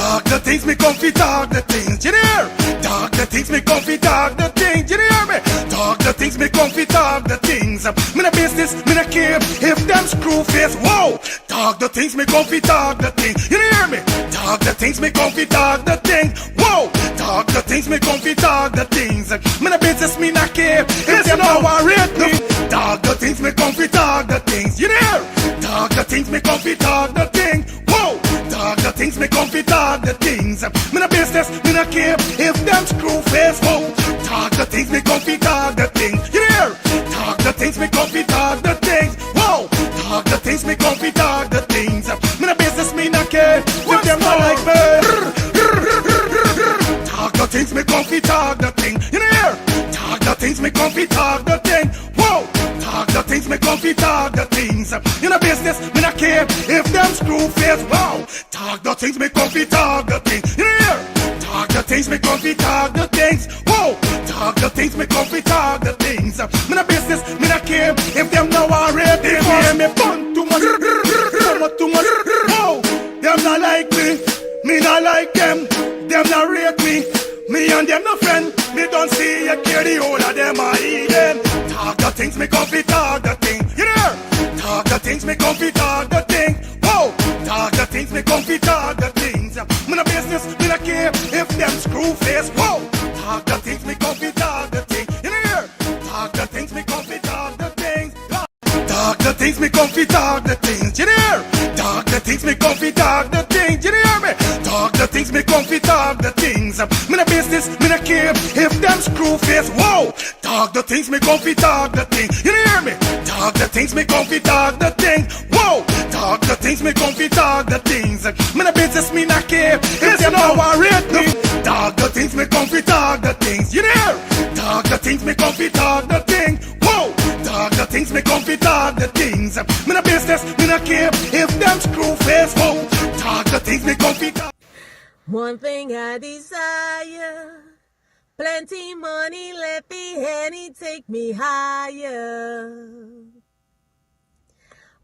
Talk the things, me comfy talk the things, you hear? Talk the things, me comfy talk the things, you hear me? Talk the things, me comfy talk the things. Me no business, me no care if them screw face, whoa. Talk the things, me comfy talk the things, you hear me? Talk the things, me comfy talk the things, whoa. Talk the things, me comfy talk the things. Me no business, me no care if them no worried me. Talk the things, me comfy talk the things, you hear? Talk the things, me comfy talk the things, whoa. Talk the things, me comfy talk the things. Me no business, me no care if them screw face, whoa. Talk the things, me comfy talk the things, you hear? Talk the things, me comfy talk the things, whoa. Talk the things, me comfy talk the things. Me no business, me no care if them not like me. Talk the things, me comfy talk the thing, you hear? Talk the things, me comfy talk the thing, whoa. Talk the things, me comfy talk the things. In a business, me not care if them screw face, wow. Talk the things, me comfy talk the things, you hear? Talk the things, me comfy talk the things, whoa. Talk the things, me comfy talk the things. Me not business, me not care if them now already hear me bun too much, too much, whoa. Them not like me not like them not rate me. Me and them no friend, me don't see you care the whole of them are even. Talk the things, me comfy talk the thing, you hear? Talk the things, me comfy talk the thing, whoa. Talk the things, me comfy talk the things. Me no business, me no care if them screw face, whoa. Talk the things, me comfy talk the thing, you hear? Talk the things, me comfy talk the things. Talk the things, me comfy talk the things, you hear? Talk the things, me comfy talk the things, you hear me? Talk the things, me comfy talk the things. Me no business, me no care if them screw face, whoa. Talk the things, me comfy talk the things, you hear me? Talk the things, me comfy talk the things, whoa. Talk the things, me comfy talk the things. Me no business, me no care if them no worried me. Talk the things, me comfy talk the things, you hear? Talk the things, me comfy talk the things, whoa. Talk the things, me comfy talk the things. Me no business, me no care if them screw face, whoa. Talk the things, me comfy talk. One thing I desire, plenty money, let the Henny take me higher.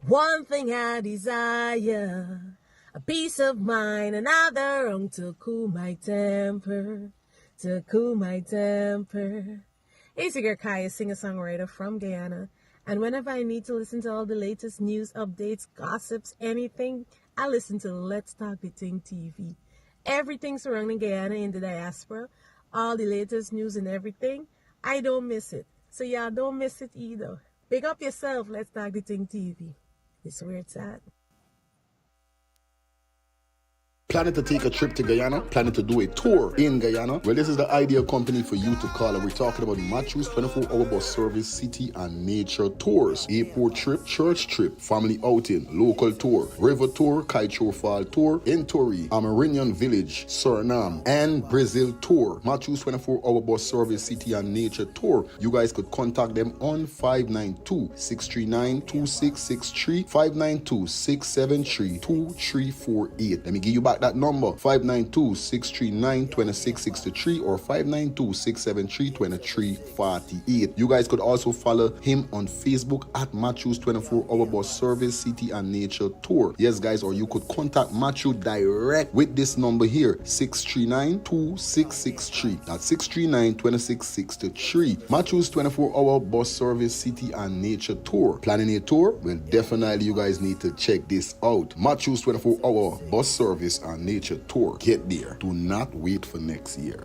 One thing I desire, a peace of mind, another wrong to cool my temper, to cool my temper. It's your girl Kaya, singer-songwriter from Guyana, and whenever I need to listen to all the latest news, updates, gossips, anything, I listen to Let's Talk the Thing TV. Everything surrounding Guyana in the diaspora, all the latest news and everything, I don't miss it. So y'all don't miss it either. Pick up yourself, Let's Talk the Thing TV. It's where it's at. Planning to take a trip to Guyana? Planning to do a tour in Guyana? Well, this is the ideal company for you to call, and we're talking about Matthew's 24-hour bus service, city and nature tours. Airport trip, church trip, family outing, local tour, river tour, Kaicho Fall tour, Entori, Amarinian Village, Suriname, and Brazil tour. Matthew's 24-hour bus service, city and nature tour. You guys could contact them on 592-639-2663, 592-673-2348. Let me give you back that number, 592-639-2663 or 592-673-2348. You guys could also follow him on Facebook at Matthew's 24-hour bus service, city and nature tour. Yes, guys, or you could contact Matthew direct with this number here, 639-2663. That's 639-2663. Matthew's 24-hour bus service, city and nature tour. Planning a tour? Well, definitely you guys need to check this out. Matthew's 24-hour bus service and nature tour. Get there. Do not wait for next year.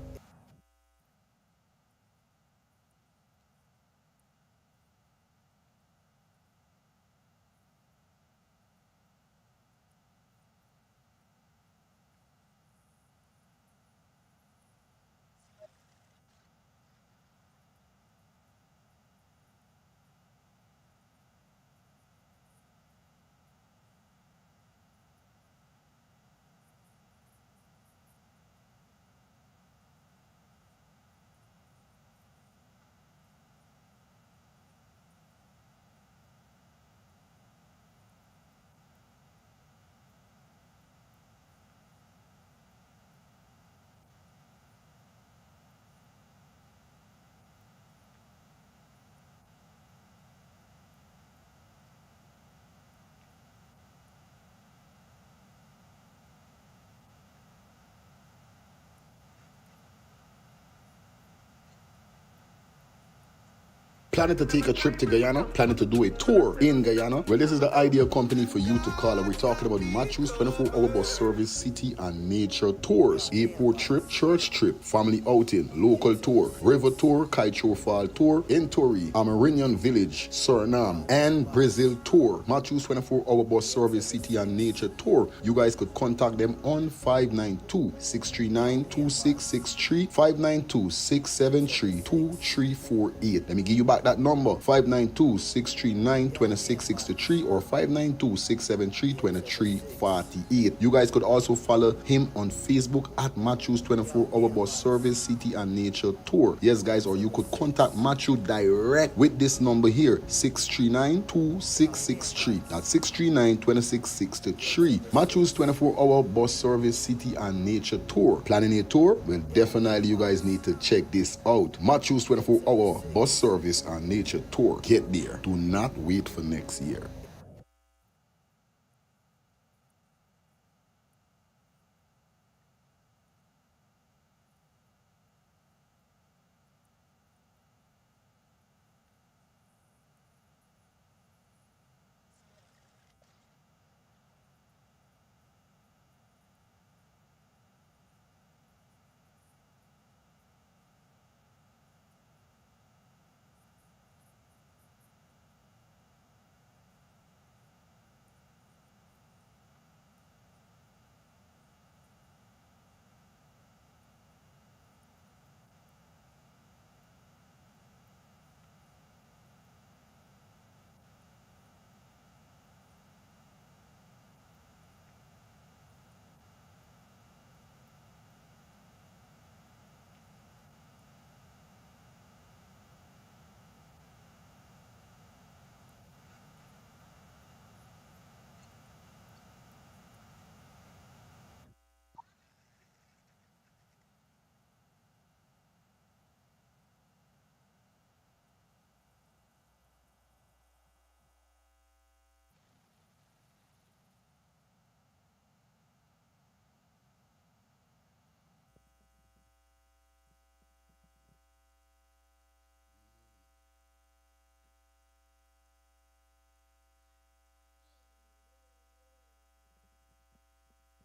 Planning to take a trip to Guyana? Planning to do a tour in Guyana? Well, this is the ideal company for you to call. And we're talking about Matthews 24-hour bus service, city and nature tours. Airport trip, church trip, family outing, local tour, river tour, Kaitro Fall tour, Entori, Amarinian Village, Suriname, and Brazil tour. Matthews 24-hour bus service, city and nature tour. You guys could contact them on 592-639-2663, 592-673-2348. Let me give you back that number, 592-639-2663 or 592-673-2348. You guys could also follow him on Facebook at Matthews 24-hour bus service, city and nature tour. Yes, guys, or you could contact Matthew direct with this number here, 639-2663. That's 639-2663. Matthews 24-hour bus service, city and nature tour. Planning a tour? Well, definitely you guys need to check this out. Matthews 24-hour bus service and nature tour. Get there. Do not wait for next year.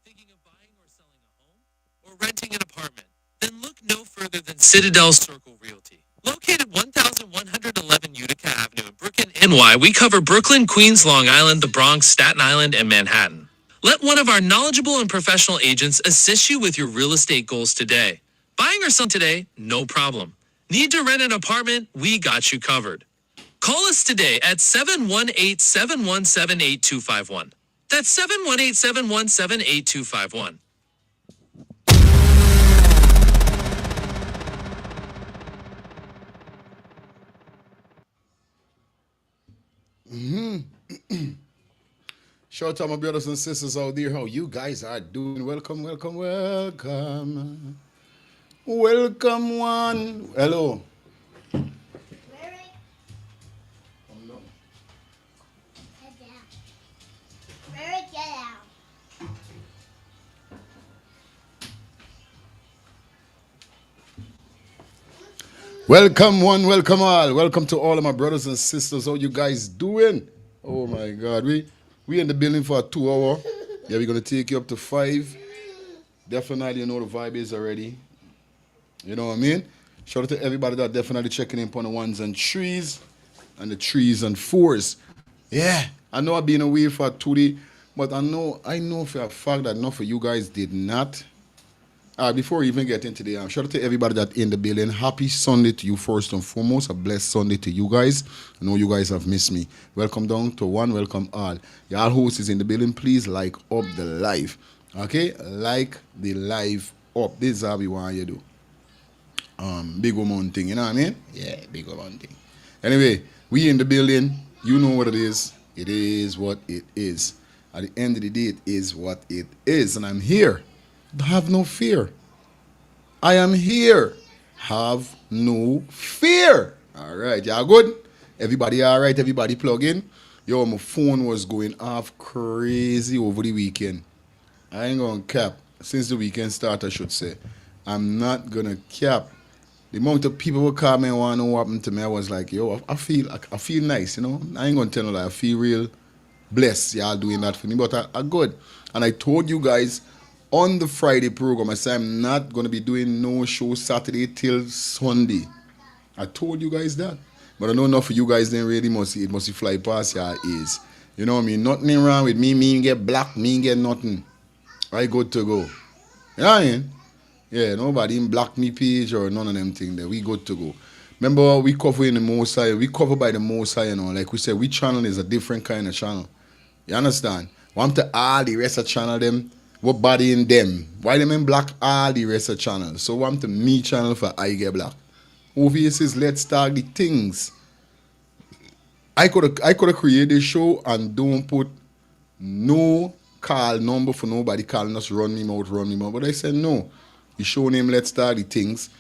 Thinking of buying or selling a home or renting an apartment? Then look no further than Citadel Circle Realty. Located 1111 Utica Avenue in Brooklyn, NY, we cover Brooklyn, Queens, Long Island, the Bronx, Staten Island, and Manhattan. Let one of our knowledgeable and professional agents assist you with your real estate goals today. Buying or selling today? No problem. Need to rent an apartment? We got you covered. Call us today at 718-717-8251. That's 718-717-8251. Shout out to my brothers and sisters out there. How you guys are doing? Welcome, welcome, welcome. Welcome one. Hello. Welcome one, welcome all. Welcome to all of my brothers and sisters. How you guys doing? Oh my God, we in the building for a 2 hour. Yeah, we're gonna take you up to 5. Definitely, you know the vibe is already. You know what I mean? Shout out to everybody that definitely checking in on the 1s and 3s and the 3s and 4s. Yeah, I know I've been away for 2 days, but I know for a fact that enough of you guys did not. Before we even get into the shout out to everybody that in the building. Happy Sunday to you first and foremost. A blessed Sunday to you guys. I know you guys have missed me. Welcome down to one. Welcome all. Y'all host is in the building. Please like up the live. Okay? Like the live up. This is how we want you to do. Big woman thing. You know what I mean? Yeah, big woman thing. Anyway, we in the building. You know what it is. It is what it is. At the end of the day, it is what it is. And I'm here. Have no fear. I am here. Have no fear. All right, y'all good? Everybody all right? Everybody plug in? Yo, my phone was going off crazy over the weekend. I ain't gonna cap. Since the weekend started, I should say. I'm not gonna cap. the amount of people who call me and want to know what happened to me, I was like, yo, I feel nice, you know. I ain't gonna tell you that. I feel real blessed, y'all doing that for me. But I good. And I told you guys on the Friday program, I said I'm not gonna be doing no show Saturday till Sunday. I told you guys that. But I know enough of you guys didn't really must fly past your ears. You know what I mean? Nothing wrong with me. Me get black, me get nothing. I good to go. You know what I mean? Yeah, nobody in block me page or none of them things there. We good to go. Remember, we cover in the Most High. We cover by the Most High, you know. Like we said, we channel is a different kind of channel. You understand? Want to all the rest of channel them, what body in them. Why them in black all the rest of channel? So want to me channel for I get black. Obvious is let's start the things. I could have created this show and don't put no call number for nobody calling us run me out. But I said no. The show name Let's Start the Things.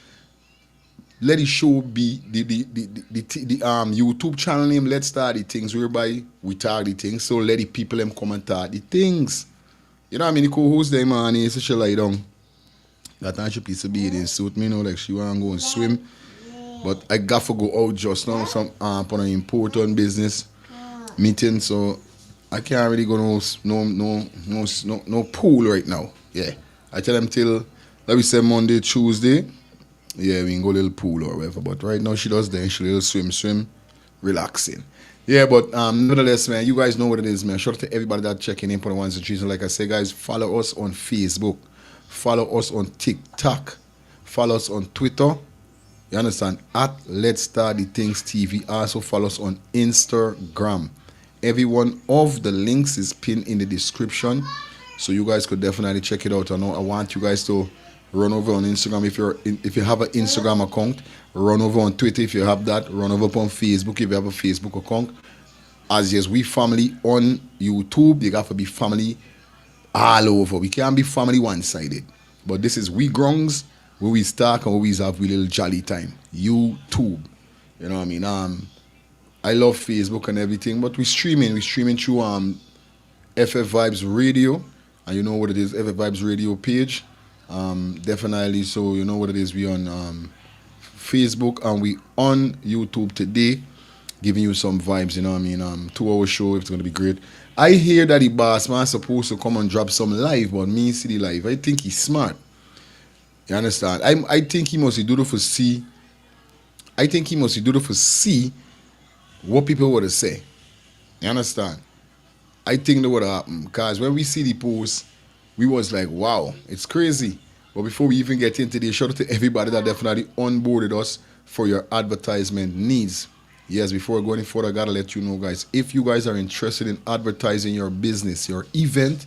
Let the show be the YouTube channel name Let's Start the Things, whereby we talk the things. So let the people them come and talk the things. You know what I mean? The co-host them man is such a lie down. That time she piece of bathing suit me, you know, like she wanna go and swim. But I got to go out just now some on an important business meeting, so I can't really go no pool right now. Yeah. I tell them till let me say Monday, Tuesday. Yeah, we can go a little pool or whatever. But right now she does then she little swim, relaxing. Yeah, but nevertheless, man, you guys know what it is, man. Shout out to everybody that checking in for the ones and trees. And like I say, guys, follow us on Facebook, follow us on TikTok, follow us on Twitter. You understand? At Let's Start the Things TV. Also follow us on Instagram. Every one of the links is pinned in the description, so you guys could definitely check it out. I want you guys to run over on Instagram if you have an Instagram account. Run over on Twitter if you have that. Run over on Facebook if you have a Facebook account. As yes, we family on YouTube. You got to be family all over. We can't be family one-sided. But this is we grungs where we start and always have we little jolly time. YouTube. You know what I mean? I love Facebook and everything, but we're streaming through FF Vybz Radio. And you know what it is, FF Vybz Radio page. Definitely, so you know what it is. We on Facebook and we on YouTube today, giving you some vibes. You know what I mean? 2-hour show. It's gonna be great. I hear that the boss man supposed to come and drop some live, but me see the live. I think he's smart. You understand? I think he must do it for see. I think he must do it for see what people would say. You understand? I think that would happen because when we see the post, we was like, wow, it's crazy. But before we even get into this, shout out to everybody that definitely onboarded us for your advertisement needs. Yes, before going further, I gotta let you know, guys, if you guys are interested in advertising your business, your event,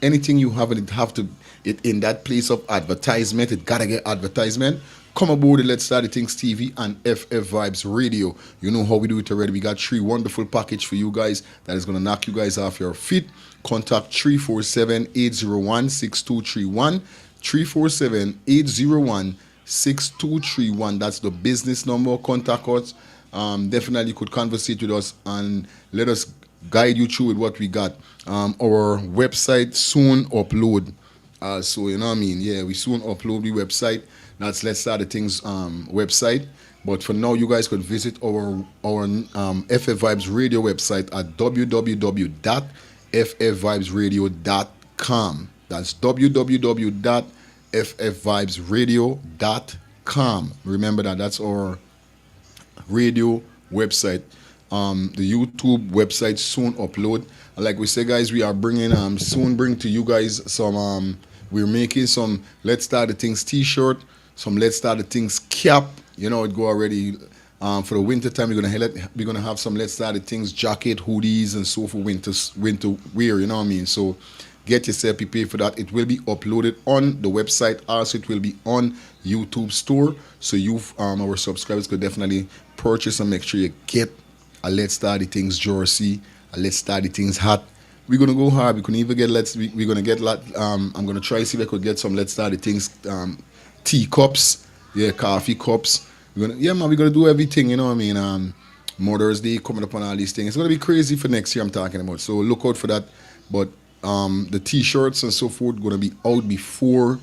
anything you have, it have to it in that place of advertisement, it gotta get advertisement. Come aboard the Let's Start the Things TV and FF Vybz Radio. You know how we do it already. We got 3 wonderful package for you guys that is gonna knock you guys off your feet. Contact 347-801-6231. 347-801-6231. That's the business number. Contact us. Definitely could conversate with us and let us guide you through with what we got. Our website soon upload. So you know what I mean? Yeah, we soon upload the website. That's Let's Start the Things website. But for now, you guys could visit our FF Vybz Radio website at www.ffvybzradio.com. That's www.ffvybzradio.com. Remember that's our radio website. The YouTube website soon upload. And like we say, guys, we are bringing soon bring to you guys some we're making some Let's Start the Things t-shirt, some Let's Start the Things cap. You know, it go already for the winter time. We're gonna have some Let's Start the Things jacket, hoodies, and so for winter wear. You know what I mean? So get yourself prepared for that. It will be uploaded on the website. Also, it will be on YouTube store. So you, our subscribers, could definitely purchase and make sure you get a Let's Start the Things jersey, a Let's Start the Things hat. We're gonna go hard. We can even get we're gonna get I'm gonna try to see if I could get some Let's Start the Things tea cups, yeah, coffee cups. We're gonna do everything. You know what I mean? Mother's Day coming up on all these things. It's gonna be crazy for next year. I'm talking about. So look out for that. But the t-shirts and so forth gonna be out before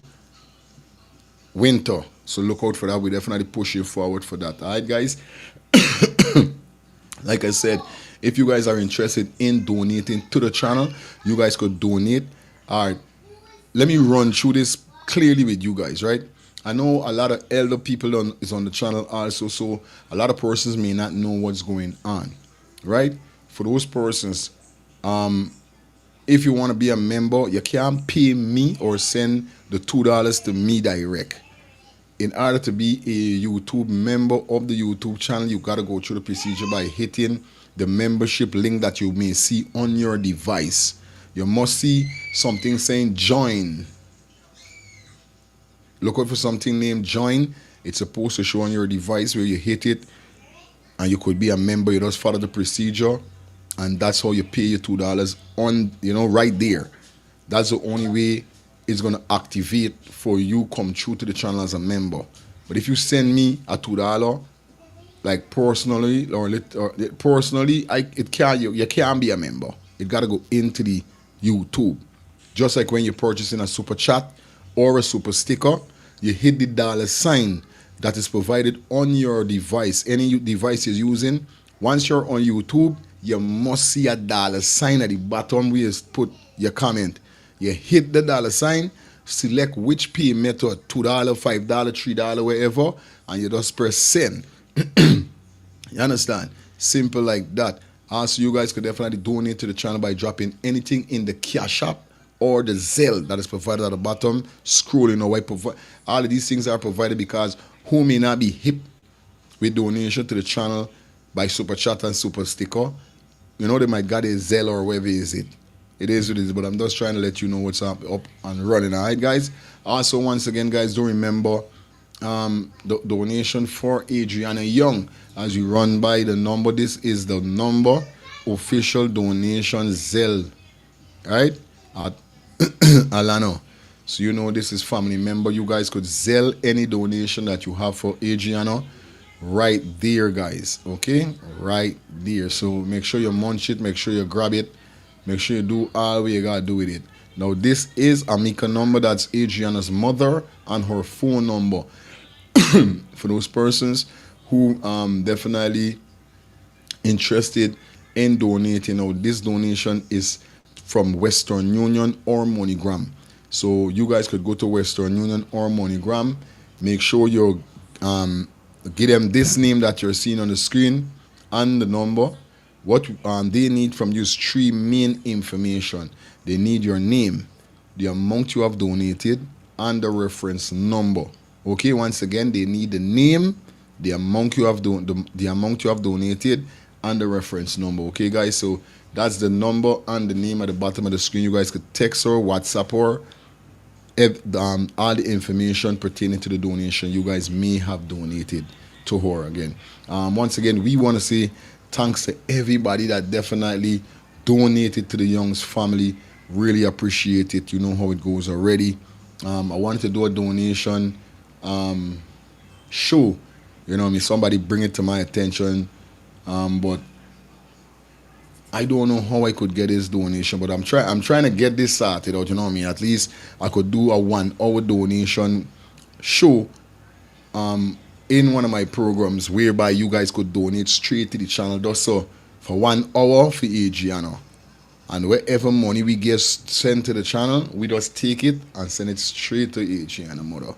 winter. So look out for that. We definitely push you forward for that. All right, guys. Like I said, if you guys are interested in donating to the channel, you guys could donate. All right, let me run through this clearly with you guys, right? I know a lot of elder people is on the channel also, so a lot of persons may not know what's going on, right? For those persons, if you want to be a member, you can't pay me or send the $2 to me direct. In order to be a YouTube member of the YouTube channel, you got to go through the procedure by hitting the membership link that you may see on your device. You must see something saying join. Look out for something named join. It's supposed to show on your device where you hit it and you could be a member. You just follow the procedure and that's how you pay your $2 on, right there. That's the only way it's going to activate for you come through to the channel as a member. But if you send me a $2, like personally, you can't be a member. It got to go into the YouTube. Just like when you're purchasing a super chat or a super sticker, you hit the $sign that is provided on your device, any device you're using. Once you're on YouTube, you must see a $sign at the bottom where you put your comment. You hit the $sign, select which pay method, $2, $5, $3, wherever, and you just press send. You understand? Simple like that. Also, you guys could definitely donate to the channel by dropping anything in the Cash App or the Zelle that is provided at the bottom, scrolling away. All of these things are provided because who may not be hip with donation to the channel by super chat and super sticker. They might got a Zelle or whatever is it. It is what it is, but I'm just trying to let you know what's up and running. All right, guys. Also, once again, guys, don't remember the donation for Adrianna Young as you run by the number. This is the number official donation Zelle, right? At Alano. So this is family member. You guys could Zelle any donation that you have for Adrianna right there, guys. Okay, right there. So make sure you munch it. Make sure you grab it. Make sure you do all what you gotta do with it. Now, this is Amika number. That's Adrianna's mother and her phone number. For those persons who definitely interested in donating. Now, this donation is from Western Union or MoneyGram. So you guys could go to Western Union or MoneyGram. Make sure you give them this name that you're seeing on the screen and the number. What they need from you is 3 main information. They need your name, the amount you have donated, and the reference number. Okay, once again, they need the name, the amount you have donated, and the reference number. Okay, guys, so that's the number and the name at the bottom of the screen. You guys could text or WhatsApp or all the information pertaining to the donation you guys may have donated to her. Again, once again, we want to say thanks to everybody that definitely donated to the Young's family. Really appreciate it. You know how it goes already. I wanted to do a donation show. Somebody bring it to my attention. But I don't know how I could get this donation. But I'm trying to get this started out. At least I could do a 1-hour donation show. In one of my programs whereby you guys could donate straight to the channel just so for 1 hour for Adrianna. And wherever money we get sent to the channel, we just take it and send it straight to Adrianna mother.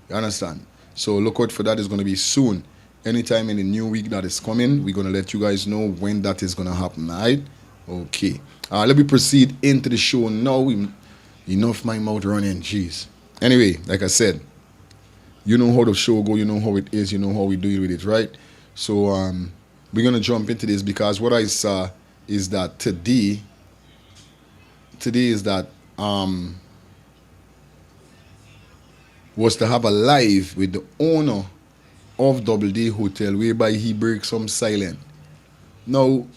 You understand? So look out for that. It's going to be soon. Anytime in the new week that is coming, we're going to let you guys know when that is going to happen. All right? Okay. Let me proceed into the show now. Enough my mouth running. Jeez. Anyway, like I said, you know how the show go, you know how it is, you know how we deal with it, right? So we're gonna jump into this because what I saw is that today is that was to have a live with the owner of Dobble Hotel whereby he breaks some silent. Now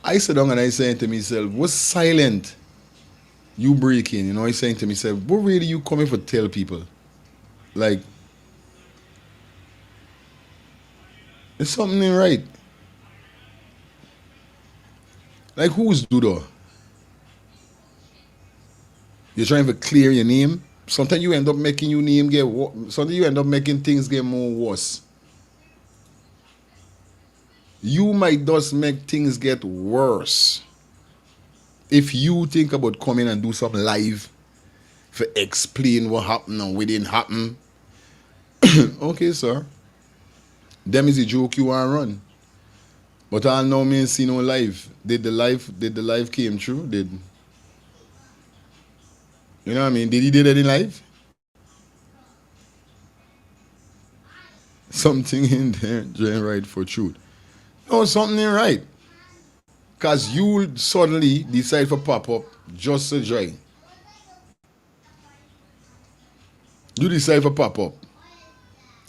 I sit down and I saying to myself, what's silent you breaking? I saying to myself, what really you coming for tell people? Like, there's something ain't right. Like, who's Duda? You're trying to clear your name sometimes you end up making your name get sometimes you end up making things get more worse. You might just make things get worse if you think about coming and do something live to explain what happened and what didn't happen. Okay, sir. Them is a joke you want to run. But I know me and see no live. Did the live came true? Did you know what I mean? Did he did any live? Something in there ain't right for truth. No, something ain't right. Cause you suddenly decide to pop up just to join. You decide to pop up.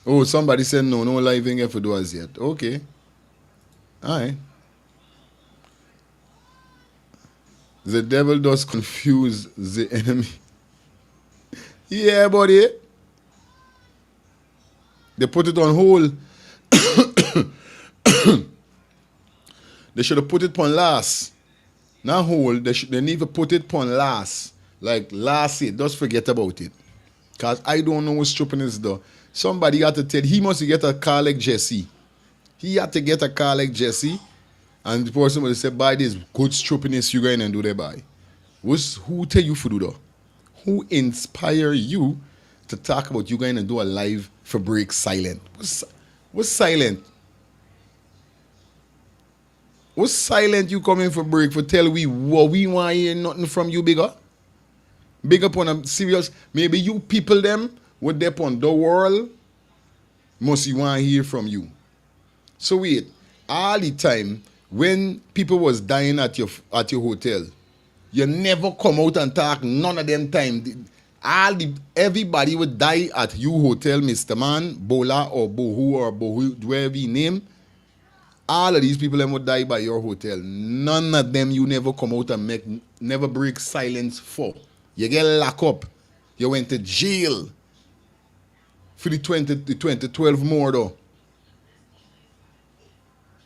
Oh, somebody said no live ain't get for do as yet. Okay. Alright. The devil does confuse the enemy. Yeah, buddy. They put it on hold. They should have put it on last. Not hold. They need to put it on last. Like last year. Just forget about it. Because I don't know what stripping is though. Somebody had to tell. He must get a car like Jesse. He had to get a car like Jesse. And the person would say, buy this good strippiness you going and do that buy. Who tell you to do that? Who inspire you to talk about you going and do a live for break silent? What's silent? What's silent you coming for break for tell we what we want hear nothing from you bigger? Big up on a serious, maybe you people them what they on the world must you want to hear from you. So wait, all the time when people was dying at your hotel, you never come out and talk none of them time. Everybody would die at you hotel, Mr. Man, Bola or Bohu, wherever you name. All of these people them would die by your hotel. None of them you never come out and never break silence for. You get locked up. You went to jail for the 2012 more though.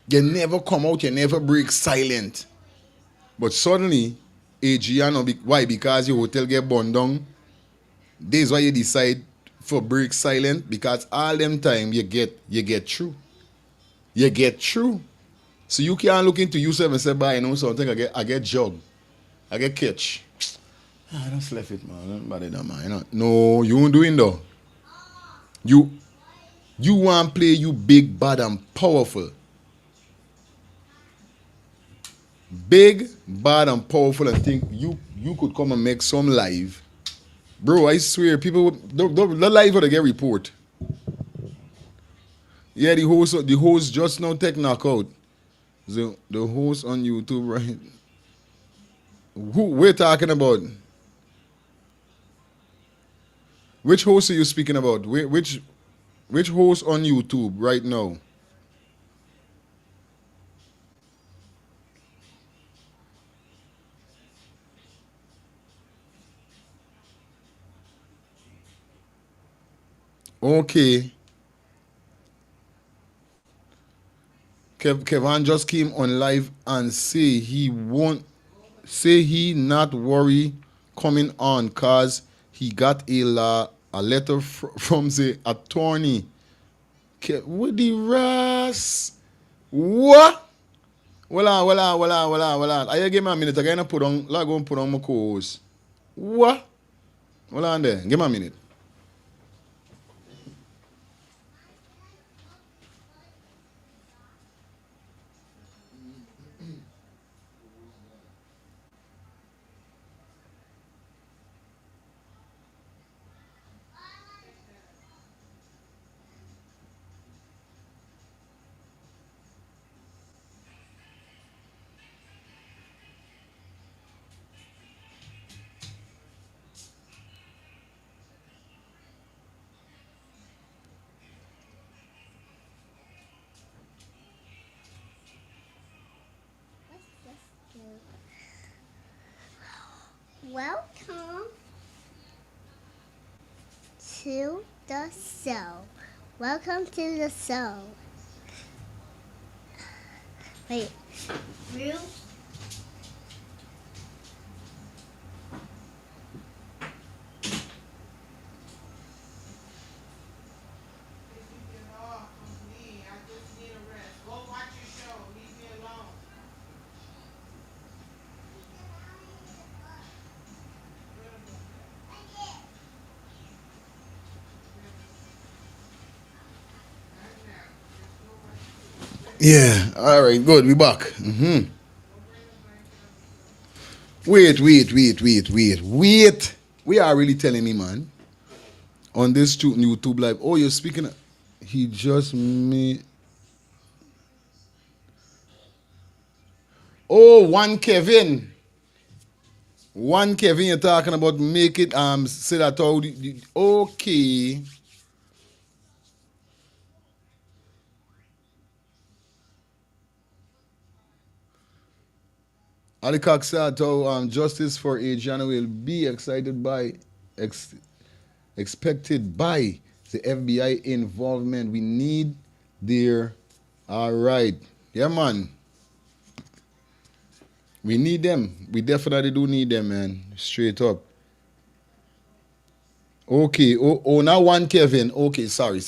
You never come out, you never break silent. But suddenly, Adrianna, why? Because your hotel get burned down. This is why you decide for break silent. Because all them time you get through. You get through. So you can't look into yourself and say, "Bye, you know something, I get jug. I get catch." I don't left it, man. Don't bother that, man. No, you won't do it though. You want to play you big, bad, and powerful. Big, bad, and powerful, and think you could come and make some live. Bro, I swear, people, the live would get report. Yeah, the host just now take knockout. The host on YouTube, right? Who we're talking about? Which host are you speaking about? Which host on YouTube right now? Okay. Kevin just came on live and say he not worry coming on cause he got a letter from the attorney. What the ras? What? Well on. I give me a minute. I'm gonna put on my co-host. What? Well on there. Give me a minute. Welcome to the show. Welcome to the show. Wait, real? Yeah, all right, good. We back. Wait. We are really telling me, man, on this YouTube live. Oh, you're speaking. He just made. Oh, one Kevin. One Kevin, you're talking about make it. Say that all. Okay. Ali Cox said how justice for Adrianna will be expected by the FBI involvement. We need their. All right. Yeah, man. We need them. We definitely do need them, man. Straight up. Okay. Oh, now one Kevin. Okay, sorry.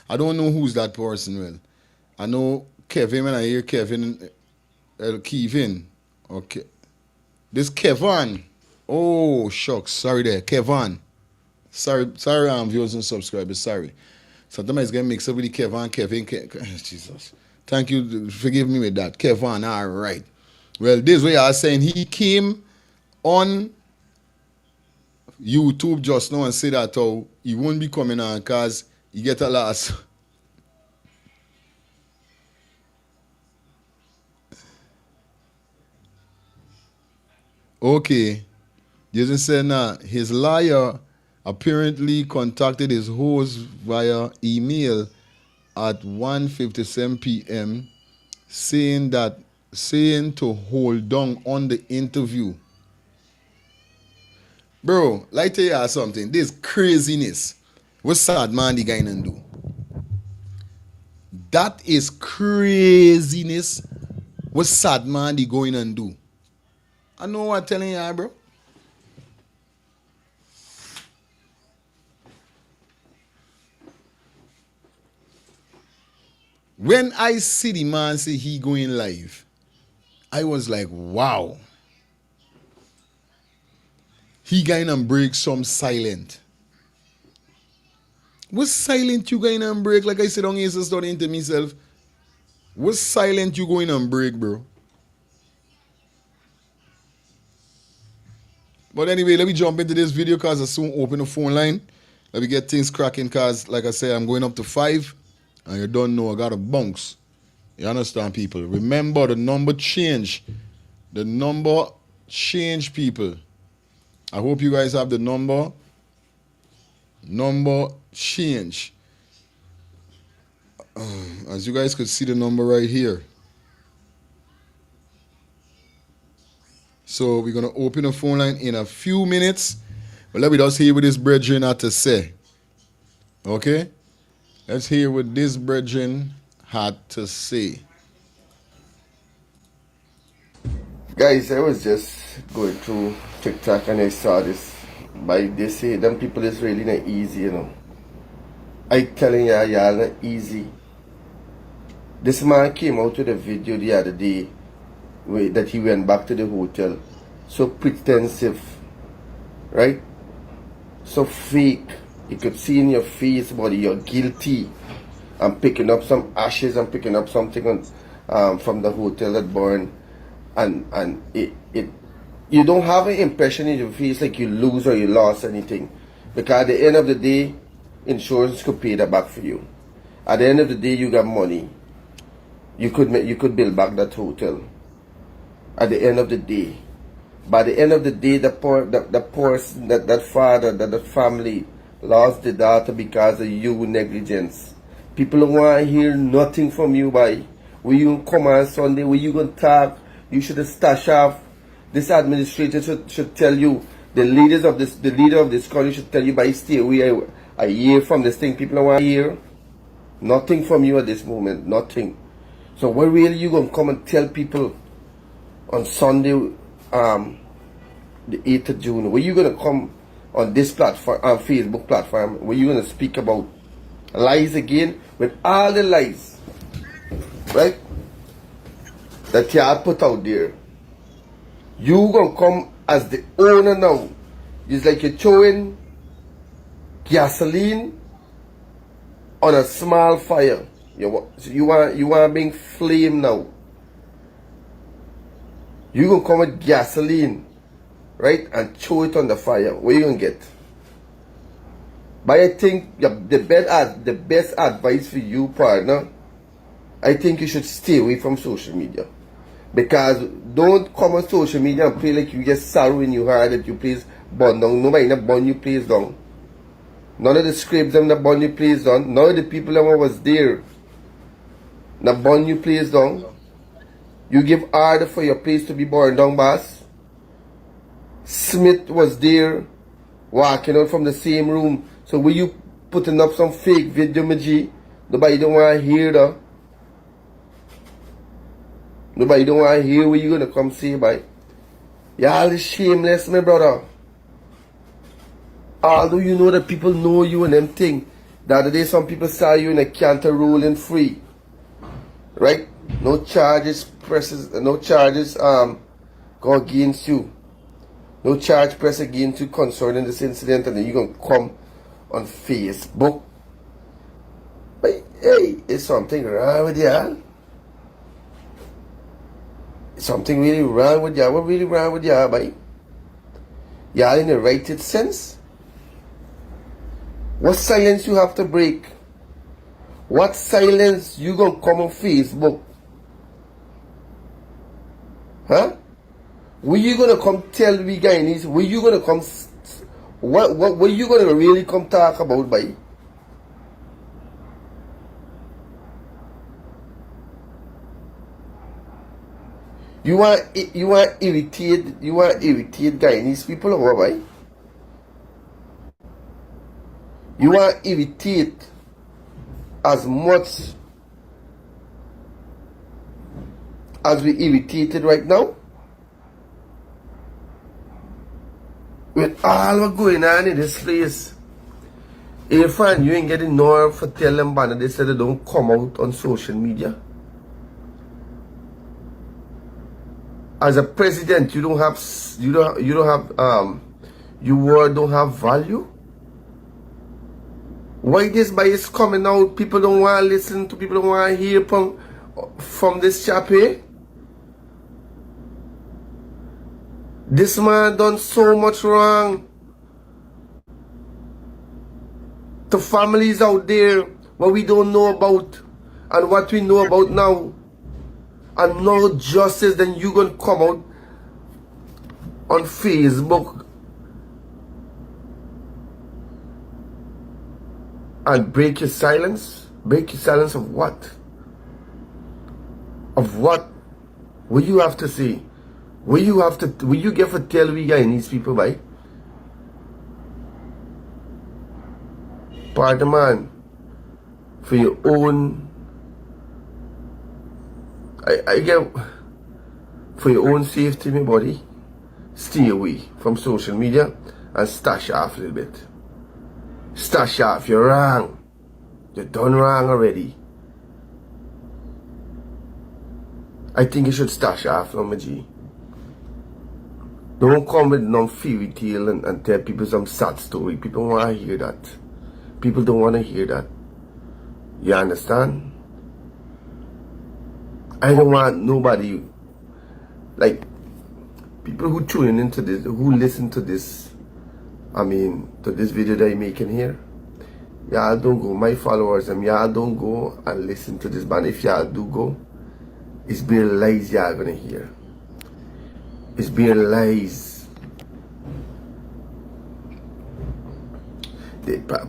I don't know who's that person, well. I know Kevin when I hear Kevin. Kevin. Okay. This Kevin. Oh, shucks. Sorry there. Kevin. Sorry, viewers and subscribers. Sorry. Sometimes it's getting mixed up with the Kevin. Jesus. Thank you. Forgive me with that. Kevin. All right. Well, this way I was saying he came on YouTube just now and said that he won't be coming on because he get a loss. Okay. Jason said his lawyer apparently contacted his host via email at 1:57 p.m. saying to hold on the interview. Bro, like tell you something. This craziness. What's sad man the guy gonna do? That is craziness. What's sad man the going and do? I know what I'm telling you, bro. When I see the man say he going live, I was like, wow. He going and break some silent. What's silent you going and break? Like I said on Insta studying to myself. What's silent you going and break, bro? But anyway, let me jump into this video because I soon open the phone line. Let me get things cracking because, like I say, I'm going up to 5. And you don't know I got a bounce. You understand, people? Remember, the number change. The number change, people. I hope you guys have the number. Number change. As you guys could see the number right here. So we're going to open the phone line in a few minutes. But let me just hear what this brethren had to say. Okay? Let's hear what this brethren had to say. Guys, I was just going through TikTok and I saw this. They say them people is really not easy, you know. I telling y'all not easy. This man came out with a video the other day that he went back to the hotel. So pretensive, right? So fake. You could see in your face, buddy, you're guilty. I'm picking up some ashes. I'm picking up something from the hotel that burned, and you don't have an impression in your face like you lose or you lost anything, because at the end of the day, insurance could pay that back for you. At the end of the day, you got money. You could build back that hotel. At the end of the day, by the end of the day, that father, that family lost the daughter because of you negligence. People don't want to hear nothing from you, boy. When you come on Sunday, when you gonna talk, you should have stash off. This administrator should tell you, the leader of this country should tell you, by stay away a year from this thing. People don't want to hear nothing from you at this moment, nothing. So what really you gonna come and tell people on Sunday, the 8th of June? Where you gonna come on this platform, on Facebook platform, where you're going to speak about lies again, with all the lies, right, that you have put out there? You going to come as the owner now. It's like you're throwing gasoline on a small fire. You want being flame now. You gonna come with gasoline, right, and throw it on the fire. What you gonna get? But I think the best advice for you, partner, I think you should stay away from social media. Because don't come on social media and play like you get sorrow in your heart that you please burn down. Nobody in the burn you place down. None of the scripts them that burn you place down. None of the people that was there that burn you place down. You give order for your place to be burned down, boss. Smith was there walking out from the same room. So were you putting up some fake video, Maji? Nobody don't want to hear that. Nobody don't want to hear what you gonna come say, boy. Y'all is shameless, my brother. Although you know that people know you and them thing. The other day some people saw you in a canter rolling free. Right? No charges go against you. No charge press against you concerning this incident, and then you're gonna come on Facebook. But hey, is something wrong with y'all? Something really wrong with y'all? What really wrong with y'all, boy? Y'all in the right sense? What silence you have to break? What silence you gonna come on Facebook? Huh? Were you gonna come tell we guys? Were you gonna come? What were you gonna really come talk about, boy? You want irritate Guyanese people or what, boy? You want irritate as much as we irritated right now? With all what's going on in this place, Irfan, you ain't getting nor for tell them banner they said they don't come out on social media. As a president, your word don't have value. Why this by is coming out? People don't want to listen to. People don't want to hear from this chap here. This man done so much wrong to families out there what we don't know about and what we know about now. And no justice, then you gonna come out on Facebook and break your silence? Break your silence of what? Of what? What you have to say? What you get for tell we Guyanese people, by? Pardon, man, for your own. I get for your own safety, my body, stay away from social media and stash off a little bit. Stash off, you're wrong. You're done wrong already. I think you should stash off now, my G. Don't come with no fairy tale and tell people some sad story. People don't want to hear that. People don't want to hear that. You understand? I don't want nobody, like, people who tune into this, who listen to this, to this video that I'm making here. Y'all don't go, my followers, and y'all don't go and listen to this band. If y'all do go, it's bare lies y'all gonna hear. It's bare lies.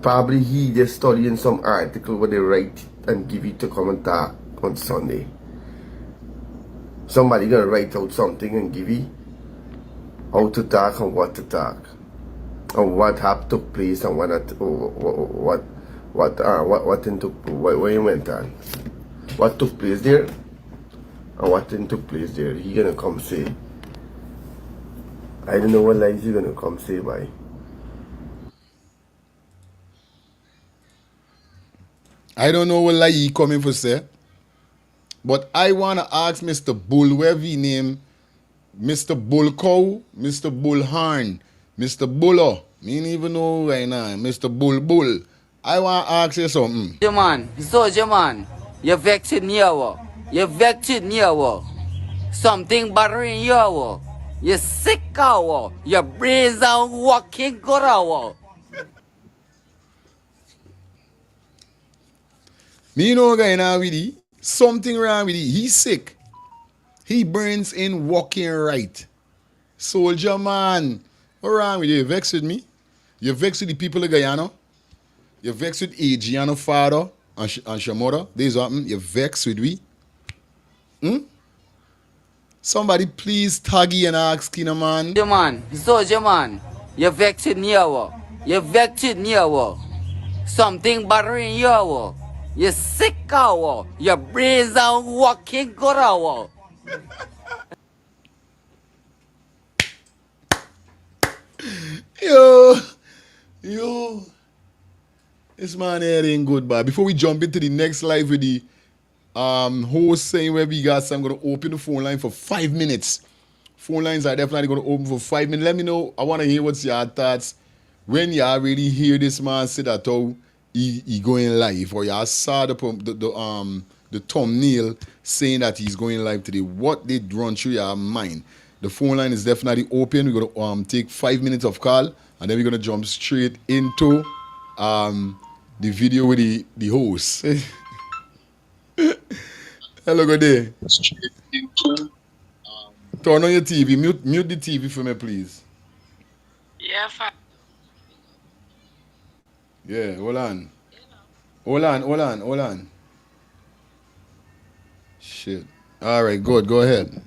Probably he just studying some article where they write and give it to come and talk on Sunday. Somebody gonna write out something and give you how to talk and what to talk, and what took place and what went on, what took place there, and what didn't took place there. He gonna come say. I don't know what lies he gonna come say, by. I don't know what lie he coming for say. But I want to ask Mr. Bull, wherever he name, Mr. Bull Cow, Mr. Bull Horn, Mr. Buller. Me don't even know right now, Mr. Bull Bull. I want to ask you something. Man, so man. You vex with me, oh. You vex with me, oh. Something bothering you, oh. You sick, oh. Your brains are working good, oh. Me know a guy now with he. Something wrong with he. He's sick. He brains in walking right. Soldier man. What wrong with you? You vex with me? You vex with the people of Guyana? You vex with Adrianna father and your mother? This happen. You vex with we? Somebody please taggy and ask Skinner man. Soldier man. You vex with me, oh. You vex with me, oh. Something bothering you, oh. You sick, oh. Your brains are working good, oh. Yo. This man here ain't good, but before we jump into the next live with the host saying where we got, so I'm going to open the phone line for 5 minutes. Phone lines are definitely going to open for 5 minutes. Let me know. I want to hear what's your thoughts when you already hear this man say that how he going live, or you saw the thumbnail saying that he's going live today. What did run through your mind? The phone line is definitely open. We're going to take 5 minutes of call, and then we're going to jump straight into the video with the host. Hello, good day. Turn on your TV. Mute the TV for me, please. Yeah, fine. Yeah, hold on. Shit. All right, good. Go ahead.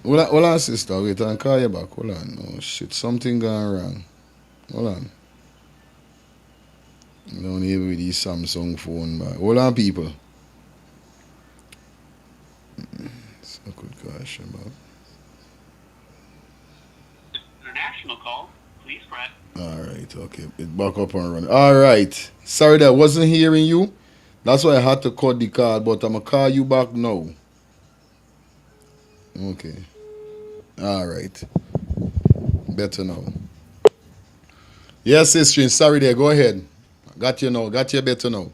Hold on, sister. Wait, I'll call you back. Hold on. Oh, shit. Something gone wrong. Hold on. I don't even with these Samsung phone, but hold on, people. It's a good question, man. International call. Please press. All right, okay. It back up and run. All right. Sorry that I wasn't hearing you. That's why I had to cut the call, but I'm going to call you back now. Okay. All right. Better now. Yes, sister. Sorry there. Go ahead. Got you now. Got you better now.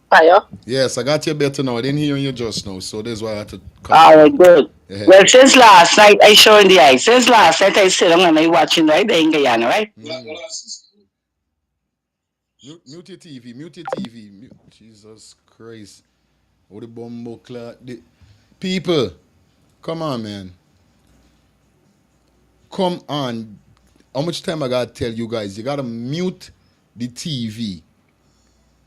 Fire. Yes, I got you better now. I didn't hear you just now, so that's why I had to cut. All right, good. Yeah. Well, since last night I show in the eye. Since last night I sit down and I watching right there in Guyana, right? Mute your TV. Mute your TV. Jesus Christ. Oh, the bumbo clot. People, come on, man. Come on. How much time I gotta tell you guys? You gotta mute the TV.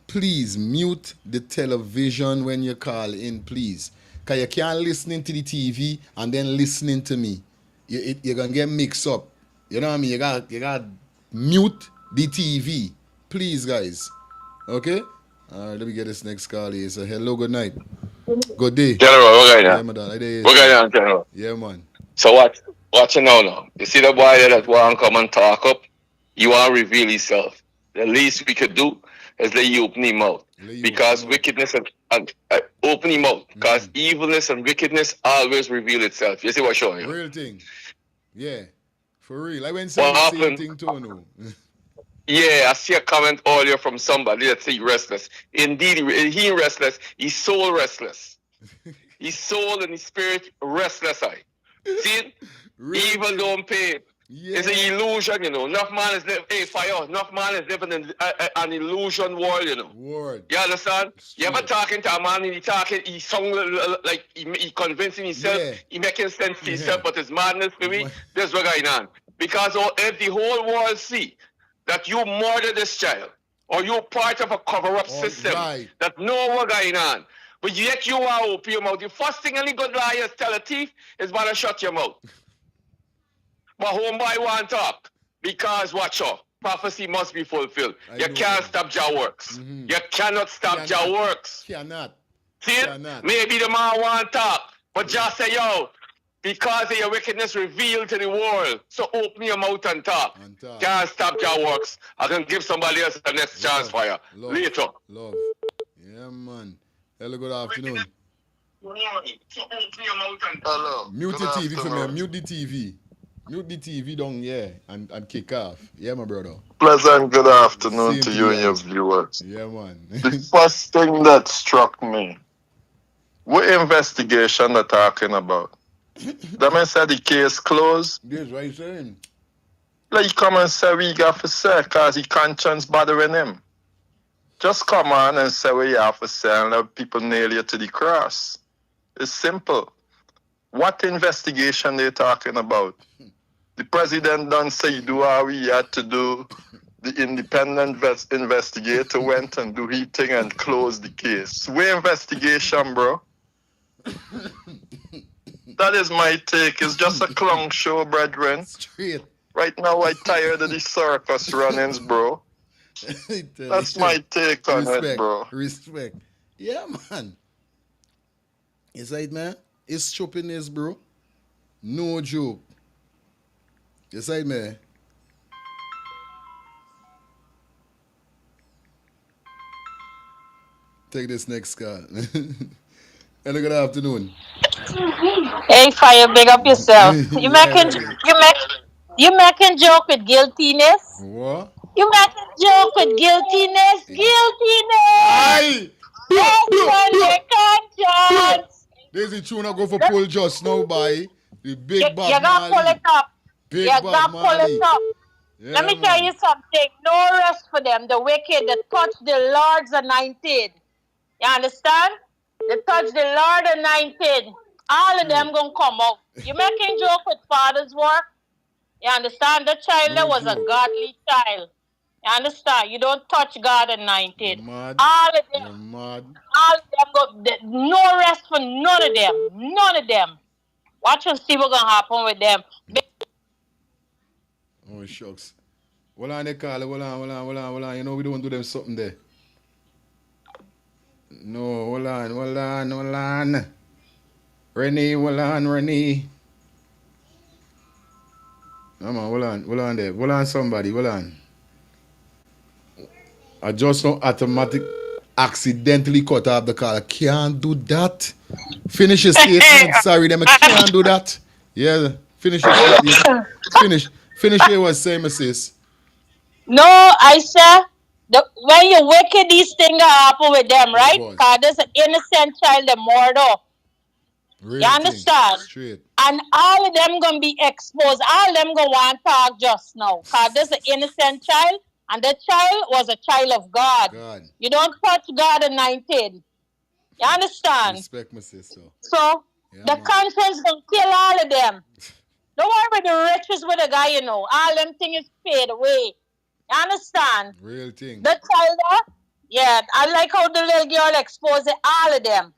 Please mute the television when you call in, please. Because you can't listen to the TV and then listening to me. You're gonna get mixed up. You know what I mean? You gotta mute the TV. Please, guys. Okay? All right, let me get this next call here. So, hello, good night. Good day. General, what going on? Yeah, man. What going on, General? Yeah, man. So watch it now. You see the boy there that want to come and talk up? You want to reveal himself. The least we could do is let you open him out. Because wickedness and open him out. Because evilness and wickedness always reveal itself. You see what I'm showing you? Real thing. Yeah. For real. I went saying the same thing too, no. Yeah, I see a comment earlier from somebody that say restless. Indeed, he restless. His soul restless. His soul and his spirit restless. See it? Evil don't pay. Yeah. It's an illusion, you know. Enough man is living. Hey, fire! Enough man is living in an illusion world, you know. Word. You understand? You ever talking to a man and he sound like he convincing himself, he making sense to himself, but it's madness for me. That's what's going on. Because if the whole world see that you murdered this child, or you're part of a cover-up system that know what's going on, but yet you are open your mouth. The first thing any good liars tell a thief is about to shut your mouth. But homeboy want talk. Because watch out. Prophecy must be fulfilled. You can't stop Jah works. You cannot stop Jah works. Cannot. See it? Maybe the man want talk. But Jah say, yo, because of your wickedness revealed to the world. So open your mouth and talk. Can't stop Jah works. I can give somebody else the next chance for you. Later. Love. Yeah, man. Hello, good afternoon. So open your mouth and talk. Mute the TV for me. Mute the TV. Mute the TV down, yeah, and kick off. Yeah, my brother. Pleasant good afternoon Same to to you the and your eyes. viewers. Yeah, man. The first thing that struck me, what investigation they're talking about? The man said the case closed. That's what he's saying. Like, he come and say we got to say because his conscience bothering him. Just come on and say what you have to say and let people nail you to the cross. It's simple. What investigation they talking about? The president done say do all he had to do. The independent investigator went and do his thing and closed the case. Where investigation, bro? That is my take. It's just a clown show, brethren. Straight. Right now, I'm tired of the circus runnings, bro. That's my take on it, bro. Respect. Yeah, man. It's right, man. It's choppiness, bro. No joke. It's right, man. Take this next call. Hello, good afternoon. Hey, Fire, big up yourself. You Yeah, making buddy. you making joke with guiltiness? What? You making joke with guiltiness? Guiltiness! Aye! Yes, Sunday conscience! There's a tune I go for pull just now by the Big You Bob gotta pull Marley. it up. Big You Bob gotta pull Marley. it up. Yeah, Let me tell man. you something. No rest for them. The wicked that touch the Lord's anointed. You understand? They touch the Lord anointed. All of them gonna come out. You making joke with father's work? You understand? The child No that was a joke. godly child. You understand? You don't touch God anointed. You're mad. All of You're them. mad. All of them go. No rest for none of them. None of them. Watch and see what's gonna happen with them. Oh, shucks. Hold on, they call it. Hold on. You know, we don't do them something there. No, hold on. Rennie, Rennie. Come on, hold on there. Hold on, somebody, hold on. I just don't automatic accidentally cut off the call. I can't do that. Finish your statement. Sorry, them. I can't do that. Yeah, finish your statement. Finish here was same sis. No, I said, when you wicked, these things happen with them, right? boss. Because there's an innocent child that murder. Real You understand? thing. Straight. And all of them going to be exposed. All of them going to want to talk just now. Because there's an innocent child. And the child was a child of God. You don't touch God anointed. You understand? Respect my sister. So, the conscience going to kill all of them. Don't worry about the riches with the guy, you know. All them things is paid away. You understand? Real thing. The child, yeah, I like how the little girl exposed all of them.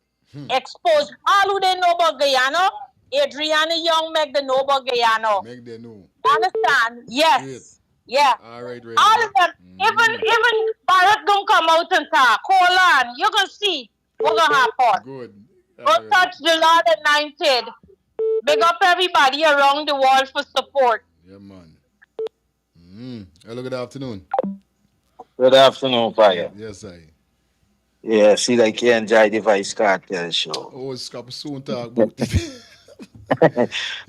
Exposed all who they know about Guyana. Adrianna Young make the know about Guyana. Make them know. You understand? Yes. Straight. Yeah. All right, ready. All of them. Even Barrett gonna come out and talk. Hold on. You're gonna see what's gonna happen. Good. Go touch the Lord anointed. Big up everybody around the world for support. Yeah, man. Hello, good afternoon. Good afternoon, Fire. Yes, I. Yeah, see like you enjoy the Vybz Kartel show. Oh, Scott soon talk about it.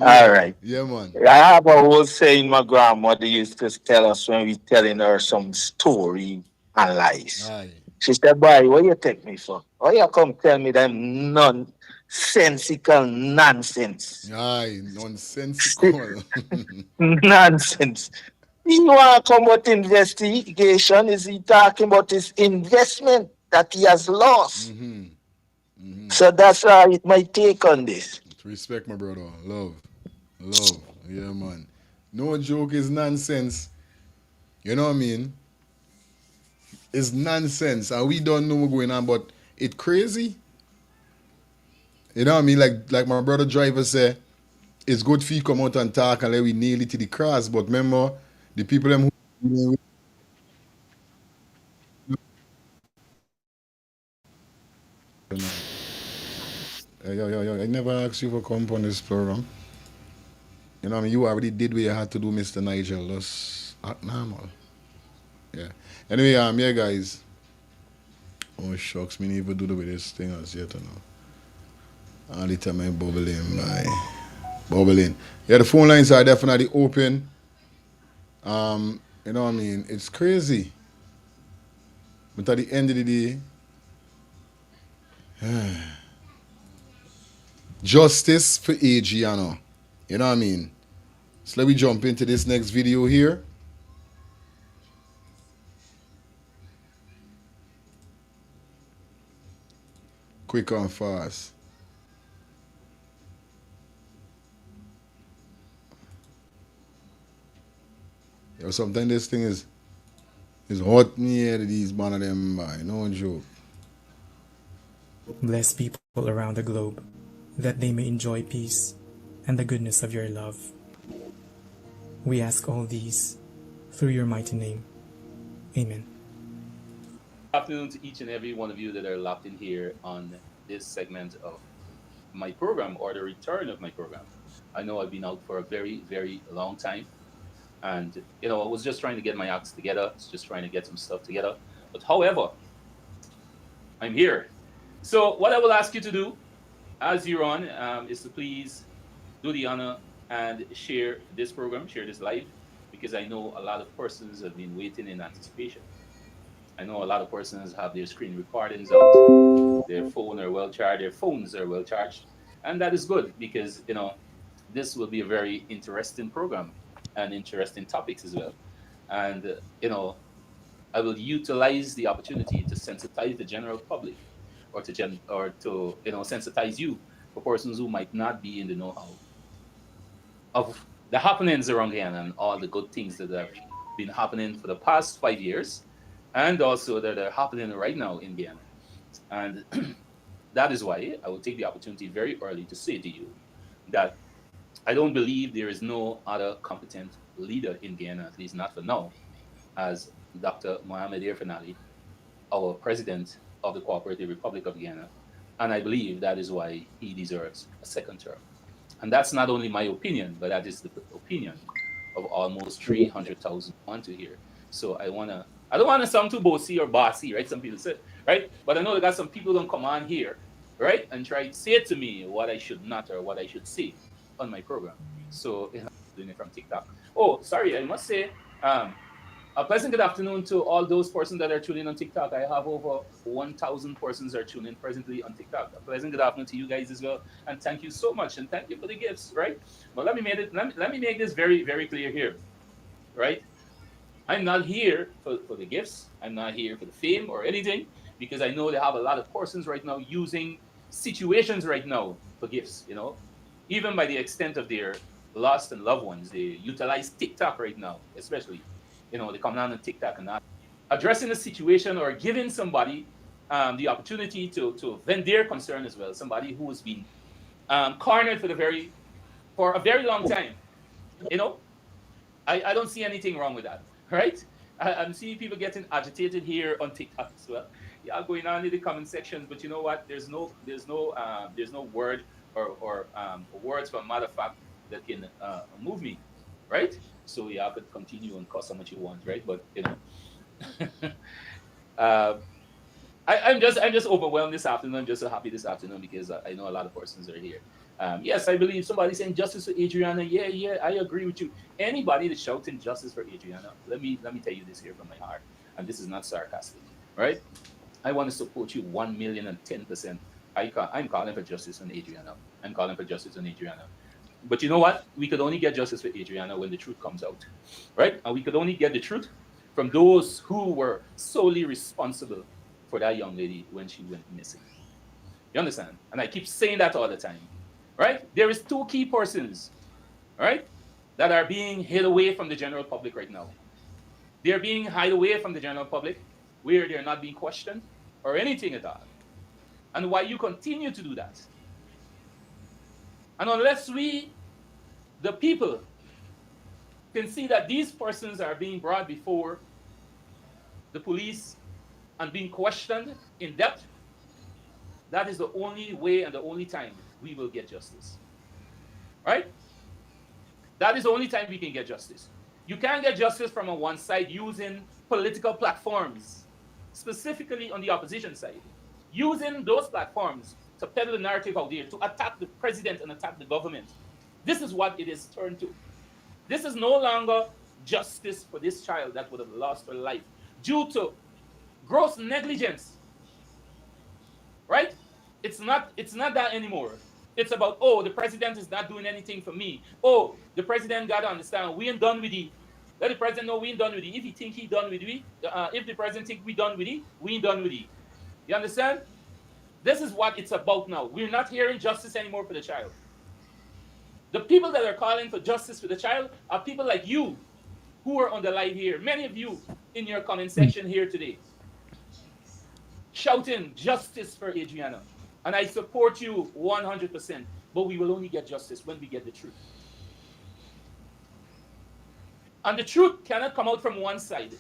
All right. Yeah, man. I have a whole saying my grandmother used to tell us when we telling her some story and lies. Aye. She said, boy, what you take me for? Why you come tell me them nonsensical nonsense? Aye, nonsensical. Nonsense. You want to come with investigation? Is he talking about his investment that he has lost? So that's my take on this. Respect, my brother. Love. Yeah, man. No joke is nonsense. You know what I mean? It's nonsense. And we don't know what's going on, but it's crazy. You know what I mean? Like my brother driver said, it's good for you come out and talk and let we nail it to the cross. But remember, the people them who yo, I never asked you for come on this program. You know what I mean? You already did what you had to do, Mr. Nigel. That's act normal. Yeah. Anyway, yeah, guys. Oh, shucks. Me never do the way this thing as yet, you know. All the time I bubble him by. Bubbling. Yeah, the phone lines are definitely open. You know what I mean? It's crazy. But at the end of the day, justice for Adrianna. You know what I mean? So let me jump into this next video here. Quick and fast. Yo, sometimes this thing is hot near these one of them, boy. No joke. Bless people around the globe, that they may enjoy peace and the goodness of your love. We ask all these through your mighty name. Amen. Good afternoon to each and every one of you that are locked in here on this segment of my program, or the return of my program. I know I've been out for a very, very long time. And, I was just trying to get my acts together, just trying to get some stuff together. But however, I'm here. So what I will ask you to do as you're on is to please do the honor and share this program, share this live, because I know a lot of persons have been waiting in anticipation. I know a lot of persons have their screen recordings out, their phone are well charged, their phones are well charged. And that is good because, this will be a very interesting program and interesting topics as well. And, I will utilize the opportunity to sensitize the general public or to sensitize you for persons who might not be in the know-how of the happenings around here and all the good things that have been happening for the past 5 years and also that are happening right now in Guyana. And that is why I will take the opportunity very early to say to you that I don't believe there is no other competent leader in Guyana, at least not for now, as Dr. Mohamed Irfanali, our president of the Cooperative Republic of Guyana. And I believe that is why he deserves a second term. And that's not only my opinion, but that is the opinion of almost 300,000 want to hear. So I don't want to sound too bossy or bossy, right? Some people say, right? But I know that some people don't come on here, right? And try to say to me what I should not or what I should say on my program. So doing it from TikTok. Oh, sorry, I must say, a pleasant good afternoon to all those persons that are tuning on TikTok. I have over 1,000 persons are tuning presently on TikTok. A pleasant good afternoon to you guys as well. And thank you so much. And thank you for the gifts, right? But let me make this very, very clear here, right? I'm not here for the gifts. I'm not here for the fame or anything, because I know they have a lot of persons right now using situations right now for gifts, even by the extent of their lost and loved ones. They utilize TikTok right now, especially. They come down on TikTok and not addressing a situation or giving somebody the opportunity to vent their concern as well. Somebody who has been cornered for a very long time. I don't see anything wrong with that, right? I'm seeing people getting agitated here on TikTok as well. Yeah, going on in the comment sections, but you know what? There's no word or words from matter of fact that can move me, right? So yeah, I could continue and cuss how much you want, right? But I'm just overwhelmed this afternoon. I'm just so happy this afternoon because I know a lot of persons are here. Yes, I believe somebody saying justice for Adrianna. Yeah, I agree with you. Anybody that's shouting justice for Adrianna, let me tell you this here from my heart, and this is not sarcastic, right? I want to support you 1,010%. I'm calling for justice on Adrianna. I'm calling for justice on Adrianna. But you know what? We could only get justice for Adrianna when the truth comes out, right? And we could only get the truth from those who were solely responsible for that young lady when she went missing. You understand? And I keep saying that all the time, right? There is two key persons, right, that are being hid away from the general public right now. They're being hid away from the general public where they're not being questioned or anything at all. And why you continue to do that. And unless we, the people, can see that these persons are being brought before the police and being questioned in depth, that is the only way and the only time we will get justice. Right? That is the only time we can get justice. You can't get justice from on one side using political platforms, specifically on the opposition side, using those platforms to peddle the narrative out there, to attack the president and attack the government. This is what it is turned to. This is no longer justice for this child that would have lost her life due to gross negligence. Right? It's not that anymore. It's about, oh, the president is not doing anything for me. Oh, the president got to understand, we ain't done with it. Let the president know we ain't done with it. If he think he done with it, if the president think we done with it, we ain't done with it. You understand? This is what it's about now. We're not hearing justice anymore for the child. The people that are calling for justice for the child are people like you who are on the live here. Many of you in your comment section here today shouting justice for Adrianna. And I support you 100%. But we will only get justice when we get the truth. And the truth cannot come out from one side.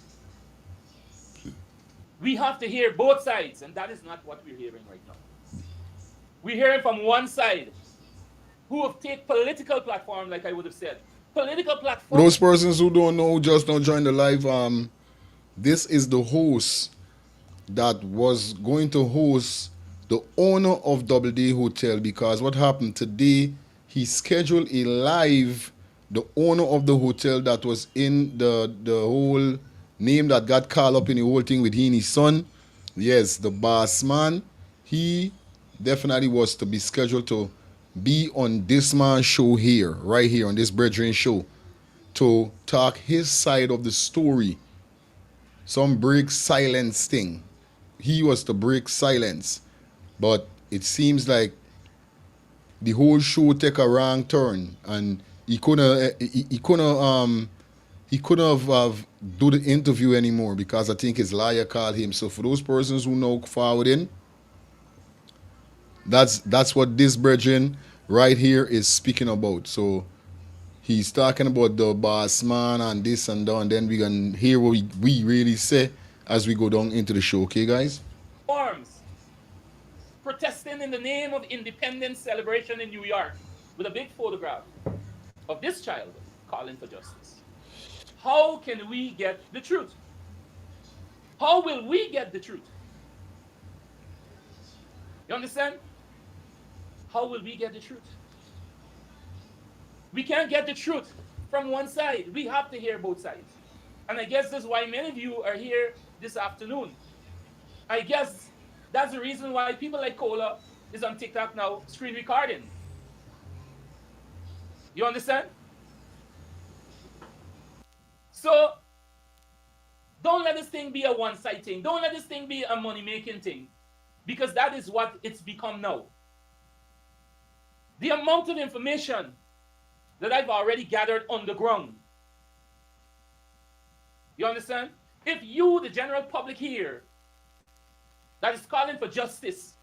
We have to hear both sides, and that is not what we're hearing right now. We're hearing from one side who have taken political platform, like I would have said. Political platform. Those persons who don't know, just don't join the live. This is the host that was going to host the owner of Double D Hotel, because what happened today, he scheduled a live, the owner of the hotel that was in the whole name that got called up in the whole thing with he and his son. Yes, the boss man. He definitely was to be scheduled to be on this man's show here, right here on this Brethren show, to talk his side of the story. Some break silence thing. He was to break silence. But it seems like the whole show take a wrong turn, and he couldn't have do the interview anymore because I think his lawyer called him. So for those persons who know forward in, that's what this brethren right here is speaking about. So he's talking about the boss man and this and that, and then we can hear what we really say as we go down into the show. Okay, guys? Arms protesting in the name of independence celebration in New York with a big photograph of this child calling for justice. How can we get the truth? How will we get the truth? You understand? How will we get the truth? We can't get the truth from one side. We have to hear both sides. And I guess that's why many of you are here this afternoon. I guess that's the reason why people like Cola is on TikTok now screen recording. You understand? So don't let this thing be a one-side thing. Don't let this thing be a money-making thing, because that is what it's become now. The amount of information that I've already gathered on the ground. You understand? If you, the general public here, that is calling for justice,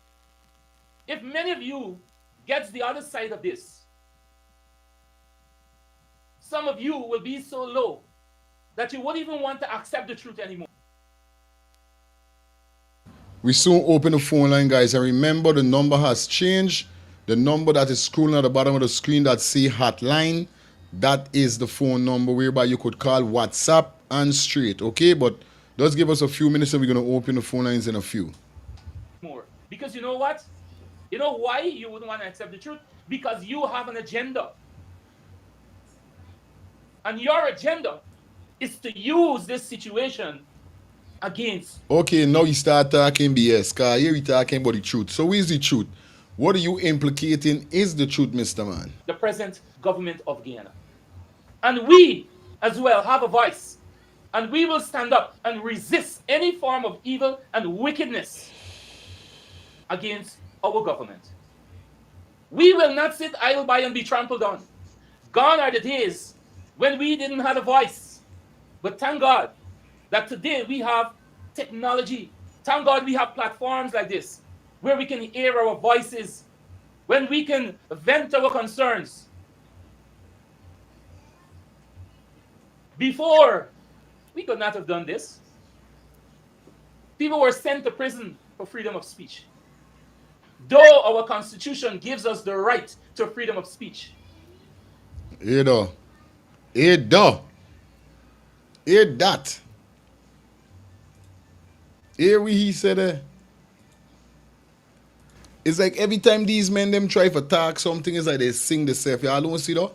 if many of you gets the other side of this, some of you will be so low that you won't even want to accept the truth anymore. We soon open the phone line, guys, and remember the number has changed. The number that is scrolling at the bottom of the screen that say hotline, that is the phone number whereby you could call WhatsApp and straight, okay? But just give us a few minutes and we're going to open the phone lines in a few. More. Because you know what? You know why you wouldn't want to accept the truth? Because you have an agenda. And your agenda is to use this situation against. Okay, now you start talking BS, because here we talking about the truth. So what is the truth? What are you implicating is the truth, Mr. Man? The present government of Guyana. And we, as well, have a voice. And we will stand up and resist any form of evil and wickedness against our government. We will not sit idle by and be trampled on. Gone are the days when we didn't have a voice. But thank God that today we have technology. Thank God we have platforms like this where we can hear our voices, when we can vent our concerns. Before, we could not have done this. People were sent to prison for freedom of speech. Though our Constitution gives us the right to freedom of speech. Hear that. Hear what he said there. It's like every time these men them try to talk something, it's like they sing themselves. Y'all don't see that?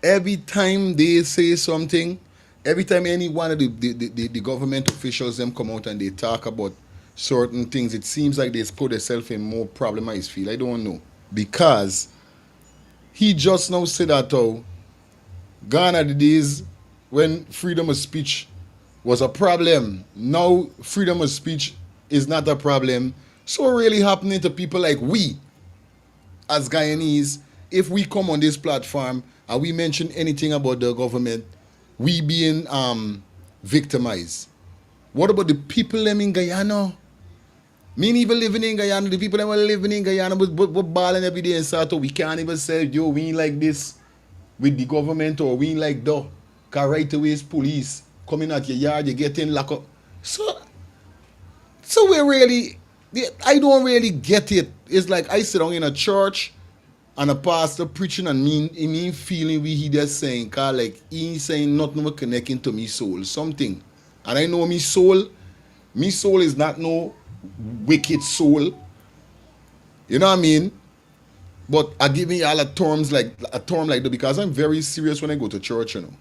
Every time they say something, every time any one of the government officials them come out and they talk about certain things, it seems like they put themselves in more problemized field. I don't know. Because he just now said that gone are the days when freedom of speech was a problem. Now freedom of speech is not a problem. So really happening to people like we as Guyanese, if we come on this platform and we mention anything about the government, we being victimized. What about the people them in Guyana? Me even living in Guyana, the people that were living in Guyana was balling every day and Sato. We can't even say, yo, we ain't like this with the government or we ain't like that. Cause right away is police coming at your yard, you getting locked up. So we really, I don't really get it. It's like I sit down in a church and a pastor preaching and me feeling we he just saying, cause like he ain't saying nothing but connecting to me soul, something. And I know me soul is not no wicked soul. You know what I mean? But I give me all a term like that because I'm very serious when I go to church, you know.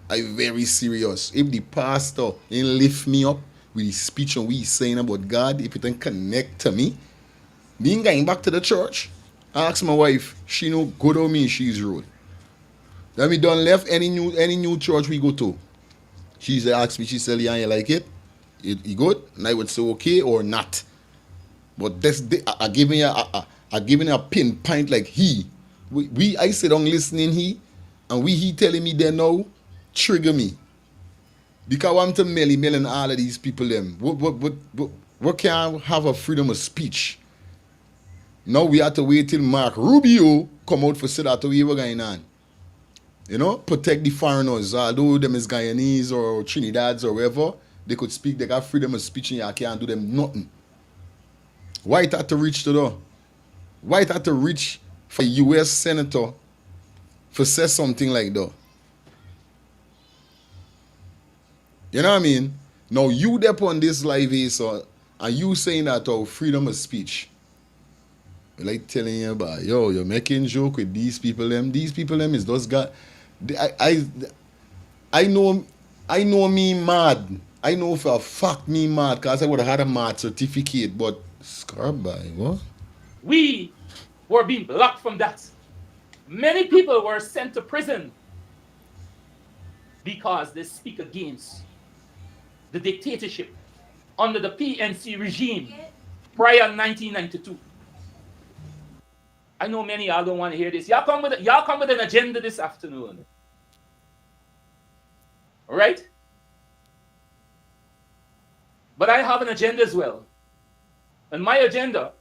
I'm very serious. If the pastor ain't lift me up with his speech and what he's saying about God, if it can connect to me, being going back to the church, I ask my wife, she know good or me, she's road. Then we done left any new church we go to. She asked me, she said, yeah, you like it? You good? And I would say okay or not. But that's I giving you a pinpoint like I sit on listening and he telling me they know trigger me. Because I want to mail and all of these people them. What can have a freedom of speech? Now we have to wait till Mark Rubio come out for say that we were going on. You know, protect the foreigners, although them is Guyanese or Trinidad's or wherever, they could speak, they got freedom of speech and you can't do them nothing. White had to reach to though. White had to reach for a US senator for say something like that. You know what I mean? Now you dep on this live here, so and you saying that freedom of speech. Like telling you about, yo, you're making joke with these people them. These people them is those guys. I know me mad. I know for a fact me mad because I would have had a mad certificate, but Scarby, what? We were being blocked from that. Many people were sent to prison because they speak against the dictatorship under the PNC regime prior 1992. I know many of y'all don't want to hear this. Y'all come with an agenda this afternoon. All right? But I have an agenda as well. And my agenda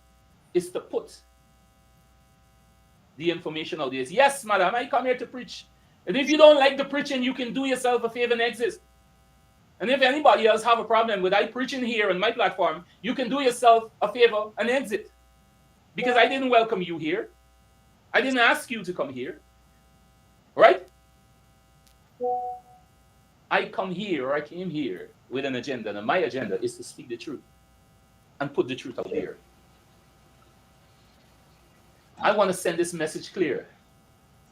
is to put the information out there. Yes, madam, I come here to preach. And if you don't like the preaching, you can do yourself a favor and exit. And if anybody else have a problem with I preaching here on my platform, you can do yourself a favor and exit. Because I didn't welcome you here. I didn't ask you to come here. Right? I came here with an agenda, and my agenda is to speak the truth and put the truth out there. I want to send this message clear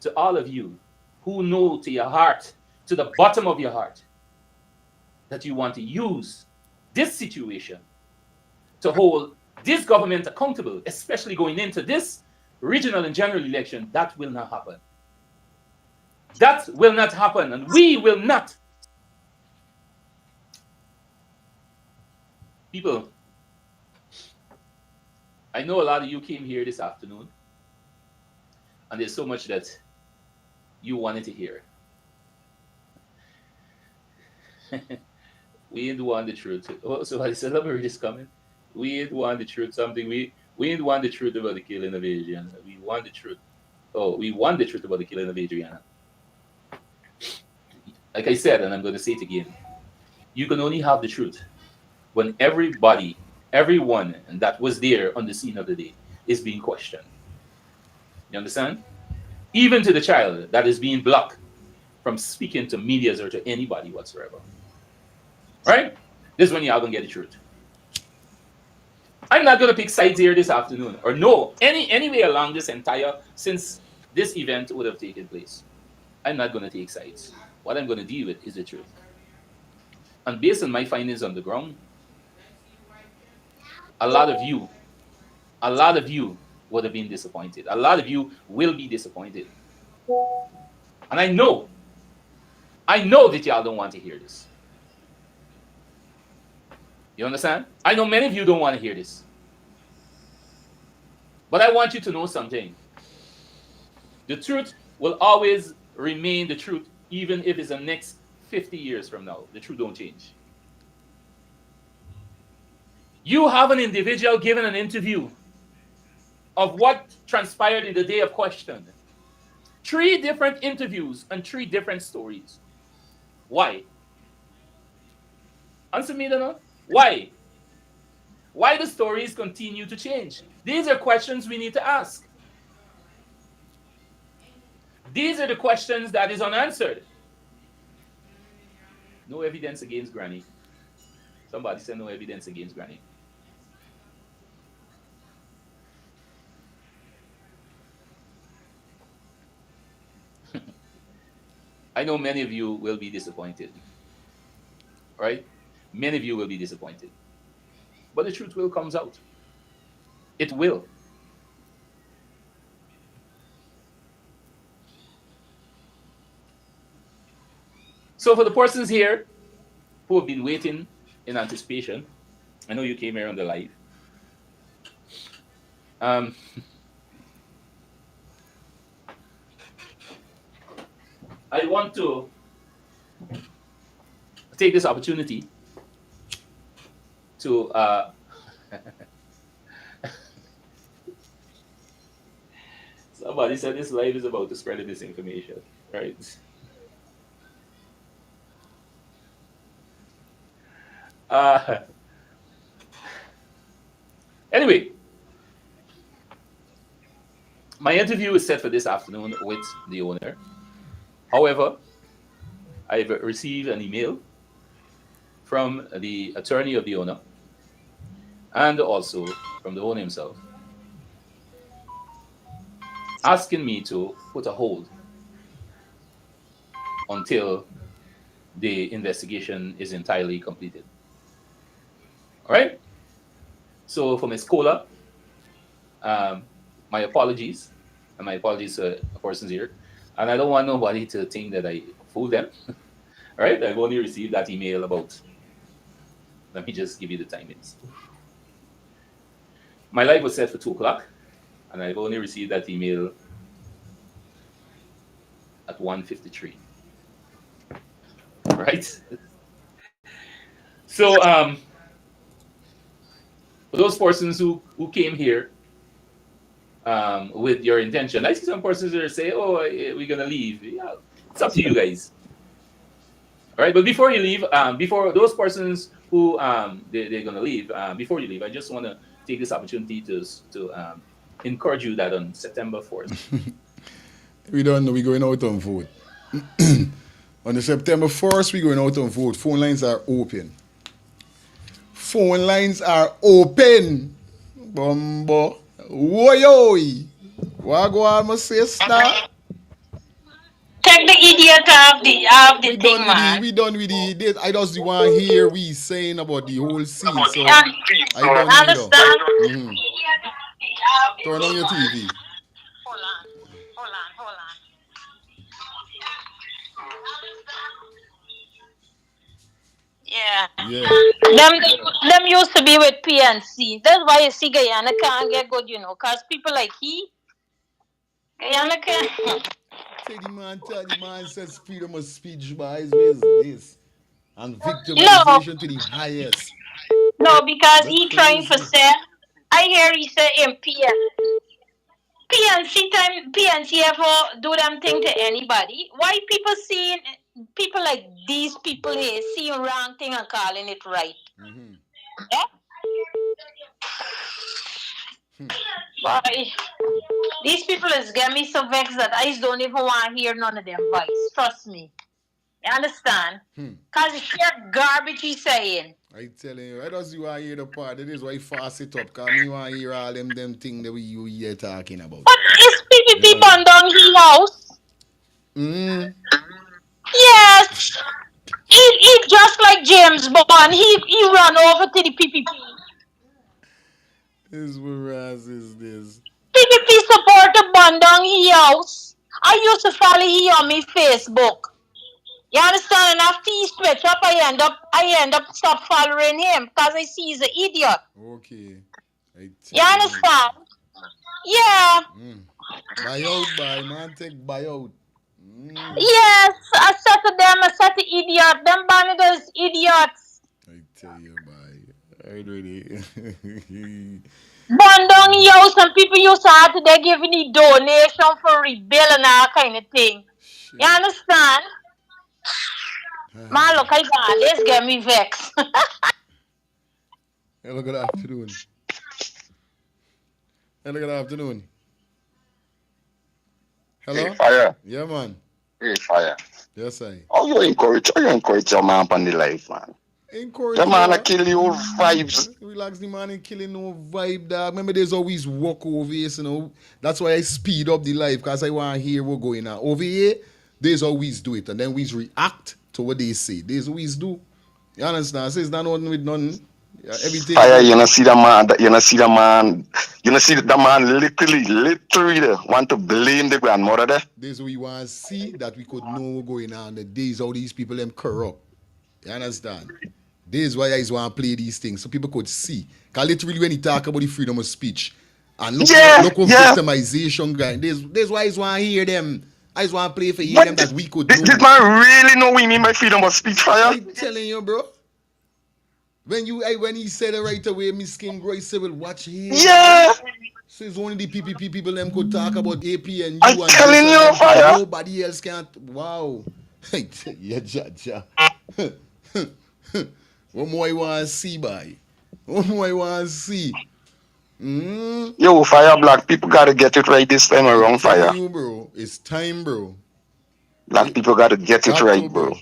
to all of you who know to your heart, to the bottom of your heart, that you want to use this situation to hold this government accountable, especially going into this regional and general election. That will not happen. That will not happen, and we will not. People, I know a lot of you came here this afternoon, and there's so much that you wanted to hear. We ain't want the truth. Oh, so I said, let me read this comment. We ain't want the truth. Something we ain't want the truth about the killing of Adrianna. We want the truth. Oh, we want the truth about the killing of Adrianna. Like I said, and I'm going to say it again, you can only have the truth when everyone that was there on the scene of the day is being questioned. You understand? Even to the child that is being blocked from speaking to medias or to anybody whatsoever. Right? This is when y'all gonna get the truth. I'm not going to pick sides here this afternoon, or no, anyway along this entire, since this event would have taken place. I'm not going to take sides. What I'm going to deal with is the truth. And based on my findings on the ground, a lot of you would have been disappointed. A lot of you will be disappointed. And I know that y'all don't want to hear this. You understand? I know many of you don't want to hear this. But I want you to know something. The truth will always remain the truth, even if it's the next 50 years from now. The truth don't change. You have an individual given an interview of what transpired in the day of question. 3 different interviews and 3 different stories. Why? Answer me, Dana. Why? Why the stories continue to change? These are questions we need to ask. These are the questions that is unanswered. No evidence against Granny. Somebody said no evidence against Granny. I know many of you will be disappointed. Right? Many of you will be disappointed. But the truth will come out. It will. So for the persons here who have been waiting in anticipation, I know you came here on the live. I want to take this opportunity to somebody said this live is about to spread disinformation, right? Anyway, my interview is set for this afternoon with the owner. However, I've received an email from the attorney of the owner and also from the owner himself asking me to put a hold until the investigation is entirely completed. All right? So for Ms. Cola, my apologies, and my apologies to the persons here. And I don't want nobody to think that I fooled them. All right? I've only received that email about, let me just give you the timings. My live was set for 2 o'clock, and I've only received that email at 1:53. Right? So, for those persons who came here with your intention, I see some persons that say, "Oh, we're gonna leave." Yeah, it's up to you guys. All right, but before you leave, before those persons who they're gonna leave, before you leave, I just want to take this opportunity to encourage you that on September 4th, we don't know we're going out on vote. On the September 1st, we're going out on vote. Phone lines are open. Phone lines are open. Bumbo. Woyoy. Wagwan my sister. Take the idiot off the thing, man. We done with the I just want to hear we saying about the whole scene. So I don't understand. Mm-hmm. Turn on your TV. Hold on. Yeah. Them used to be with PNC. That's why you see Guyana can't get good, because people like Guyana can't. The man says freedom of speech by his business and victimization to the highest. No, because he trying to say, I hear he say in PNC ever do them thing to anybody. Why people seeing people like these people here seeing wrong thing and calling it right? Mm-hmm. Yeah? Boy, these people is getting me so vexed that I don't even want to hear none of their voice. Trust me. You understand? Because it's sheer garbage he's saying. I telling you, I just you want to hear the part. That is why fast it up. Because me want to hear all them things that you hear talking about. But is PPP burned down his house? Yes. He just like James Bond. He run over to the PPP. This Raz is this. PPP supporter burned down his house. I used to follow him on my Facebook. You understand? And after he switch up, I end up stop following him because I see he's an idiot. Okay. You understand? Yeah. Buy out, buy, man. Take buy out. Yes, I said to them, I said to idiot, them bandits idiots. I tell you, buy. I really. Burn down the house and people used to have to they giving the donation for rebuild and all kind of thing. Shit. You understand? Man, look, I got this get me vexed. Hello, good afternoon. Hello, good afternoon. Hello? Hey, Fire. Yeah, man. Hey, Fire. Yes, I. How you encourage your man on the life, man? Encourage the man that kill your vibes. Relax the man and killing no vibe, dog. Remember, there's always walk over here, you know. That's why I speed up the life, because I want to hear what's going on. Over here, there's always do it, and then we react to what they say. There's always do. You understand? So it's not nothing with nothing. Everything. Fire, you know, see the man, literally want to blame the grandmother there. This is what we want to see, that we could know what's going on. The days how these people them corrupt. You understand? This is why I want to play these things, so people could see. Because literally when he talk about the freedom of speech, and look victimization, guy, this why I want to hear them. I just want to play for hear them that we could do. This man really know what we mean by freedom of speech, Fire? I'm telling you, bro. When he said it right away, my skin grow, he said, well, watch here. Yeah. So it's only the PPP people them could talk about AP and you. I'm telling you, Fire. Nobody else can't. Wow. Yeah, ja. What more I want to see, boy? What more I want to see? Yo, Fire, black people got to get it right this time around, Fire. You, bro. It's time, bro. Black people got to get it right, bro.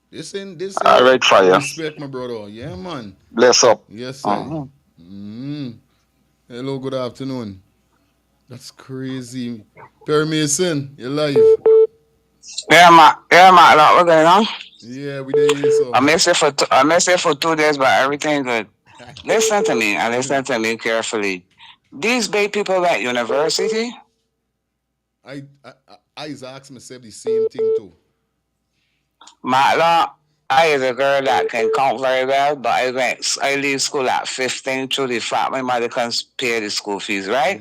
This all right, Fire. Respect, my brother. Yeah, man. Bless up. Yes, sir. Hello, good afternoon. That's crazy. Perry Mason, you're live. Yeah, man. What's going on? Yeah, we did so. I missed it for 2 days, but everything good. Listen to me, and listen to me carefully. These big people at university. I asked myself the same thing too. I is a girl that can count very well, but I leave school at 15 through the fact my mother can pay the school fees, right?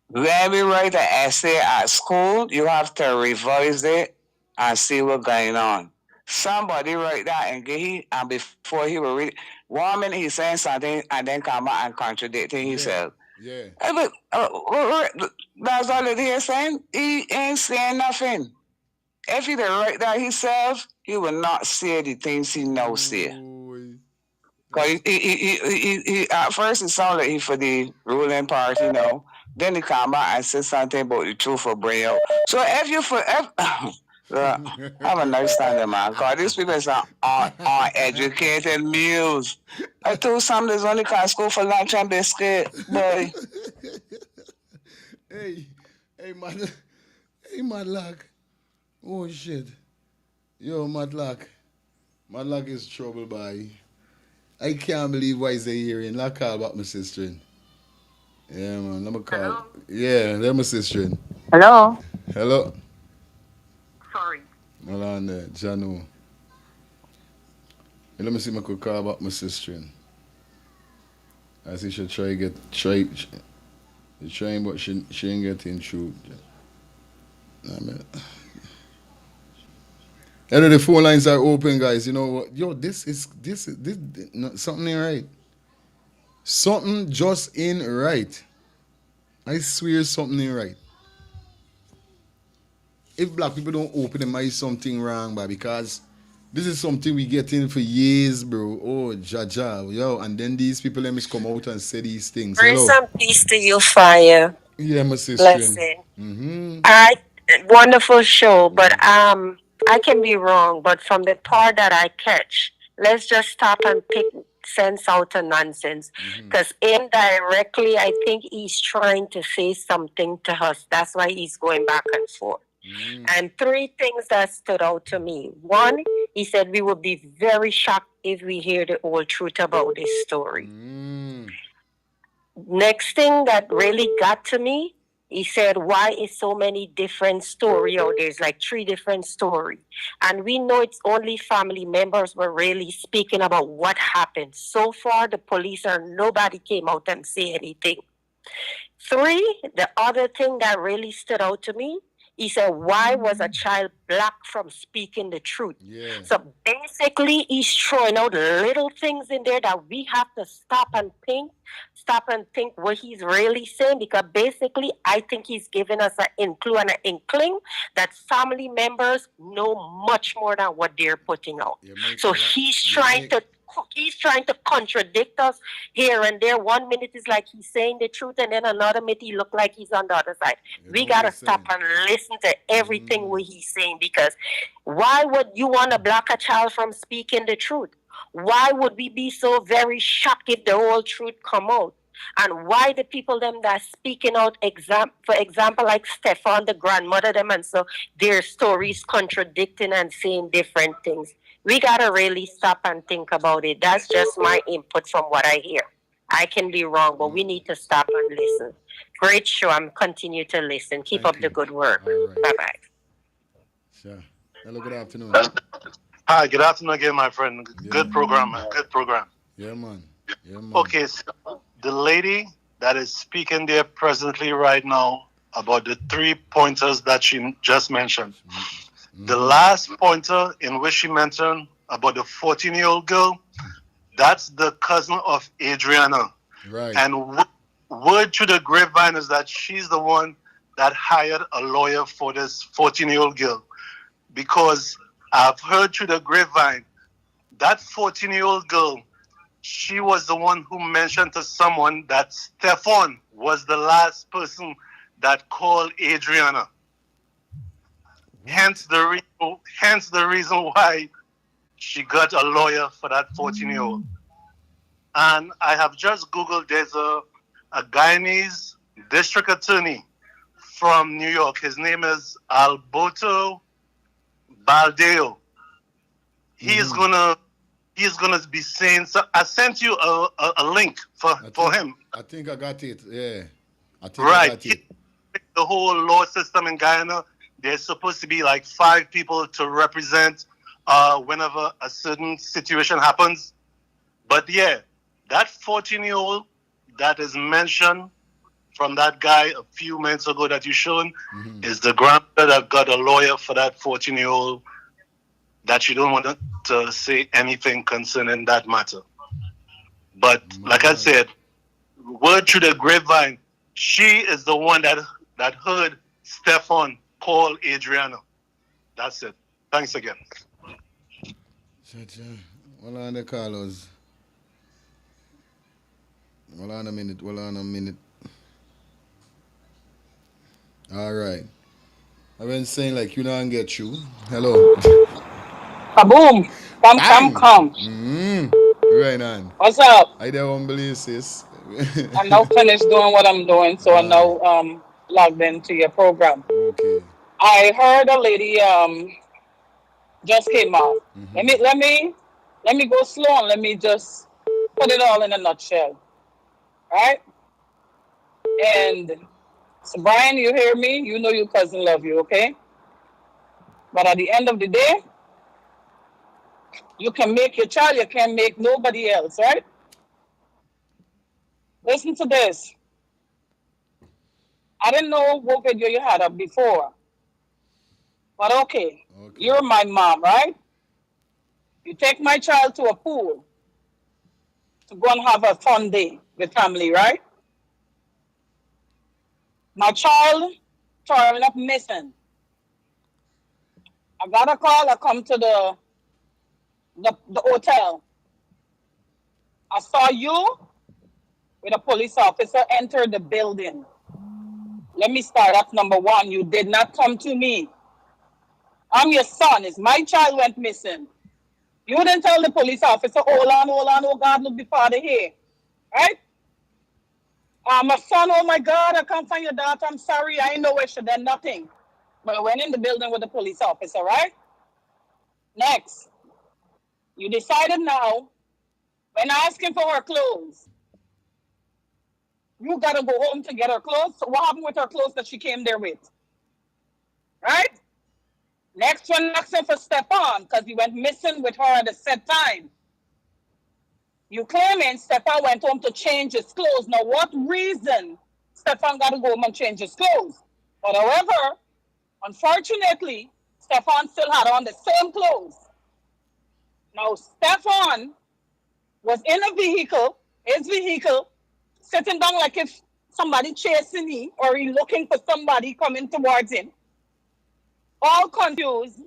When we write an essay at school, you have to revise it and see what's going on. Somebody write that and before he will read it, 1 minute he's saying something and then come out and contradicting himself. Yeah. That's all it is saying. He ain't saying nothing. If he didn't write that himself, he will not say the things he knows say. Because he at first it sounded like he for the ruling party, you know. Then he come out and say something about the truth for bring out. So if you have a nice time, man. Because these people are uneducated mules. I told some there's only can school for lunch and biscuit, boy. Hey, Madlock. Oh shit. Yo, Madlock. Madlock is trouble, boy. I can't believe why he's hearing. Let's call back my sister. Yeah, man. Let me call. Hello? Yeah, that's my sister. Hello. Hello. Sorry. Hold on there, Janu. Let me see if I could call back my sister. I see she trying, but she ain't getting through. Nah, man. And the phone lines are open, guys. You know what? Yo, this no, something ain't right. Something just ain't right. I swear something ain't right. If black people don't open them eyes, something wrong, but because this is something we get in for years, bro. Oh, Jaja, yo, and then these people let me come out and say these things. Grace and peace to you, Fire. Yeah, my sister. Blessing. Wonderful show, but I I can be wrong, but from the part that I catch, let's just stop and pick sense out of nonsense. Because indirectly, I think he's trying to say something to us. That's why he's going back and forth. And three things that stood out to me. One, he said we would be very shocked if we hear the whole truth about this story. Next thing that really got to me, he said, why is so many different story out there's like 3 different story, and we know it's only family members were really speaking about what happened. So far the police or nobody came out and say anything. 3, the other thing that really stood out to me, he said, why was a child blocked from speaking the truth? So basically, he's throwing out little things in there that we have to stop and think what he's really saying, because basically, I think he's giving us an clue and an inkling that family members know much more than what they're putting out. So he's trying to contradict us here and there. 1 minute is like he's saying the truth, and then another minute he look like he's on the other side. We gotta stop and listen to everything what he's saying, because why would you want to block a child from speaking the truth? Why would we be so very shocked if the whole truth come out? And why the people them that speaking out, for example, like Stefan, the grandmother them, and so their stories contradicting and saying different things. We gotta really stop and think about it. That's just my input from what I hear. I can be wrong, but we need to stop and listen. Great show. I'm continue to listen. Keep up the good work. Bye bye. Sure. Hello, good afternoon. Hi, good afternoon again, my friend. Good program, man. Good program. Yeah, man. Yeah, man. Okay, so the lady that is speaking there presently right now about the 3 pointers that she just mentioned. The last pointer in which she mentioned about the 14-year-old girl, that's the cousin of Adrianna. Right. And word to the grapevine is that she's the one that hired a lawyer for this 14-year-old girl. Because I've heard through the grapevine, that 14-year-old girl, she was the one who mentioned to someone that Stefan was the last person that called Adrianna. Hence the reason why she got a lawyer for that 14-year-old. And I have just Googled, there's a Guyanese district attorney from New York. His name is Alberto Baldeo. He's gonna be saying, so I sent you a link for him. I think I got it. Yeah. I got it. The whole law system in Guyana, there's supposed to be like 5 people to represent whenever a certain situation happens. But yeah, that 14-year-old that is mentioned from that guy a few minutes ago that you shown is the grandmother that got a lawyer for that 14-year-old that you don't want to say anything concerning that matter. But like I said, word through the grapevine, she is the one that heard Stefan call Adrianna. That's it. Thanks again. Hold on the Carlos. Hold on a minute. All right. I've been saying like you don't get you. Hello. Kaboom! Come. Right on. What's up? I don't believe sis. I'm now finished doing what I'm doing, so I'm now logged into your program. Okay. I heard a lady just came out. Let me go slow and let me just put it all in a nutshell. Right? And so Brian, you hear me? You know your cousin love you, okay? But at the end of the day, you can make your child, you can't make nobody else, right? Listen to this. I didn't know what video you had up before. But okay, you're my mom, right? You take my child to a pool to go and have a fun day with family, right? My child turned up missing. I got a call, I come to the hotel. I saw you with a police officer enter the building. Let me start off number 1. You did not come to me. I'm your son. It's my child went missing. You didn't tell the police officer, hold on, oh God, look the father here. Right? My son, oh my God, I can't find your daughter. I'm sorry, I ain't know where she did nothing. But I went in the building with the police officer, right? Next. You decided now, when asking for her clothes, you gotta go home to get her clothes. So what happened with her clothes that she came there with? Right? Next one asking for Stefan, because he went missing with her at the set time. You claiming Stefan went home to change his clothes. Now, what reason Stefan got to go home and change his clothes? But however, unfortunately, Stefan still had on the same clothes. Now, Stefan was in a vehicle, his vehicle, sitting down like if somebody chasing him or he looking for somebody coming towards him. All confused.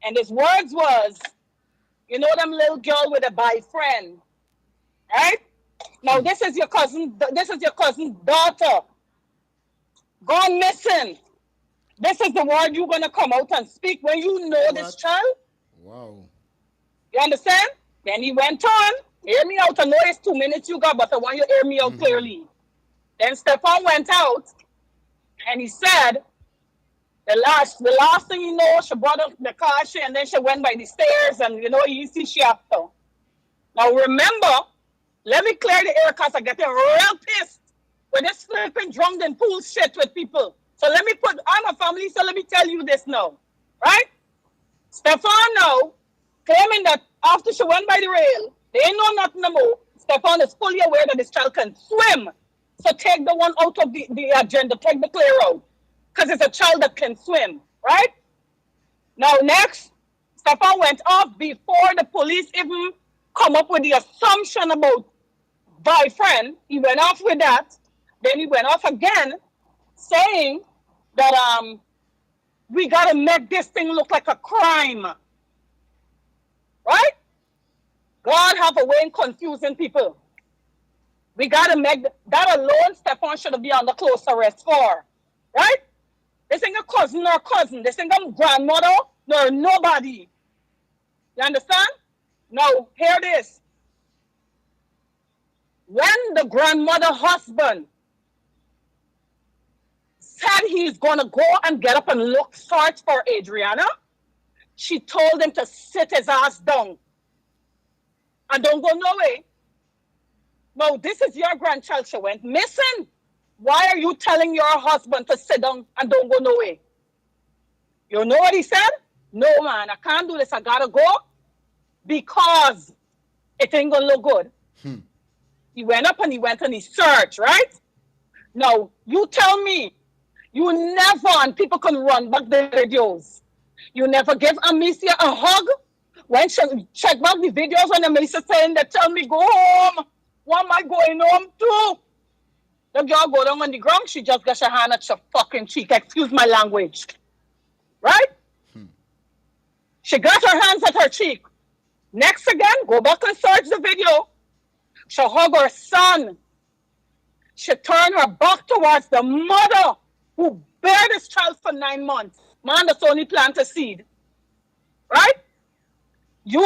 And his words was, you know them little girl with a boyfriend, right? Now this is your cousin's daughter. Gone missing. This is the word you're gonna come out and speak when you know this child. Wow. You understand? Then he went on. Hear me out. I know it's 2 minutes you got, but I want you to hear me out clearly. Then Stefan went out and he said, the last thing you know, she brought up the car and then she went by the stairs and you see she after. Now remember, let me clear the air because I get real pissed with this flipping drunk and pool shit with people. So I'm a family, so let me tell you this now. Right? Stefan now, claiming that after she went by the rail, they ain't know nothing no more. Stefan is fully aware that this child can swim. So take the one out of the agenda, take the clear out. Because it's a child that can swim, right? Now next, Stefan went off before the police even come up with the assumption about boyfriend. He went off with that. Then he went off again, saying that we gotta make this thing look like a crime. Right? God have a way in confusing people. We gotta make that alone, Stefan should have been under close arrest for. Right? This ain't a cousin or cousin. This ain't a grandmother nor nobody. You understand? Now, hear this. When the grandmother husband said he's going to go and get up and search for Adrianna, she told him to sit his ass down and don't go nowhere. Now, this is your grandchild. She went missing. Why are you telling your husband to sit down and don't go nowhere? You know what he said? No, man, I can't do this. I gotta go because it ain't gonna look good. He went up and he searched, right? Now, you tell me, you never, and people can run back the videos. You never give Amicia a hug when she check back the videos when Amicia saying that tell me go home. Why am I going home too? The girl go down on the ground, she just got her hand at your fucking cheek. Excuse my language. Right? She got her hands at her cheek. Next again, go back and search the video. She hug her son. She turned her back towards the mother who bare this child for 9 months. Man, that's only plant a seed. Right?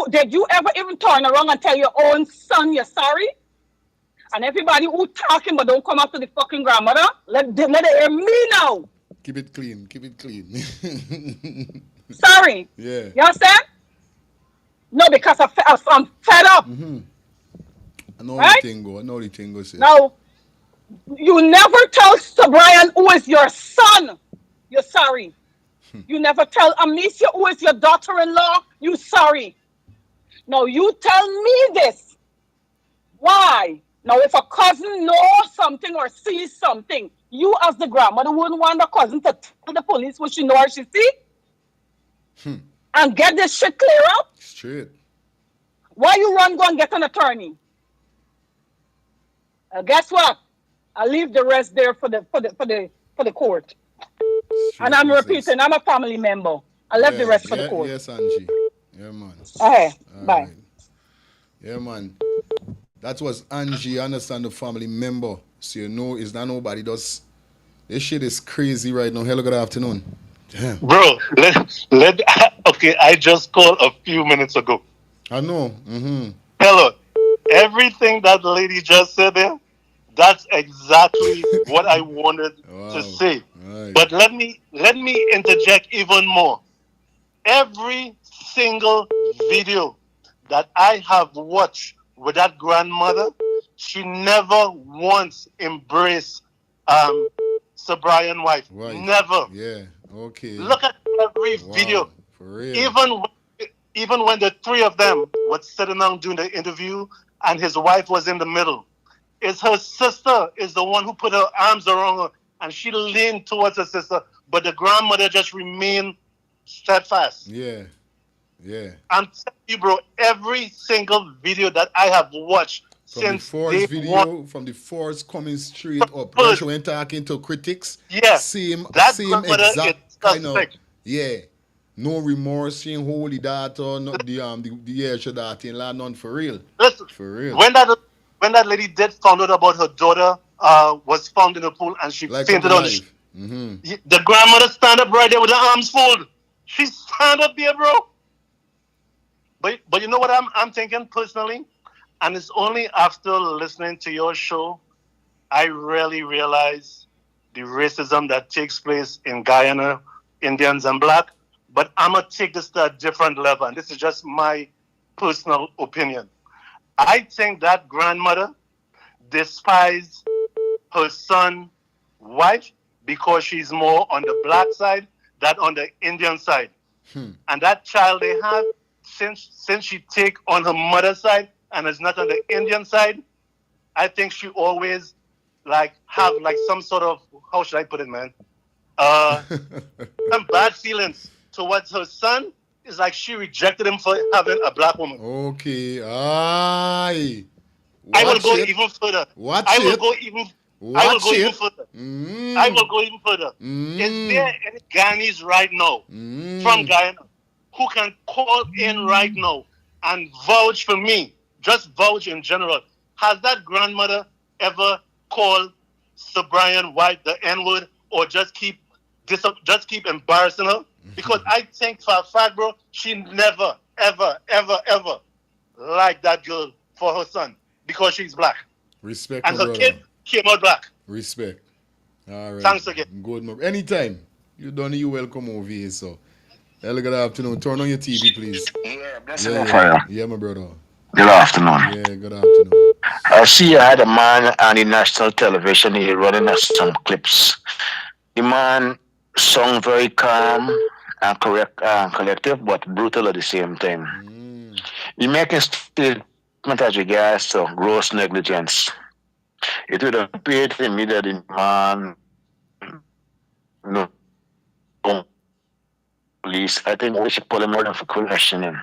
Did you ever even turn around and tell your own son you're sorry? And everybody who talking but don't come after the fucking grandmother, let it hear me now. Keep it clean. Keep it clean. Sorry. Yeah. You understand? No, because I'm fed up. I know right? the thing go. I know the thing go. Now, you never tell Sir Brian who is your son, you're sorry. You never tell Amicia who is your daughter-in-law, you sorry. Now, you tell me this. Why? Now, if a cousin knows something or sees something, you as the grandmother wouldn't want the cousin to tell the police what she know or she see? And get this shit clear up? Straight. Why you run go and get an attorney? Guess what? I'll leave the rest there for the court. And I'm repeating, I'm a family member. I left the rest for the court. Yes, Angie. Yeah, man. Okay, bye. Right. Yeah, man. That was Angie, understand the family member. So you know, it's not nobody does. This shit is crazy right now. Hello, good afternoon. Damn. Bro, okay, I just called a few minutes ago. I know. Hello. Everything that lady just said there, that's exactly what I wanted to say. But let me interject even more. Every single video that I have watched with that grandmother, she never once embraced Sir Brian's wife. Never. Yeah. Okay. Look at every video. For real. Even when the three of them were sitting down doing the interview and his wife was in the middle, it's her sister is the one who put her arms around her and she leaned towards her sister, but the grandmother just remained steadfast. Yeah. Yeah. I'm telling you, bro, every single video that I have watched From since the first video, from the first coming straight up. When she went talking to critics, same exact kind of, no remorse, she ain't hold the daughter, not the daughter-in-law, none for real. Listen, for real. When that lady did found out about her daughter was found in a pool and she fainted on the street, the grandmother stand up right there with her arms folded. She stand up there, bro. But you know what I'm thinking personally? And it's only after listening to your show, I really realize the racism that takes place in Guyana, Indians and black. But I'm going to take this to a different level. And this is just my personal opinion. I think that grandmother despised her son's wife because she's more on the black side than on the Indian side. And that child they have, since she take on her mother's side and is not on the Indian side, I think she always have some sort of, how should I put it, man? Some bad feelings towards her son. It's like she rejected him for having a black woman. Okay, I will go even further. I will go even further. I will go even further. Is there any Ghanaians right now from Guyana who can call in right now and vouch for me? Just vouch in general. Has that grandmother ever called Sir Brian White the N-word or just keep embarrassing her? Because I think for a fact, bro, she never, ever, ever, ever liked that girl for her son because she's black. Respect. And her kid came out black. Respect. All right. Thanks again. Good. Anytime. You welcome over here, so. Good afternoon. Turn on your TV, please. Yeah, blessing fire. Yeah, my brother. Good afternoon. Yeah, good afternoon. I see I had a man on the national television. He running us some clips. The man sung very calm and collective, but brutal at the same time. He making statement as regards to gross negligence. It would appear to me that the man, police, I think we should pull him out for questioning.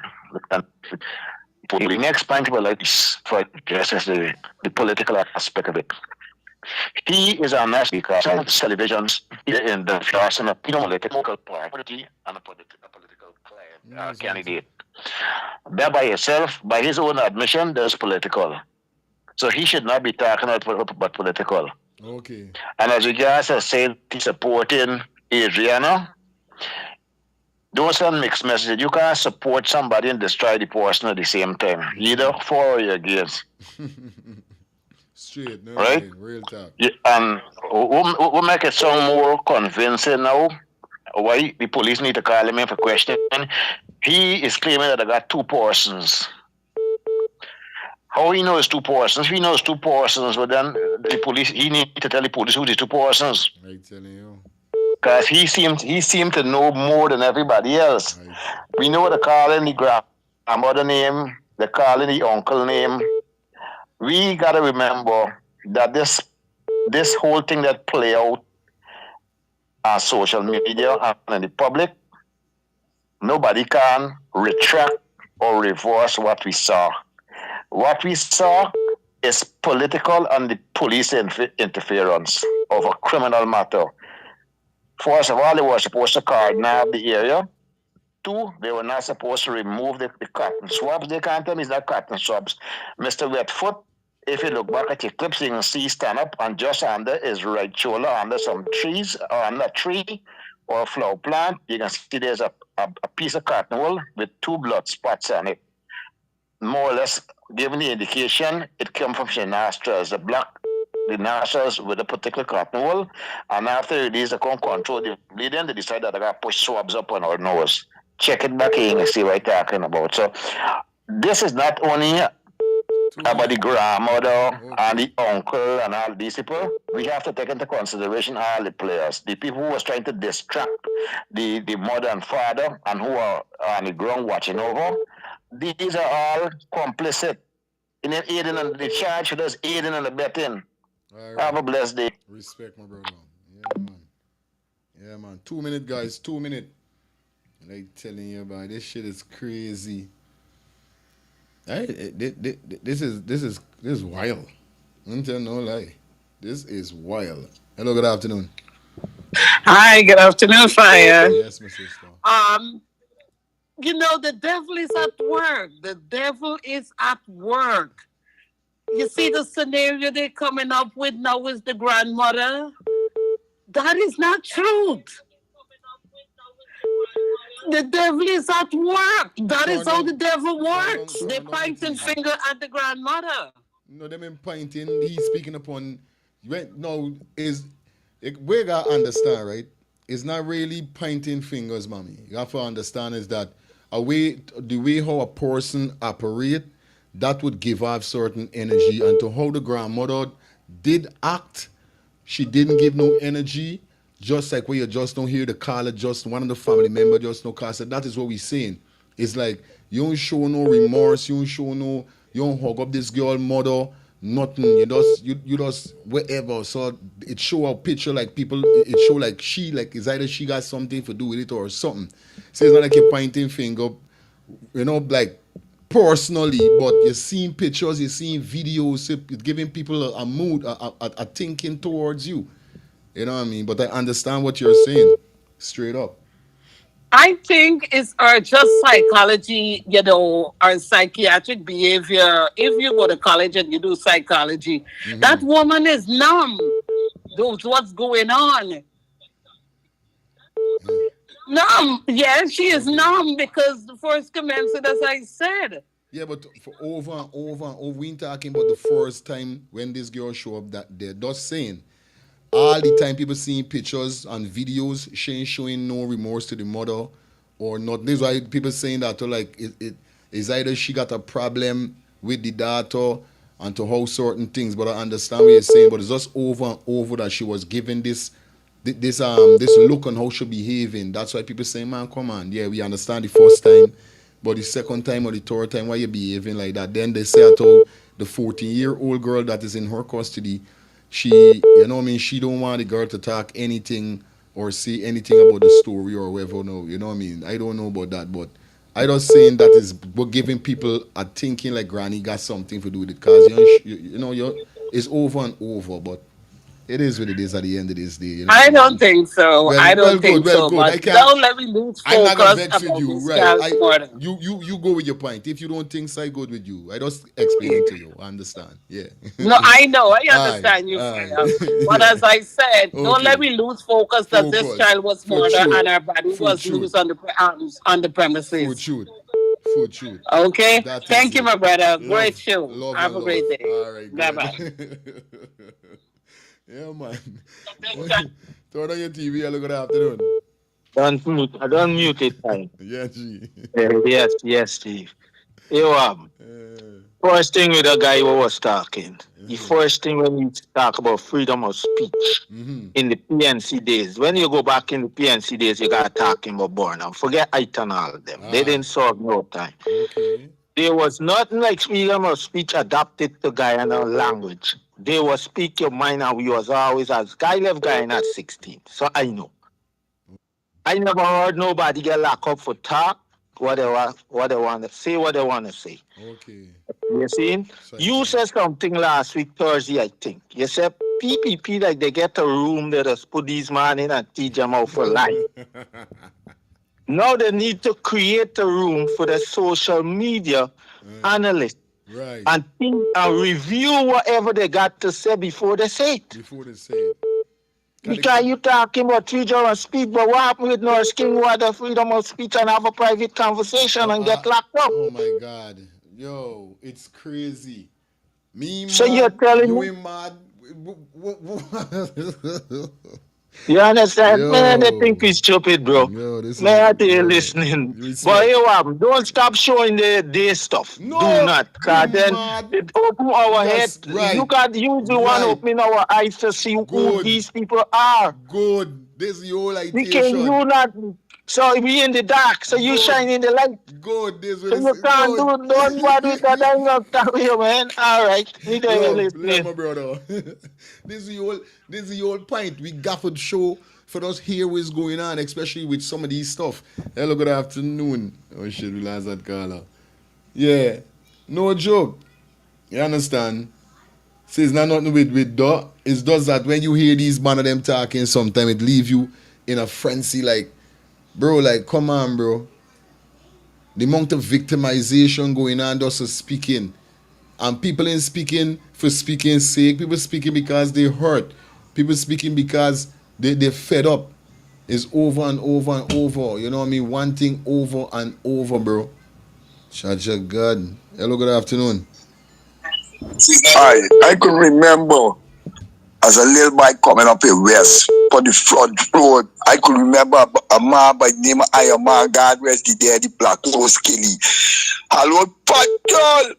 The next point about like this for addresses the political aspect of it. He is a national speaker on televisions in the first and a political party and a political candidate. That by itself, by his own admission, there's political. So he should not be talking about political. Okay. And as regards as saying he's supporting Adrianna, don't send mixed messages. You can't support somebody and destroy the person at the same time. Either for or you're against. Straight, no, right? Real talk. Yeah, and we'll make it sound more convincing now. Why the police need to call him in for questioning. He is claiming that I got two persons. How he knows two persons? If he knows two persons, but then the police, he need to tell the police who the two persons. I'm telling you. Because he seemed to know more than everybody else. We know the calling the grandmother name, the calling the uncle name. We gotta remember that this whole thing that play out on social media and in the public, nobody can retract or reverse what we saw. What we saw is political and the police interference of a criminal matter. First of all, they were supposed to cordon the area. Two, they were not supposed to remove the cotton swabs. They can't tell me it's not cotton swabs. Mr. Wetfoot, if you look back at your clips, you can see stand up and just under his right shoulder, under some trees, or under a tree, or a flower plant, you can see there's a piece of cotton wool with 2 blood spots on it. More or less giving the indication it comes from your nostrils. The nostrils with a particular cotton wool, and after it is they can control the bleeding, they decide that they got to push swabs up on our nose. Check it back in and see what I'm talking about. So this is not only about the grandmother and the uncle and all these people. We have to take into consideration all the players, the people who are trying to distract the mother and father and who are on the ground watching over. These are all complicit in aiding and the charge for those aiding and abetting. Right. Have a blessed day. Respect, my brother. Yeah, man. Yeah, man. 2 minutes, guys. 2 minutes. Like telling you about this shit is crazy. This is wild. I'm telling no lie. This is wild. Hello, good afternoon. Hi, good afternoon, Fire. Yes, my sister. You know, the devil is at work. The devil is at work. You see the scenario they're coming up with now with the grandmother? That is not truth. The devil is at work. That is how the devil works. They're pointing finger at the grandmother. No, they mean pointing. He's speaking upon. No, we gotta understand, right? It's not really pointing fingers, mommy. You have to understand is that the way how a person operate, that would give off certain energy, and to how the grandmother did act, she didn't give no energy. Just like where you just don't hear the caller, just one of the family member just no call. So that is what we're saying. It's like you don't show no remorse, you don't hug up this girl mother, nothing. You just whatever. So it show a picture like people. It show like it's either she got something to do with it or something. So it's not like you're pointing finger, like personally, but you're seeing pictures, you're seeing videos, it's giving people a mood, a thinking towards you. You know what I mean? But I understand what you're saying, straight up. I think it's just psychology, or psychiatric behavior. If you go to college and you do psychology, that woman is numb. Knows what's going on. Numb. Yeah, she is numb because the first commenced, as I said. Yeah, but for over and over, we ain't talking about the first time when this girl show up that they're just saying. All the time people seeing pictures and videos, she ain't showing no remorse to the mother or not. This is why people saying that like it is either she got a problem with the daughter and to how certain things. But I understand what you're saying. But it's just over and over that she was given this look on how she behaving. That's why people say, man, come on. Yeah, we understand the first time. But the second time or the third time, why you behaving like that? Then they say the 14-year-old girl that is in her custody, she don't want the girl to talk anything or say anything about the story or whatever. No, you know what I mean? I don't know about that, but I just saying that we're giving people a thinking like Granny got something to do with it, because it's over and over, but it is what it is at the end of this day. I don't think so. I don't think so. But don't let me lose focus. I'm not gonna vex with you, right? You go with your point. If you don't think so, I go with you. I just explain it to you. I understand. Yeah. No, I know. I understand you. But as I said, don't let me lose focus that this child was murdered and her body was loose on the premises. For truth. Okay. Thank you, my brother. Great show. Have a great day. All right. Bye bye. Yeah, man. Turn on your TV. Hello, good afternoon. I don't mute it, time. Yeah, G. Yes, Steve. First thing with the guy who was talking, the first thing when you talk about freedom of speech in the PNC days, when you go back in the PNC days, you got talking about Burnham. Forget it and all of them. They didn't serve no time. Okay. There was nothing like freedom of speech adapted to Guyana language. They will speak your mind, and we was always as guy left Guyana at 16. So I know. I never heard nobody get locked up for talk what they want to say, what they want to say. Okay. You see? You said something last week, Thursday, I think. You said PPP, like they get a room, they just put these men in and teach them out for life. Now they need to create a room for the social media analysts. Right. And think and review whatever they got to say before they say it. Before they say it. Because you talking about freedom of speech, but what happened with North King Water freedom of speech and have a private conversation and get locked up? Oh my God. Yo, it's crazy. Me So mad, you're telling me? you ain't mad. You understand? Man, I think Yo. he's stupid, bro. Yo, this is Man, I think you're yo. listening. But Respect. you don't stop showing the day stuff. No, Do not. you Cause then mad. it open our head. That's right. You got use the one Right. opening our eyes to see who Good. these people are. Good. This is your We can lightation. you not so we in the dark, so you Good. shine in the light. Good. This So you can't do don't bother with that I'm not telling you, man. All right. We there Yo, listening. my brother. This is the whole point. We got to show for us hear what's going on, especially with some of these stuff. Hello, good afternoon. Oh shit, we lost that caller. Yeah. No joke. You understand? See, it's not nothing with duh. It's just that when you hear these man of them talking, sometimes it leave you in a frenzy like, bro, like, come on, bro. The amount of victimization going on just for speaking. And people ain't speaking for speaking's sake. People speaking because they hurt. People speaking because they're fed up. It's over and over and over. You know what I mean? One thing over and over, bro. Shut your God. Hello, good afternoon. I could remember as a little boy coming up in West for the front road. I could remember a man by the name of Iron God rest the dead, the black rose killy. Hello, fat girl.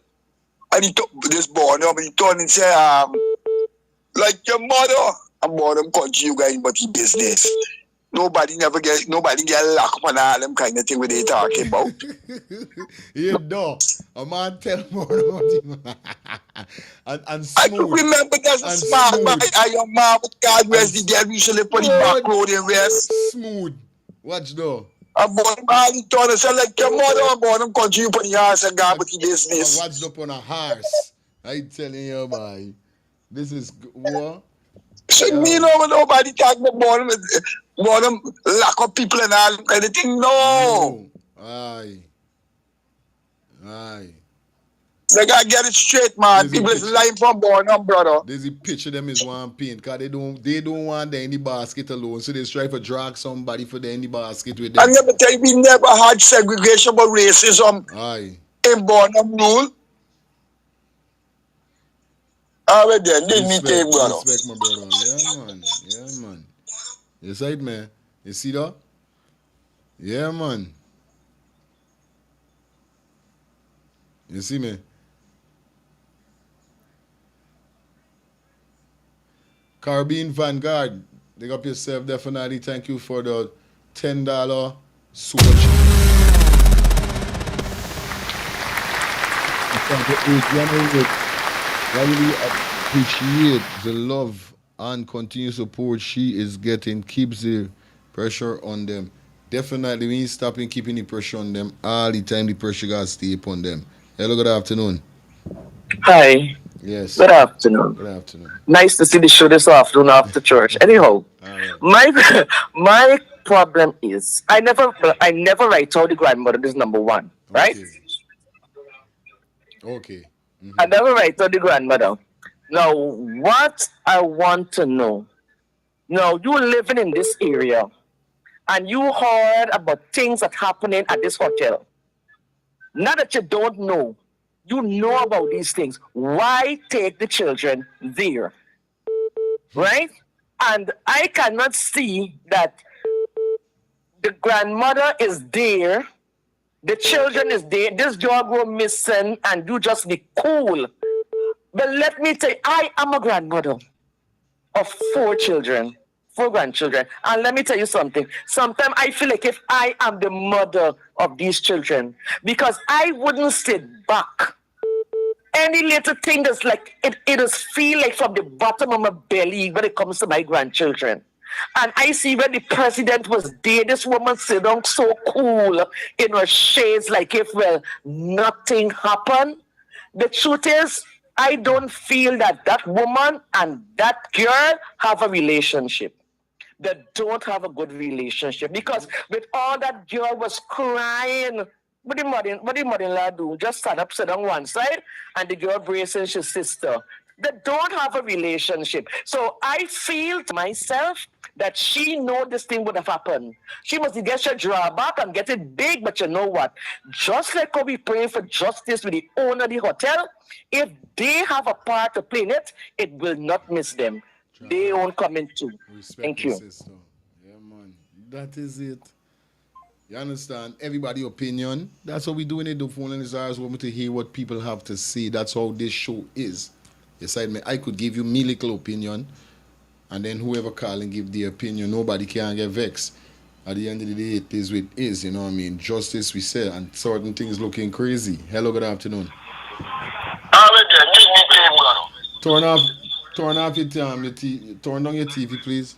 And he took this boy up and he turned and said, like your mother. I'm born them country you guys but the business. Nobody get locked up on all them kind of thing what they talking about. You know, a man tell more about him. and smooth. I could remember there's a smart man, Iron Man with God rest the dead usually put the back road in West. Smooth. Watch though. I'm born all the time and say like your mother, I'm born them country you put the horse and God with the business. I watched up on a horse. I telling you, boy. This is what? So me know when nobody talk about them lock up people and all kind of thing. No. Aye. They gotta get it straight, man. People is lying from born up, brother. There's a picture them is one paint because they don't want them in the basket alone. So they try to drag somebody for them in the basket with them. I never tell you we never had segregation but racism. Aye. In Bornham rule. Alright then, didn't me take, brother. Respect, my brother. Yeah, man. You see it, man? You see that? Yeah, man. You see me? Caribbean Vanguard, dig up yourself definitely. Thank you for the $10 super chat. Thank you, Adrianna. I really appreciate the love and continued support she is getting. Keeps the pressure on them. Definitely, we ain't stopping keeping the pressure on them. All the time, the pressure got to stay upon them. Hello, good afternoon. Hi. Yes. Good afternoon. Good afternoon. Nice to see the show this afternoon after church. Anyhow, my problem is I never write out the grandmother. This is number one, right? Okay. I never write out the grandmother. Now, what I want to know, now you living in this area and you heard about things that happening at this hotel. Not that you don't know, you know about these things. Why take the children there? Right? And I cannot see that the grandmother is there, the children is there, this dog go missing, and you just be cool. But let me tell you, I am a grandmother of 4 children, 4 grandchildren. And let me tell you something. Sometimes I feel like if I am the mother of these children, because I wouldn't sit back. Any little thing that's like, it is feel like from the bottom of my belly when it comes to my grandchildren. And I see when the president was there, this woman sit down so cool in her shades, like if, well, nothing happened. The truth is, I don't feel that that woman and that girl have a relationship. They don't have a good relationship. Because with all that girl was crying, what the mother-in-law do? Just stand up, sit on one side, and the girl braces his sister. They don't have a relationship. So I feel to myself that she know this thing would have happened. She must get her drawback and get it big, but you know what? Just like how we praying for justice with the owner of the hotel, if they have a part to play in it, it will not miss them. They won't come in too. Thank you. Sister. Yeah, man. That is it. You understand? Everybody opinion. That's what we do in it. The phone and his eyes want me to hear what people have to say. That's how this show is. Beside me, I could give you me little opinion, and then whoever call and give the opinion, nobody can get vexed. At the end of the day, it is what it is. You know what I mean? Justice, we say, and certain things looking crazy. Hello, good afternoon. Turn off your TV. Turn down your TV, please.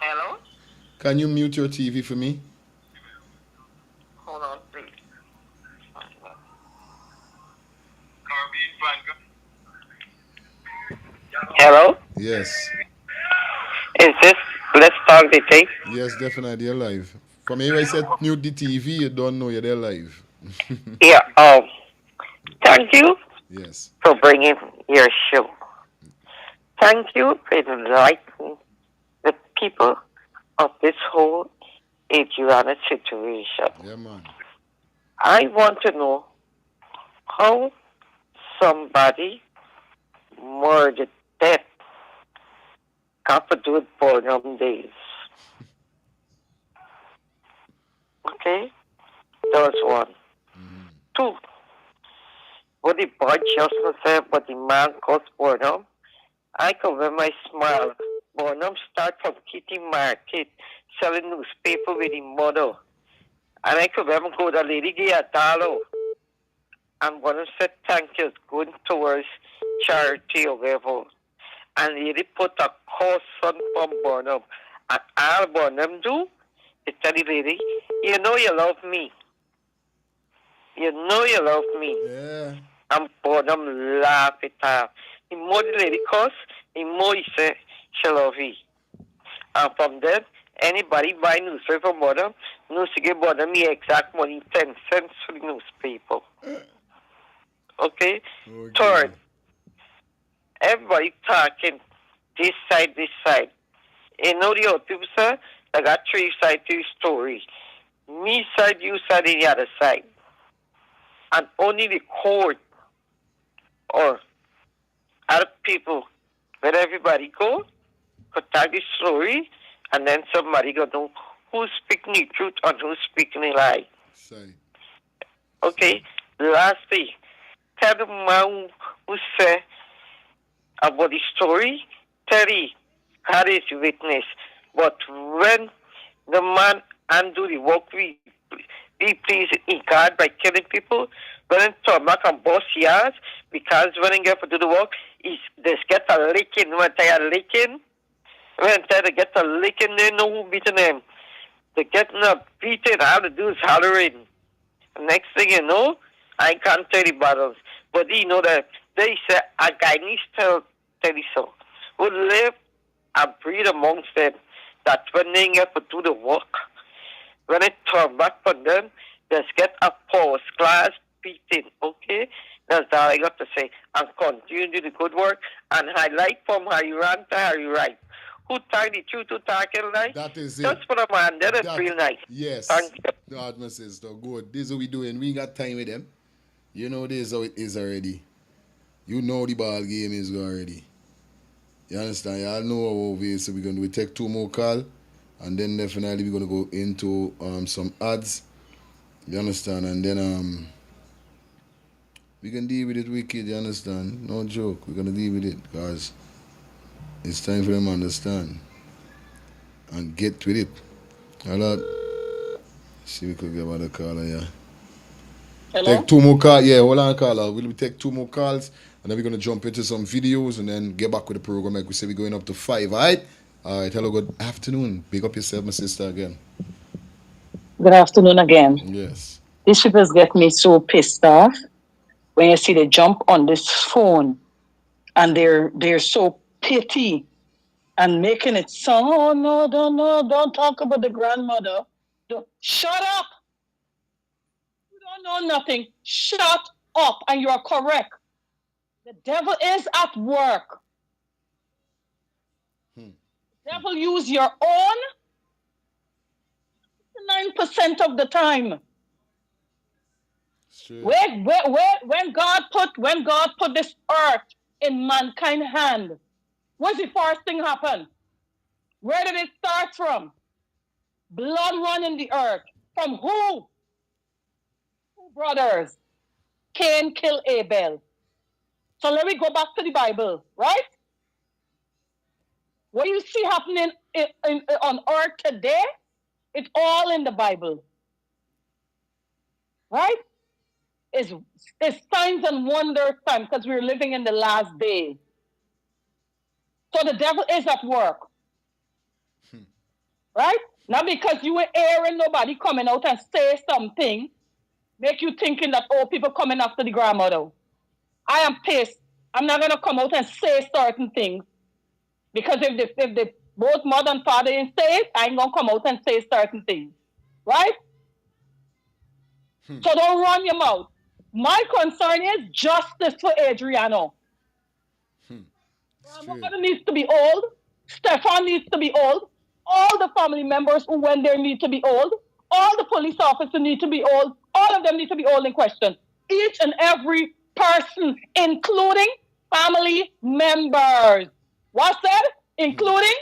Hello? Can you mute your TV for me? Hold on, please. Hello? Yes. Is this Let's Talk the Tape? Yes, definitely, you're live. From here, I said mute the TV, you don't know you're there live. Yeah, thank you for bringing your show. Thank you for enlightening the people of this whole Adrianna situation. Yeah, man. I want to know how somebody murdered death got to do with Burnham days. Okay? That was one. Two, what the boy Justin said, but the man called Burnham, I can remember my smile. Burnham started from Kitty Market, selling newspaper with the mother. And I could remember go to Lady Gay at Darlow. And Burnham said, thank you, it's going towards charity or whatever. And lady put a course on from Burnham. And all Burnham do is tell the lady, you know you love me. You know you love me. Yeah. And Burnham laugh it off. The more the lady costs, the more he say she love you. And from then, anybody buy newspaper from Burnham, knows to give Burnham the exact money, 10 cents for the newspaper. Okay? Third, everybody talking this side. You know the other people, sir? I got three sides to the story. Me side, you side, and the other side. And only the court or other people, where everybody go, could tell the story, and then somebody go know who's speaking the truth and who's speaking the lie. Okay? Lastly, tell the man who say about the story, Terry had his witness. But when the man undo the work, we please in God by killing people, when they turn back and bust yards, because when they get to do the work, they get a licking. When they are licking, they get a licking, they know who beating them. They get not beaten, all they do is hollering. Next thing you know, I can't tell the battles. But you know that they say a guy needs to tell you so. Who live and breathe amongst them, that when they get to do the work, when it turn back on them, just get a pause class beating, okay? That's all I got to say. And continue to do the good work and highlight from how you run to how you write. Who tell the truth to talking like? That is it. Just for a man, that is real nice. Yes. Thank you. God, my sister, good. This is what we doing. We ain't got time with them. You know this is how it is already. You know the ball game is already. You understand? Y'all know how obvious we're going to take two more calls. And then definitely we're going to go into some ads. You understand? And then we can deal with it wicked, you understand? No joke. We're going to deal with it because it's time for them to understand and get with it. Hello? See if we could get another caller, yeah. Hello? Take two more calls. Yeah, hold on, caller. We'll take two more calls and then we're going to jump into some videos and then get back with the program. Like we say, we're going up to 5, all right? All right, hello, good afternoon. Big up yourself, my sister, again. Good afternoon again. Yes. These people get me so pissed off when you see they jump on this phone and they're so petty and making it sound, oh no, don't talk about the grandmother. Shut up! You don't know nothing. Shut up, and you are correct. The devil is at work. The devil use your own 9% of the time. When God put this earth in mankind's hand, what's the first thing happen? Where did it start from? Blood run in the earth. From who? Two brothers. Cain killed Abel. So let me go back to the Bible, right? What you see happening on earth today, it's all in the Bible. Right? It's signs and wonders time because we're living in the last day. So the devil is at work. Right? Not because you were airing nobody coming out and say something, make you thinking that, oh, people coming after the grandmother. I am pissed. I'm not going to come out and say certain things. Because if the both mother and father didn't say it, I ain't going to come out and say certain things. Right? So don't run your mouth. My concern is justice for Adrianna. Grandmother needs to be old. Stefan needs to be old. All the family members who went there need to be old. All the police officers need to be old. All of them need to be old in question. Each and every person, including family members. What's that? Including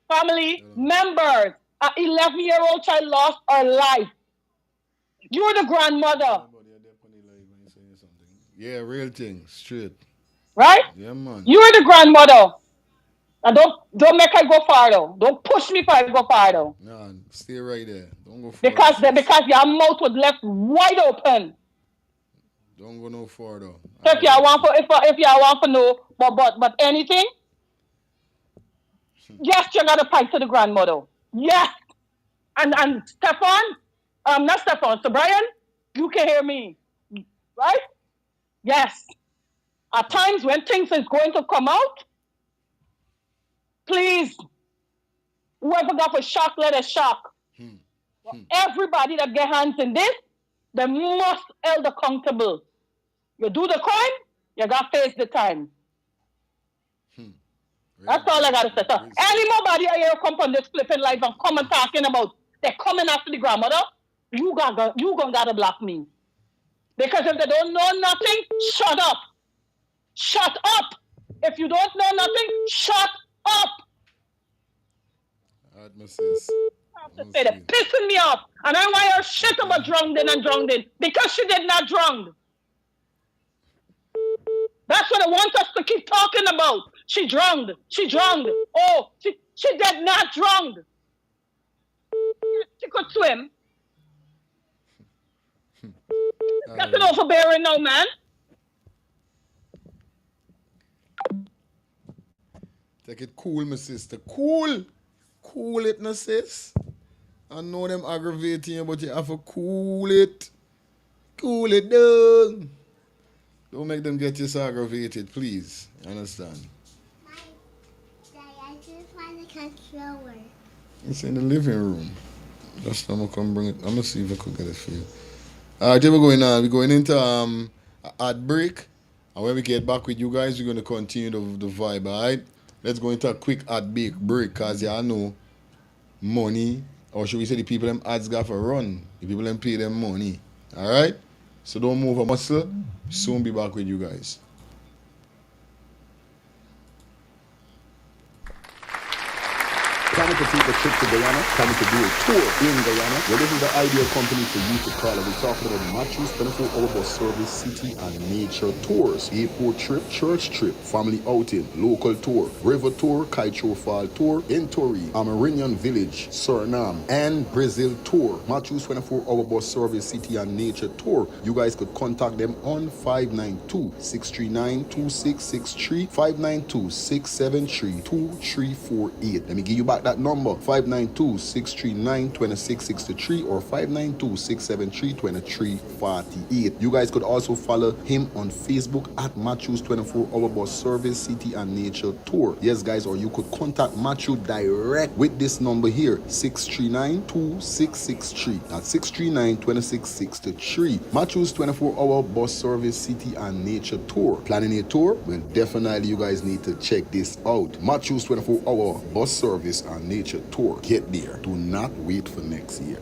family members. An 11-year-old child lost her life. You're the grandmother. Yeah, real thing. Straight. Right? Yeah, man. You're the grandmother. And don't make her go far though. Don't push me for her to go far though. No, stay right there. Don't go far. Because your mouth was left wide open. Don't go no far though. So if y'all want to know, but anything, yes, you gotta fight to the grandmother. Yes. And Stefan, not Stefan, so Brian, you can hear me. Right? Yes. At times when things is going to come out, please, whoever got for shock, let us shock. Everybody that get hands in this, they must held accountable. You do the crime, you got to face the time. That's all I got to say. So anybody here come on this flipping live and come and talking about they're coming after the grandmother, you gonna gotta block me. Because if they don't know nothing, shut up. Shut up. If you don't know nothing, shut up. They're pissing me off. And I want her shit about drowned in because she did not drown. That's what I want us to keep talking about. She drowned. She drowned. Oh, she did not drown. She could swim. That's an overbearing now, man. Take it cool, my sister. Cool. Cool it, my sis. I know them aggravating you, but you have to cool it. Cool it down. Don't make them get you so aggravated, please. Understand? I just want the controller. It's in the living room. Just I'm gonna come bring it. I'm gonna see if I could get it for you. Alright, we're going on. We're going into an ad break. And when we get back with you guys, we're gonna continue the vibe, alright? Let's go into a quick ad break because y'all know money, or should we say the people them ads got for run. The people them pay them money. Alright? So don't move a muscle. Soon be back with you guys. Planning to take a trip to Guyana, planning to do a tour in Guyana. Well, this is the ideal company for you to call. We're talking about Matthews 24-hour bus service, city and nature tours, airport trip, church trip, family outing, local tour, river tour, Kaitro Fall tour, Entori, Amarinian Village, Suriname, and Brazil tour. Matthews 24-hour bus service, city and nature tour. You guys could contact them on 592-639-2663, 592-673-2348. Let me give you back that number. number 592-639-2663 or 592-673-2348. You guys could also follow him on Facebook at Matthews 24-Hour Bus Service City and Nature Tour. Yes, guys, or you could contact Matthew direct with this number here, 639-2663. That's 639-2663. Matthews 24-Hour Bus Service City and Nature Tour. Planning a tour? Well, definitely you guys need to check this out. Matthews 24-Hour Bus Service and Nature Tour. Get there. Do not wait for next year.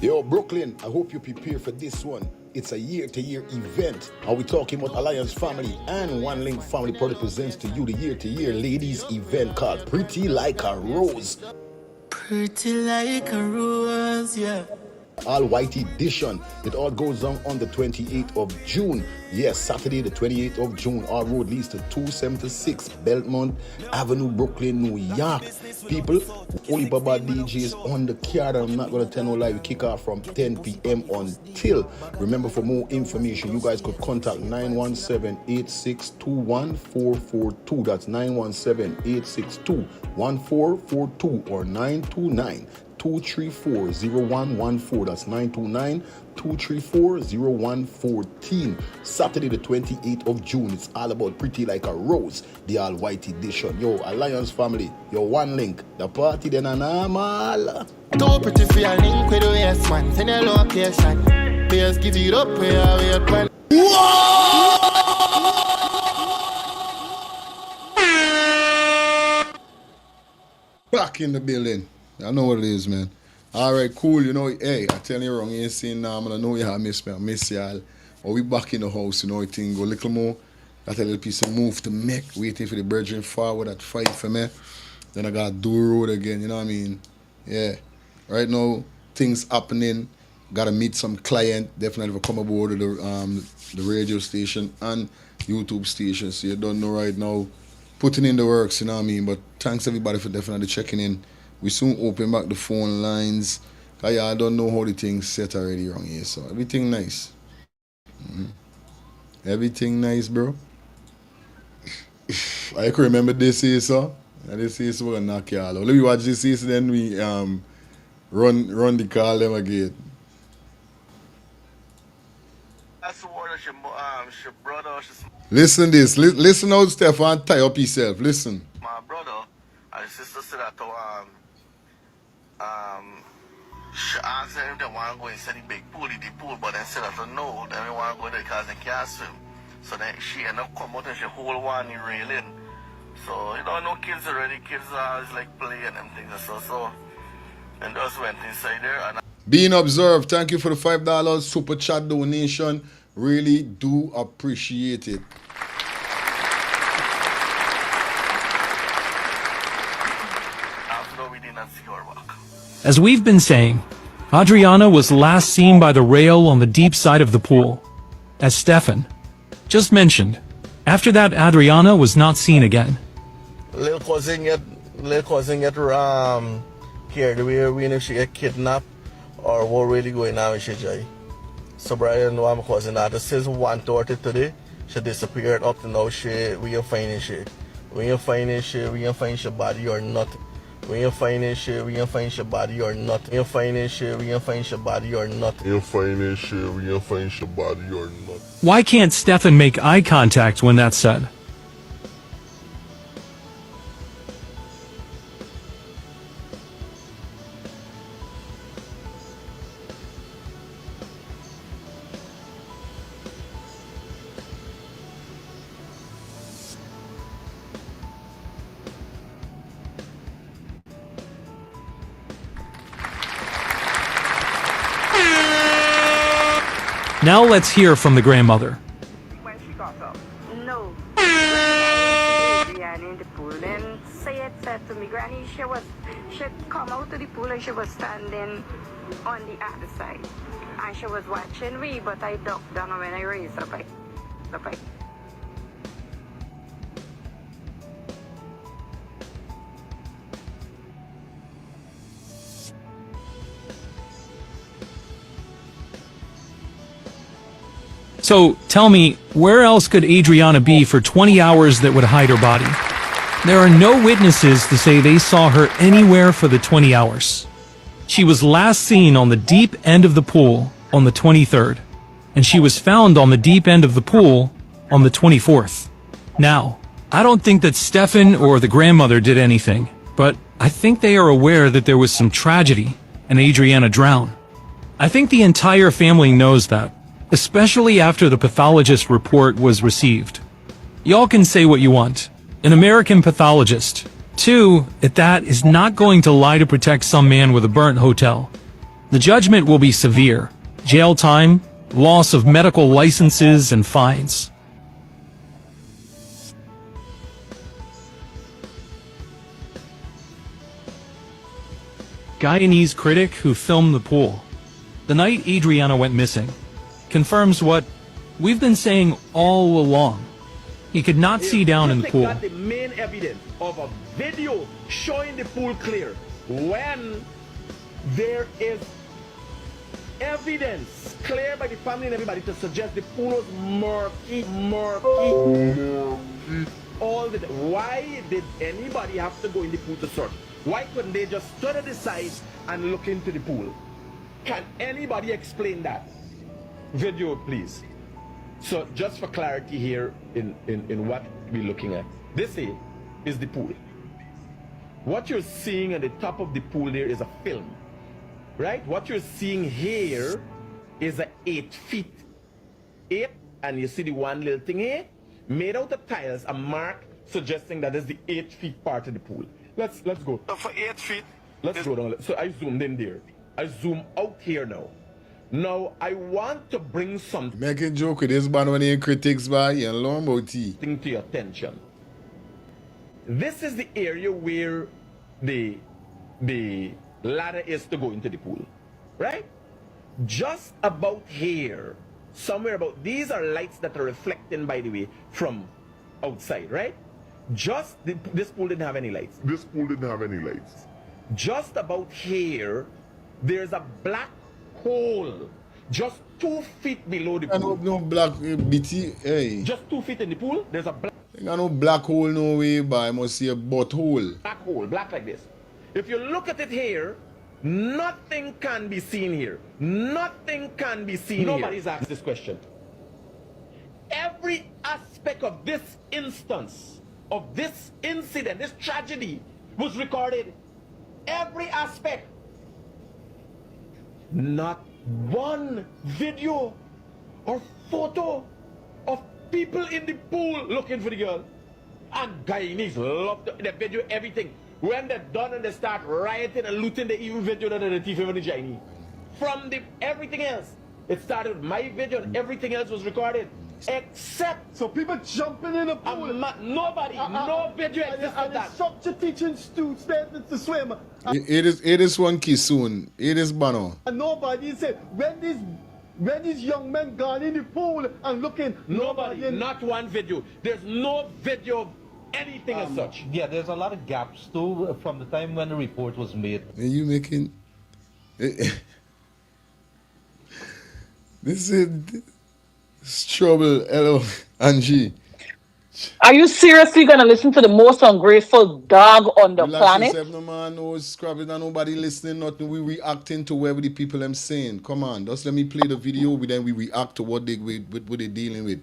Yo, Brooklyn, I hope you prepare for this one. It's a year-to-year event. Are we talking about Alliance Family and One Link Family Product presents to you the year-to-year ladies event called Pretty Like a Rose. Pretty like a rose, yeah. All white edition. It all goes on the 28th of June. Yes, Saturday the 28th of June. Our road leads to 276 Belmont Avenue, Brooklyn, New York. People, only Baba DJs on the card. I'm not going to tell no lie. We kick off from 10 p.m. until. Remember, for more information, you guys could contact 917-862-1442. That's 917-862-1442 or 929-234-0114. That's 929-234-0114. Saturday the 28th of June. It's all about Pretty Like a Rose, the all white edition. Yo, Alliance Family, your One Link, the party then a normal. Too pretty for your link with the yes man. Send your location. Players give it up where you wait. Back in the building. I know what it is, man. All right, cool. You know, hey, I tell you wrong. You ain't saying now, man. I know you have missed me. I miss y'all. But we back in the house, you know, thing go a little more. Got a little piece of move to make. Waiting for the brethren forward that fight for me. Then I got to do road again, you know what I mean? Yeah. Right now, things happening. Got to meet some client. Definitely come aboard to the radio station and YouTube station. So you don't know right now. Putting in the works, you know what I mean? But thanks everybody for definitely checking in. We soon open back the phone lines. Cause I don't know how the things set already wrong here. So everything nice. Everything nice, bro. I can remember this here, so. And this is we're gonna knock y'all out. Let me watch this here, then we run the call them again. Listen this. Listen out, Stefan. Tie up yourself. Listen. My brother and his sister said that she asked them if they want to go inside the big pool, but they said that no, they don't want to go there because they can't swim. So then she ended up coming out and she hold one in railing. So, you know, no kids already. Kids are always like playing and things and so. And just went inside there. And Being observed. Thank you for the $5 super chat donation. Really do appreciate it. after we did not see her walk. As we've been saying, Adrianna was last seen by the rail on the deep side of the pool. As Stefan just mentioned, after that Adrianna was not seen again. Little cousin get carried away when she get kidnapped or what really going on with she, Jay. So Brian know my cousin that since 1:30 today, she disappeared up to now we ain't finding she. We ain't finding she body or nothing. We ain't finding she, we ain't find she body or nothing. We ain't finding she, we ain't find she body or nothing. We ain't finding she, we ain't find she body or nothing. Why can't Stefan make eye contact when that's said? Now let's hear from the grandmother. When she got up? No. Adrianna in the pool, then said to me, Granny, she'd come out to the pool and she was standing on the other side. And she was watching me, but I ducked down, and when I raised up, I So, tell me, where else could Adrianna be for 20 hours that would hide her body? There are no witnesses to say they saw her anywhere for the 20 hours. She was last seen on the deep end of the pool on the 23rd, and she was found on the deep end of the pool on the 24th. Now, I don't think that Stefan or the grandmother did anything, but I think they are aware that there was some tragedy and Adrianna drowned. I think the entire family knows that, especially after the pathologist report was received. Y'all can say what you want. An American pathologist, too, at that, is not going to lie to protect some man with a burnt hotel. The judgment will be severe. Jail time, loss of medical licenses, and fines. Guyanese critic who filmed the pool the night Adrianna went missing confirms what we've been saying all along. He could not see down in the pool. Got the main evidence of a video showing the pool clear when there is evidence clear by the family and everybody to suggest the pool was murky. All the why did anybody have to go in the pool to search? Why couldn't they just stand at the side and look into the pool? Can anybody explain that? Video, please. So just for clarity here in what we're looking at. This here is the pool. What you're seeing at the top of the pool there is a film. Right? What you're seeing here is a 8 feet. 8, and you see the one little thing here? Made out of tiles, a mark suggesting that is the 8 feet part of the pool. Let's go. So for 8 feet. Let's go down. So I zoomed in there. I zoom out here now. Now I want to bring something. Making joke with this man when he critics by and learn about tea. To your attention. This is the area where the ladder is to go into the pool. Right? Just about here. Somewhere about these are lights that are reflecting, by the way, from outside, right? This pool didn't have any lights. This pool didn't have any lights. Just about here, there's a black hole just 2 feet below the pool. No black BT, hey. Just 2 feet in the pool, there's a black. Ain't got no black hole no way, but I must see a butthole. Black hole, black like this. If you look at it here, nothing can be seen here. Nothing can be seen here. Nobody's asked this question. Every aspect of this instance, of this incident, this tragedy was recorded. Every aspect. Not one video or photo of people in the pool looking for the girl. And Guyanese love the video, everything. When they're done and they start rioting and looting, they even video that the thief even the Chinese. From the everything else. It started with my video and everything else was recorded. Except so people jumping in the pool. Nobody, no video exists of that. Instructor teaching students to swim. It is one key soon. It is Bano. And nobody said when these young men gone in the pool and looking. Nobody, not one video. There's no video of anything as such. Yeah, there's a lot of gaps too from the time when the report was made. Are you making this is trouble. Hello, Angie. Are you seriously gonna listen to the most ungrateful dog on the planet? Yourself, no man, no scrapping, and nobody listening, nothing. We reacting to whatever the people I'm saying. Come on, just let me play the video. Then we react to what they're dealing with.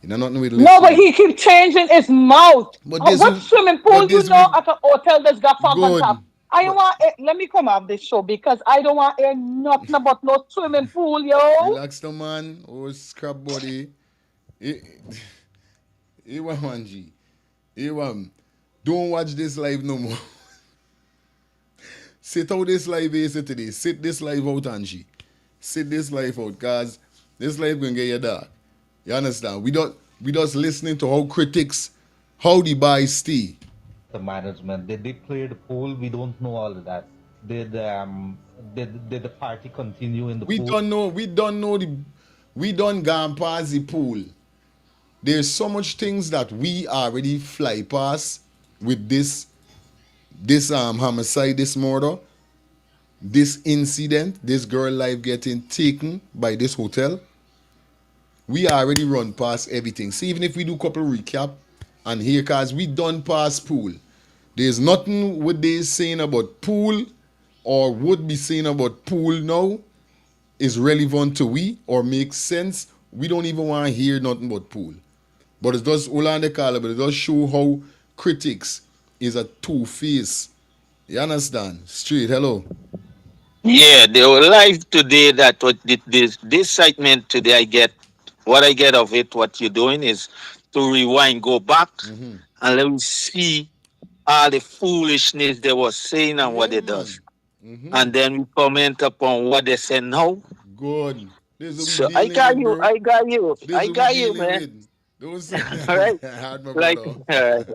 You know, nothing with listening. No, but he keep changing his mouth. What swimming pool you know at a hotel that's got fog on top? I don't want. Let me come off this show because I don't want to hear nothing about no swimming pool, yo. Relax, the man. Oh, scrap body. Angie. Don't watch this live no more. Sit out this live here today. Sit this live out, Angie. Sit this live out, cause this live gonna get you dark. You understand? We just listening to how critics, how the buys stay. The management, did they clear the pool? We don't know all of that. Did the party continue in the pool? We don't know. We done gone past the pool. There's so much things that we already fly past with this homicide, this murder, this incident, this girl life getting taken by this hotel. We already run past everything. See, even if we do couple recap and here, cause we done past pool. There's nothing what they saying about pool or would be saying about pool now is relevant to we or makes sense. We don't even want to hear nothing about pool. But it does all on the color, but it does show how critics is a two-face. You understand? Straight, hello. Yeah, they were live today. That what this segment today, what I get of it. What you're doing is to rewind, go back, Mm-hmm. and let me see all the foolishness they were saying and what Yeah, they man. does, Mm-hmm. and then we comment upon what they say now. Good. This is what we So I dealing got with, you, bro. I got you, This I is what we got you, dealing man. with. Don't say All right, hard, my like, brother.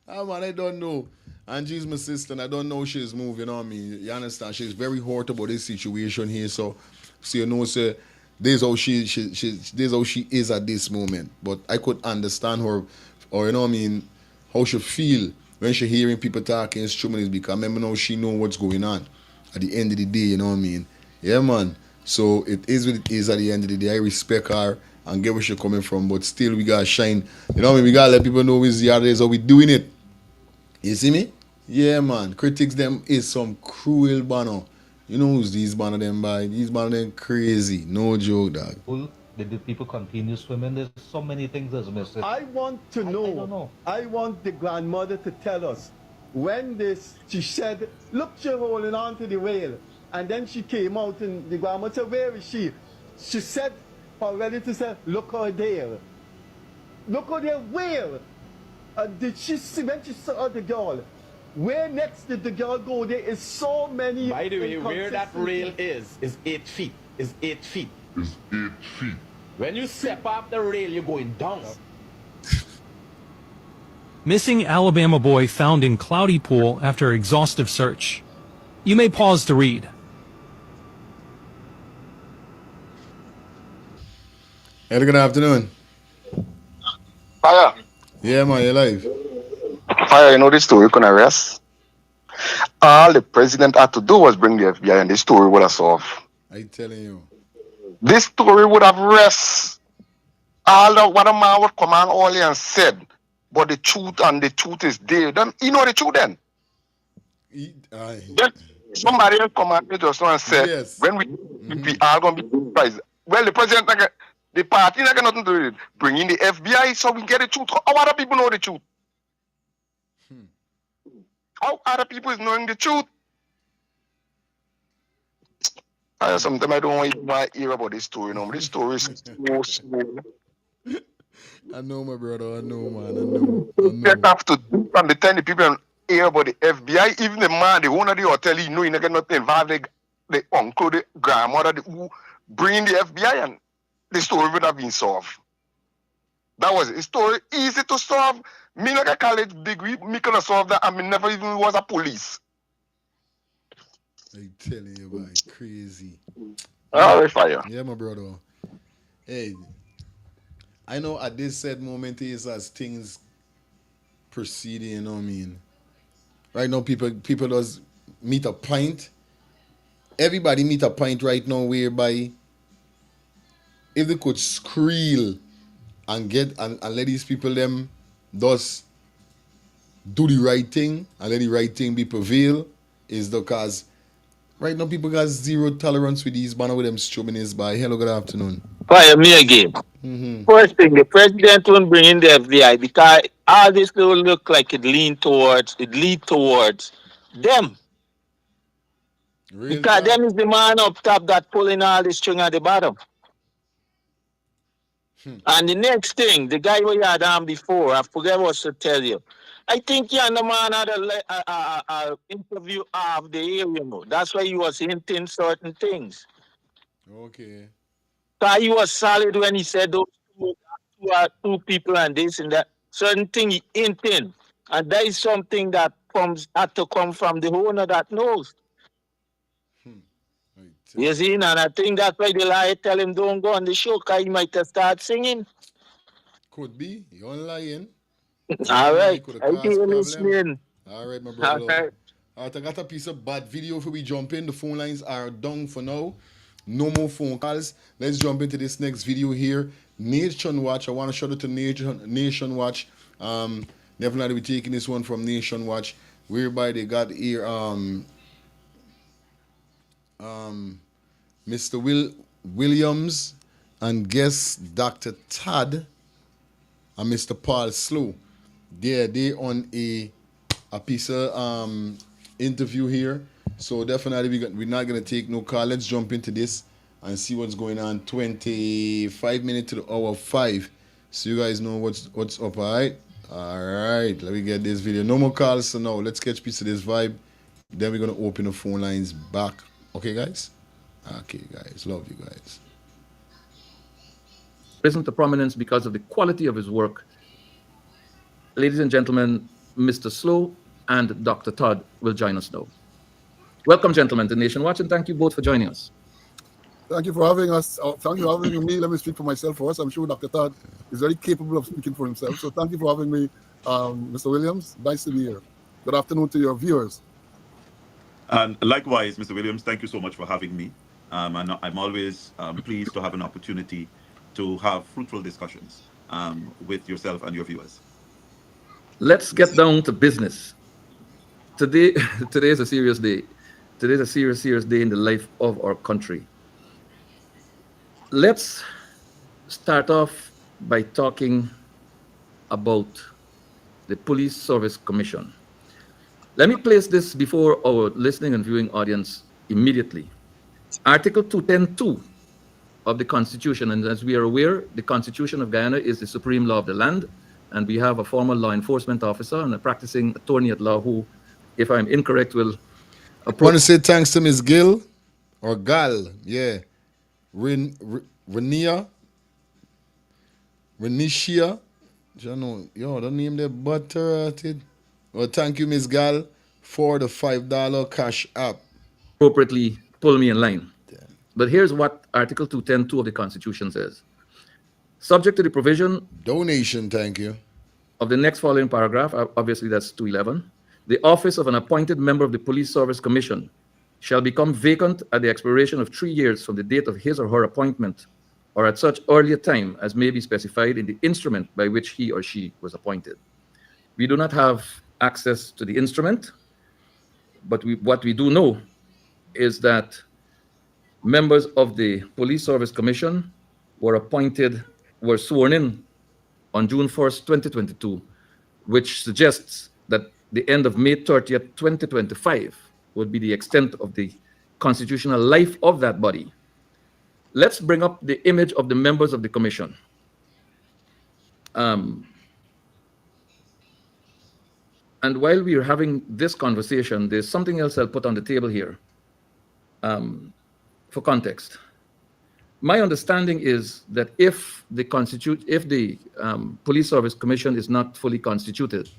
Oh man, I don't know. Angie's my sister, and I don't know she's moving on me. You understand? She's very hurt about this situation here. So you know, sir, this how this how she is at this moment. But I could understand her, or you know what I mean, how she feel when she hearing people talking instruments because I remember now she know what's going on. At the end of the day, you know what I mean? Yeah, man. So it is what it is at the end of the day. I respect her and get where she's coming from, but still we gotta shine. You know what I mean? We gotta let people know it's the other is how we doing it. You see me? Yeah, man. Critics them is some cruel banner. You know who's these banner them by? These banner them crazy. No joke, dog. Pool, did the people continue swimming? There's so many things that's missing. I want to know. I don't know. I want the grandmother to tell us when she said, look, you're holding on to the whale. And then she came out and the grandmother said, where is she? She said, her relative said, look her there. Look her there, where? Did she see when she saw the girl? Where next did the girl go? There is so many. By the way, where that rail is 8 feet. Is 8 feet. It's 8 feet. When you step off the rail, you're going down. Missing Alabama boy found in cloudy pool after exhaustive search. You may pause to read. Hey, good afternoon. Fire. Yeah, man, you're live. Fire, you know this story can arrest. All the president had to do was bring the FBI and this story would have solved. I telling you. This story would have rest. All the what a man would come on early and said, but the truth is there. Then you know the truth then. Then somebody else come and just and said, when we are gonna be surprised. Well, the president the party not got nothing to do with it. Bring in the FBI so we get the truth. How other people know the truth? How other people is knowing the truth? Sometimes I don't even want to hear about this story. No, this story is so small. I know, my brother. I know, man. I know. You have to do from the time the people hear about the FBI, even the man, the owner of the hotel, you know, he not get nothing involved. The uncle, the grandmother, who bring the FBI, and the story would have been solved. That was it. The story easy to solve. Me not a college degree, me can solve that, and me never even was a police. I telling you, man, crazy. All right, fire. Yeah, my brother. Hey, I know at this said moment is as things proceeding, you know what I mean? Right now, people does meet a point. Everybody meet a point right now whereby if they could screel and let these people them thus do the right thing and let the right thing be prevail is because right now people got zero tolerance with these banner with them strumming is by. Hello, good afternoon. Fire me again. First thing, the president won't bring in the FBI because all this will look like it lead towards them. Because them is the man up top that pulling all the string at the bottom. And the next thing, the guy we had on before, I forget what to tell you. I think the man had a interview of the area. That's why he was hinting certain things. Okay. So he was solid when he said those two people and this and that. Certain thing he hinting. And that is something that had to come from the owner that knows. You see, and I think that's why the liar tell him don't go on the show because he might start singing. Could be. You're lying. All right. I think you're listening. All right, my brother. All right. All right, I got a piece of bad video before we jump in. The phone lines are down for now. No more phone calls. Let's jump into this next video here. Nation Watch. I want to shout out to Nation Watch. Definitely be taking this one from Nation Watch, whereby they got here Mr. Williams and guest Dr. Todd and Mr. Paul Slow. They on a piece of interview here. So definitely we're not gonna take no call. Let's jump into this and see what's going on. 25 minutes to the hour 5. So you guys know what's up, alright? Alright, let me get this video. No more calls, so now let's catch a piece of this vibe. Then we're gonna open the phone lines back. Okay, guys? Okay, guys. Love you guys. Risen to prominence because of the quality of his work. Ladies and gentlemen, Mr. Slow and Dr. Todd will join us now. Welcome, gentlemen, to Nation Watch, and thank you both for joining us. Thank you for having us. Thank you for having me. Let me speak for myself first. I'm sure Dr. Todd is very capable of speaking for himself. So thank you for having me, Mr. Williams. Nice to be here. Good afternoon to your viewers. And likewise, Mr. Williams, thank you so much for having me. And I'm always pleased to have an opportunity to have fruitful discussions with yourself and your viewers. Let's get down to business. Today is a serious day. Today is a serious day in the life of our country. Let's start off by talking about the Police Service Commission. Let me place this before our listening and viewing audience immediately. Article 210(2) of the Constitution, and as we are aware, the Constitution of Guyana is the supreme law of the land, and we have a former law enforcement officer and a practicing attorney at law who, if I'm incorrect, will I want to say thanks to Miss Gill, or Gal, yeah. Renicia, yo, don't name the butter. Well, thank you, Miss Gal, for the $5 cash app. Appropriately pull me in line. But here's what Article 210(2) of the Constitution says. Subject to the provision... Donation, thank you. ...of the next following paragraph, obviously that's 211, the office of an appointed member of the Police Service Commission shall become vacant at the expiration of 3 years from the date of his or her appointment, or at such earlier time as may be specified in the instrument by which he or she was appointed. We do not have access to the instrument, but what we do know is that members of the Police Service Commission were sworn in on June 1st, 2022, which suggests that the end of May 30th, 2025 would be the extent of the constitutional life of that body. Let's bring up the image of the members of the commission. And while we are having this conversation, there's something else I'll put on the table here for context. My understanding is that if the Police Service Commission is not fully constituted,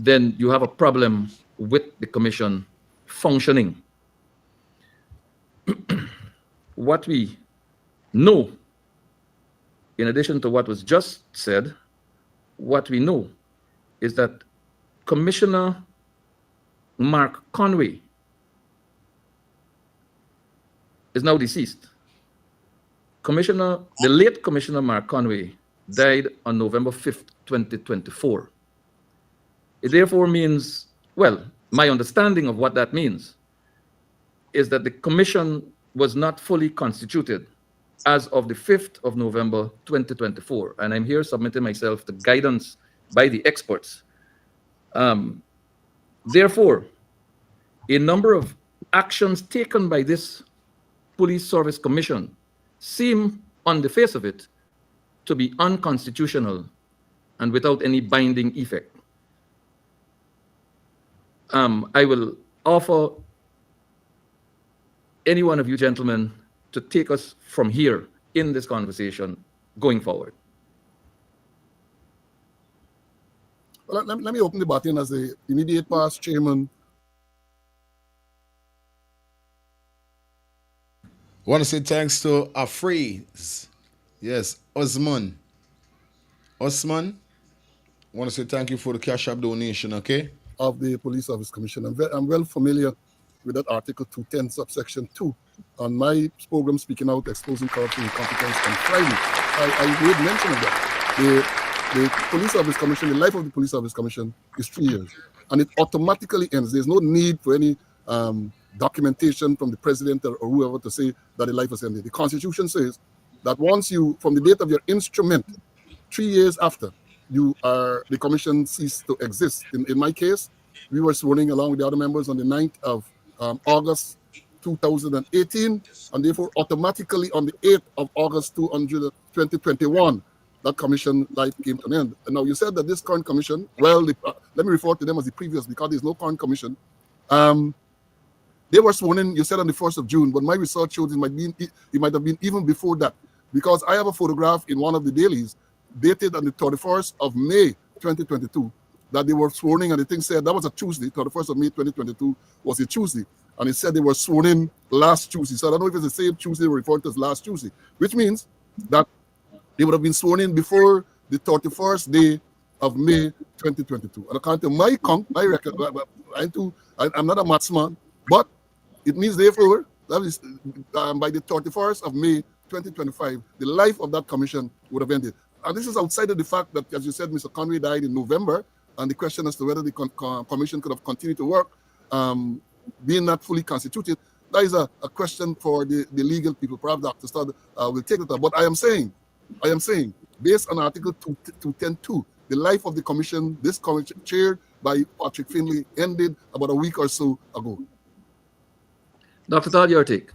then you have a problem with the commission functioning. What we know, in addition to what was just said, what we know is that Commissioner Mark Conway is now deceased. The late Commissioner Mark Conway died on November 5th, 2024. It therefore means, well, my understanding of what that means is that the commission was not fully constituted as of the 5th of November, 2024. And I'm here submitting myself to guidance by the experts. Therefore, a number of actions taken by this Police Service Commission seem, on the face of it, to be unconstitutional and without any binding effect. I will offer any one of you gentlemen to take us from here in this conversation going forward. Well, let me open the button as the immediate past chairman. I want to say thanks to Afreez. Yes, Osman. I want to say thank you for the cash app donation, okay? Of the Police Service Commission. I'm well familiar with that Article 210, subsection 2. On my program, Speaking Out, Exposing Corruption and Incompetence on Friday, I made mention of that. the Police Service Commission, the life of the Police Service Commission is 3 years. And it automatically ends. There's no need for any documentation from the president or whoever to say that the life has ended. The Constitution says that once you, from the date of your instrument, 3 years after, the commission ceased to exist. In my case, we were sworn in along with the other members on the 9th of August 2018, and therefore automatically on the 8th of August 2021, that commission life came to an end. And now you said that this current commission, well, let me refer to them as the previous because there's no current commission. They were sworn in, you said on the 1st of June, but my research shows it might have been even before that, because I have a photograph in one of the dailies dated on the 31st of May 2022 that they were sworn in, and the thing said that was a Tuesday. 31st of May 2022 was a Tuesday, and it said they were sworn in last Tuesday. So I don't know if it's the same Tuesday referred to as last Tuesday, which means that they would have been sworn in before the 31st day of May 2022. And according to my record, I'm not a mathsman, but it means therefore that is by the 31st of May 2025, the life of that commission would have ended. And this is outside of the fact that, as you said, Mr. Conway died in November, and the question as to whether the commission could have continued to work, being not fully constituted, that is a question for the legal people. Perhaps Dr. Studd will take it up. But I am saying, based on Article 210.2, the life of the commission, this commission chaired by Patrick Finlay, ended about a week or so ago. Dr. Todd, your take.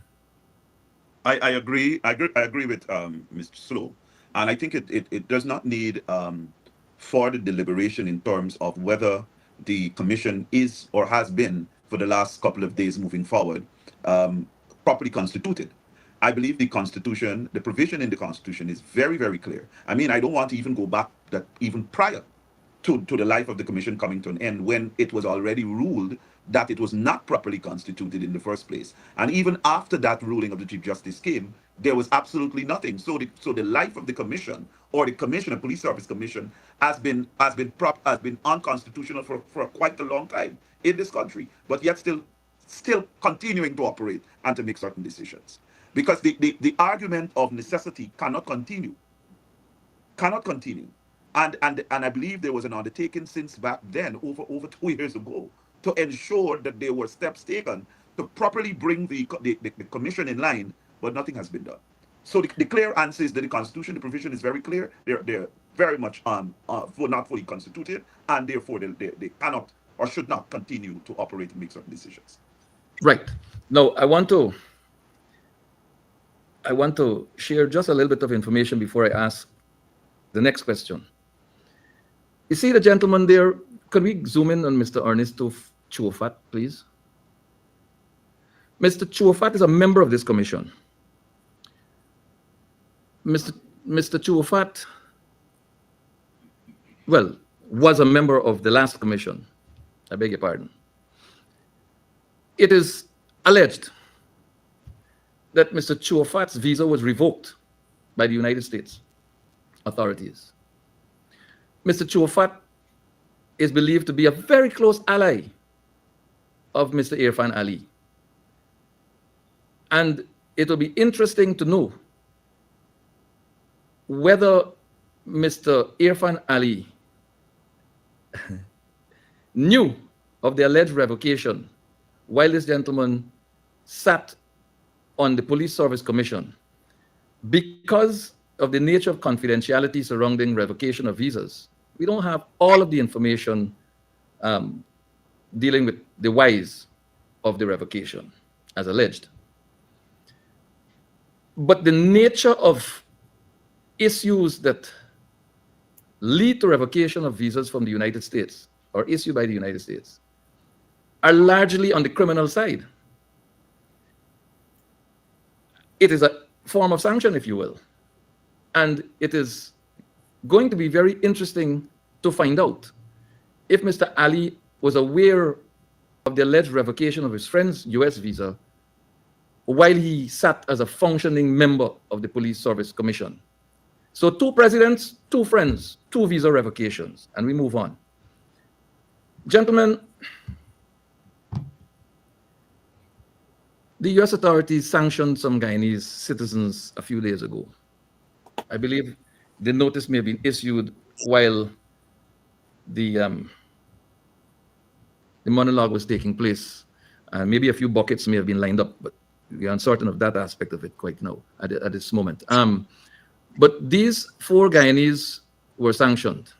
I agree with Mr. Slow, and I think it does not need further deliberation in terms of whether the commission is or has been for the last couple of days moving forward properly constituted. I believe the Constitution, the provision in the Constitution is very, very clear. I mean, I don't want to even go back that even prior to the life of the commission coming to an end, when it was already ruled that it was not properly constituted in the first place. And even after that ruling of the Chief Justice came, there was absolutely nothing. So the life of the commission, or the commission, a police service commission, has been unconstitutional for quite a long time in this country, but yet still continuing to operate and to make certain decisions. Because the argument of necessity cannot continue. And I believe there was an undertaking since back then, over 2 years ago, to ensure that there were steps taken to properly bring the commission in line, but nothing has been done. So the clear answer is that the Constitution, the provision is very clear. They're very much not fully constituted, and therefore they cannot or should not continue to operate and make certain decisions. Right. Now, I want to share just a little bit of information before I ask the next question. You see the gentleman there? Could we zoom in on Mr. Ernesto Chuofat, please? Mr. Chuofat is a member of this commission. Mr. Chuofat, well, was a member of the last commission. I beg your pardon. It is alleged that Mr. Chuofat's visa was revoked by the United States authorities. Mr. Chuofat is believed to be a very close ally of Mr. Irfan Ali. And it will be interesting to know whether Mr. Irfan Ali knew of the alleged revocation while this gentleman sat on the Police Service Commission, because of the nature of confidentiality surrounding revocation of visas. We don't have all of the information dealing with the whys of the revocation, as alleged. But the nature of issues that lead to revocation of visas from the United States, or issued by the United States, are largely on the criminal side. It is a form of sanction, if you will. And it is going to be very interesting to find out if Mr. Ali was aware of the alleged revocation of his friend's US visa while he sat as a functioning member of the Police Service Commission. So 2 presidents, 2 friends, 2 visa revocations, and we move on. Gentlemen, the US authorities sanctioned some Guyanese citizens a few days ago. I believe the notice may have been issued while the monologue was taking place. Maybe a few buckets may have been lined up, but we're uncertain of that aspect of it quite now at this moment. But these 4 Guyanese were sanctioned.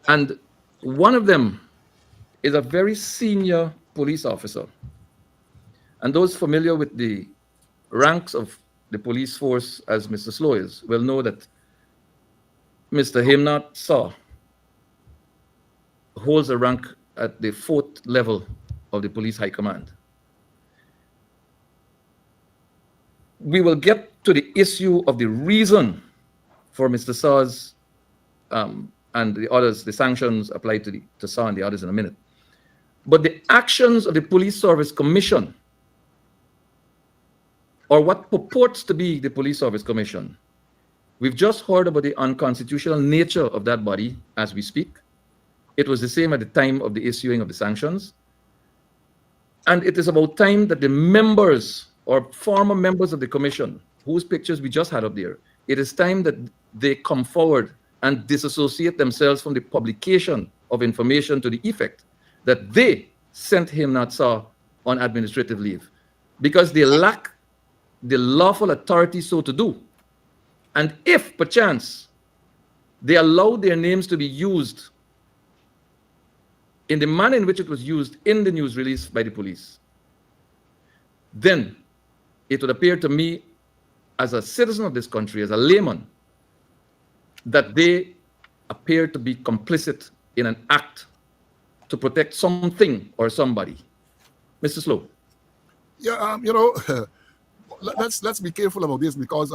And one of them is a very senior police officer. And those familiar with the ranks of the police force, as Mr. Slow is, will know that Mr. Himnat Saw holds a rank at the 4th level of the police high command. We will get to the issue of the reason for Mr. Saw's and the others, the sanctions applied to Saw and the others in a minute. But the actions of the Police Service Commission, or what purports to be the Police Service Commission, we've just heard about the unconstitutional nature of that body as we speak. It was the same at the time of the issuing of the sanctions. And it is about time that the members or former members of the commission, whose pictures we just had up there, it is time that they come forward and disassociate themselves from the publication of information to the effect that they sent Himnat Saw on administrative leave because they lack the lawful authority so to do. And if, perchance, they allow their names to be used in the manner in which it was used in the news release by the police, then it would appear to me as a citizen of this country, as a layman, that they appear to be complicit in an act to protect something or somebody. Mr. Slow. Yeah, let's be careful about this because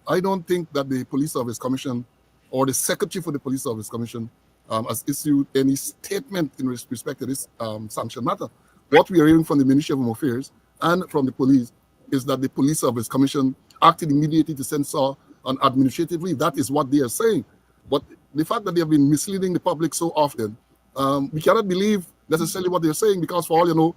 I don't think that the Police Service Commission or the Secretary for the Police Service Commission has issued any statement in respect to this sanction matter. What we are hearing from the Ministry of Home Affairs and from the police is that the Police Service Commission acted immediately to send Saw on administrative leave. That is what they are saying. But the fact that they have been misleading the public so often, we cannot believe necessarily what they're saying because for all you know,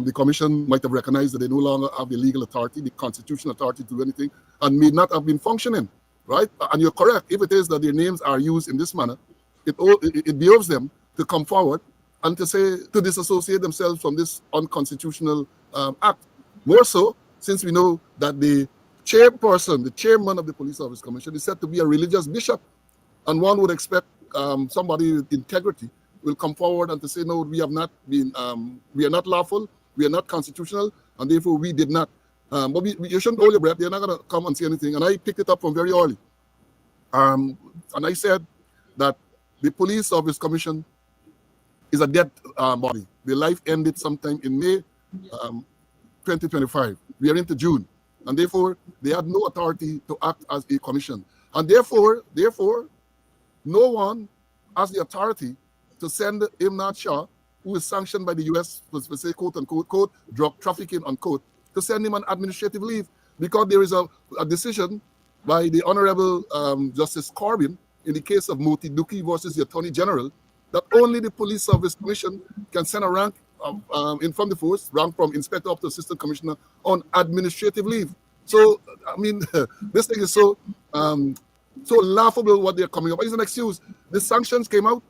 the commission might have recognized that they no longer have the legal authority, the constitutional authority to do anything, and may not have been functioning, right? And you're correct. If it is that their names are used in this manner, it behoves them to come forward and to disassociate themselves from this unconstitutional act. More so, since we know that the chairperson, the chairman of the Police Service Commission, is said to be a religious bishop, and one would expect somebody with integrity will come forward and to say, no, we have not been, we are not lawful, we are not constitutional, and therefore we did not. But you shouldn't hold your breath. They're not going to come and say anything. And I picked it up from very early. And I said that the Police Service Commission is a dead body. Their life ended sometime in May 2025. We are into June. And therefore, they had no authority to act as a commission. And therefore, no one has the authority to send Himnat Saw, who is sanctioned by the U.S. for say, quote unquote, quote, drug trafficking, unquote, to send him on administrative leave because there is a decision by the Honorable Justice Corbyn in the case of Moti Duki versus the Attorney General that only the Police Service Commission can send a rank in from the force, rank from inspector up to assistant commissioner on administrative leave. So, I mean, this thing is so laughable what they're coming up. It's an excuse. The sanctions came out.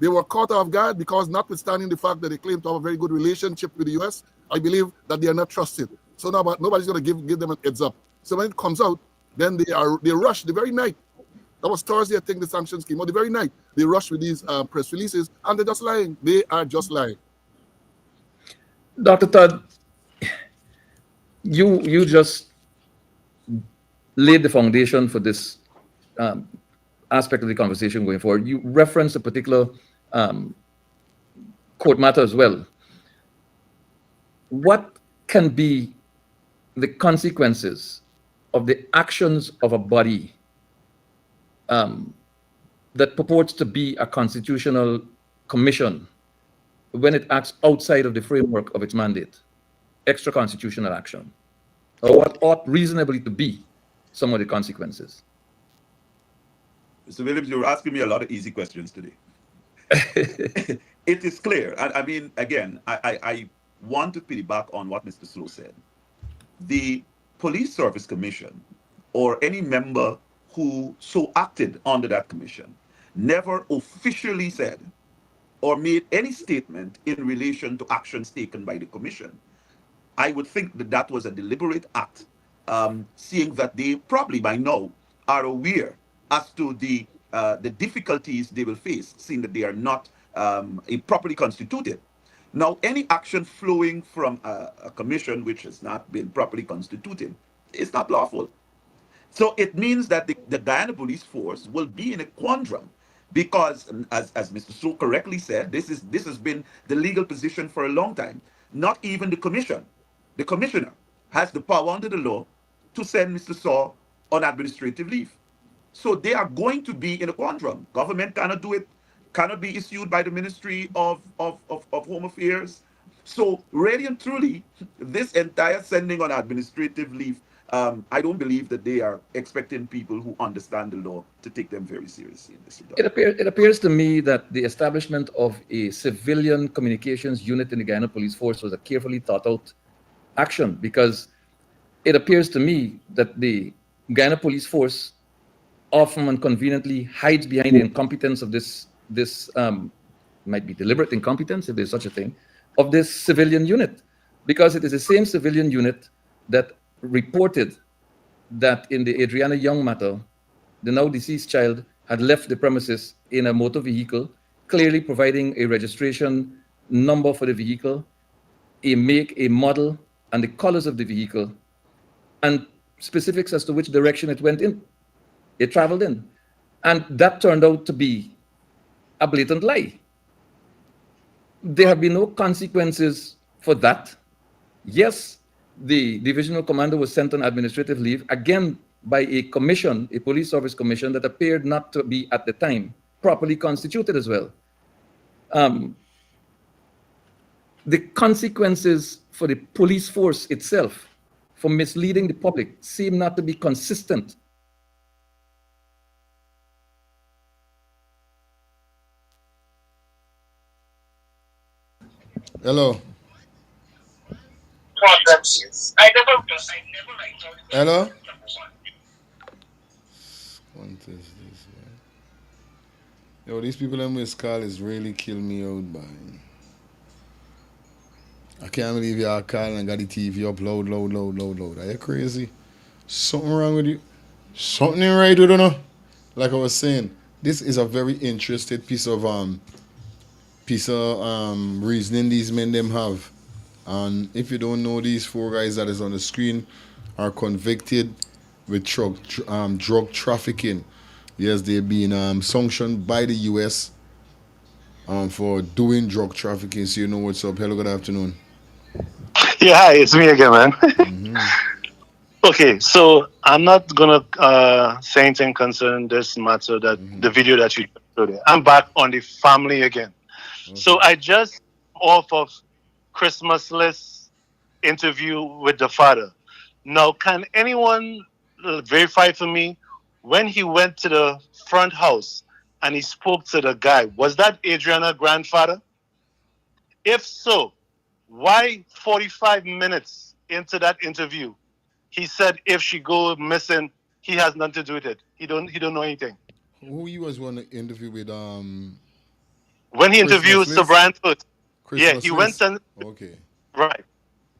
They were caught off guard because notwithstanding the fact that they claim to have a very good relationship with the U.S., I believe that they are not trusted. So now nobody's going to give them a heads up. So when it comes out, then they rush the very night. That was Thursday, I think the sanctions came out. The very night, they rush with these press releases, and they're just lying. They are just lying. Dr. Todd, you just laid the foundation for this aspect of the conversation going forward. You referenced a particular court matter as well. What can be the consequences of the actions of a body that purports to be a constitutional commission when it acts outside of the framework of its mandate, extra constitutional action? Or what ought reasonably to be some of the consequences? Mr. Williams, you're asking me a lot of easy questions today. It is clear. I mean, again, I want to piggyback on what Mr. Slow said. The Police Service Commission or any member who so acted under that commission never officially said or made any statement in relation to actions taken by the commission. I would think that that was a deliberate act, seeing that they probably by now are aware as to the difficulties they will face, seeing that they are not properly constituted. Now, any action flowing from a commission which has not been properly constituted is not lawful. So it means that the Guyana police force will be in a quandrum because, as Mr. So correctly said, this has been the legal position for a long time. Not even the commissioner, has the power under the law to send Mr. Saw on administrative leave. So they are going to be in a quandrum. Government cannot do it, cannot be issued by the Ministry of Home Affairs. So really and truly, this entire sending on administrative leave, I don't believe that they are expecting people who understand the law to take them very seriously in this regard. It appears to me that the establishment of a civilian communications unit in the Guyana Police Force was a carefully thought out action, because it appears to me that the Guyana Police Force often and conveniently hides behind the incompetence of this might be deliberate incompetence, if there's such a thing, of this civilian unit, because it is the same civilian unit that reported that in the Adrianna Young matter, the now deceased child had left the premises in a motor vehicle, clearly providing a registration number for the vehicle, a make, a model, and the colors of the vehicle, and specifics as to which direction it went in, it traveled in. And that turned out to be a blatant lie. There have been no consequences for that. Yes, the divisional commander was sent on administrative leave, again by a commission, a police service commission that appeared not to be at the time properly constituted as well. The consequences for the police force itself for misleading the public seem not to be consistent. Hello. Hello. What is this, man? Yo, these people in this call is really killing me out, man. I can't believe y'all calling and got the TV up loud. Are you crazy? Something wrong with you? Something ain't right with you, no? Like I was saying, this is a very interesting piece of reasoning these men them have. And if you don't know, these four guys that is on the screen are convicted with drug trafficking. Yes, they've been sanctioned by the US for doing drug trafficking. So you know what's up. Hello, good afternoon. Yeah, hi, it's me again, man. Okay, so I'm not gonna say anything concerning this matter, that the video that you showed there. I'm back on the family again. So I just off of Christmas list interview with the father. Now, can anyone verify for me when he went to the front house and he spoke to the guy? Was that Adrianna's grandfather? If so, why 45 minutes into that interview, he said if she go missing, he has nothing to do with it. He don't know anything. Who you was one to interview with? When he interviewed Sir Brian first. Yeah, he went and okay. Right.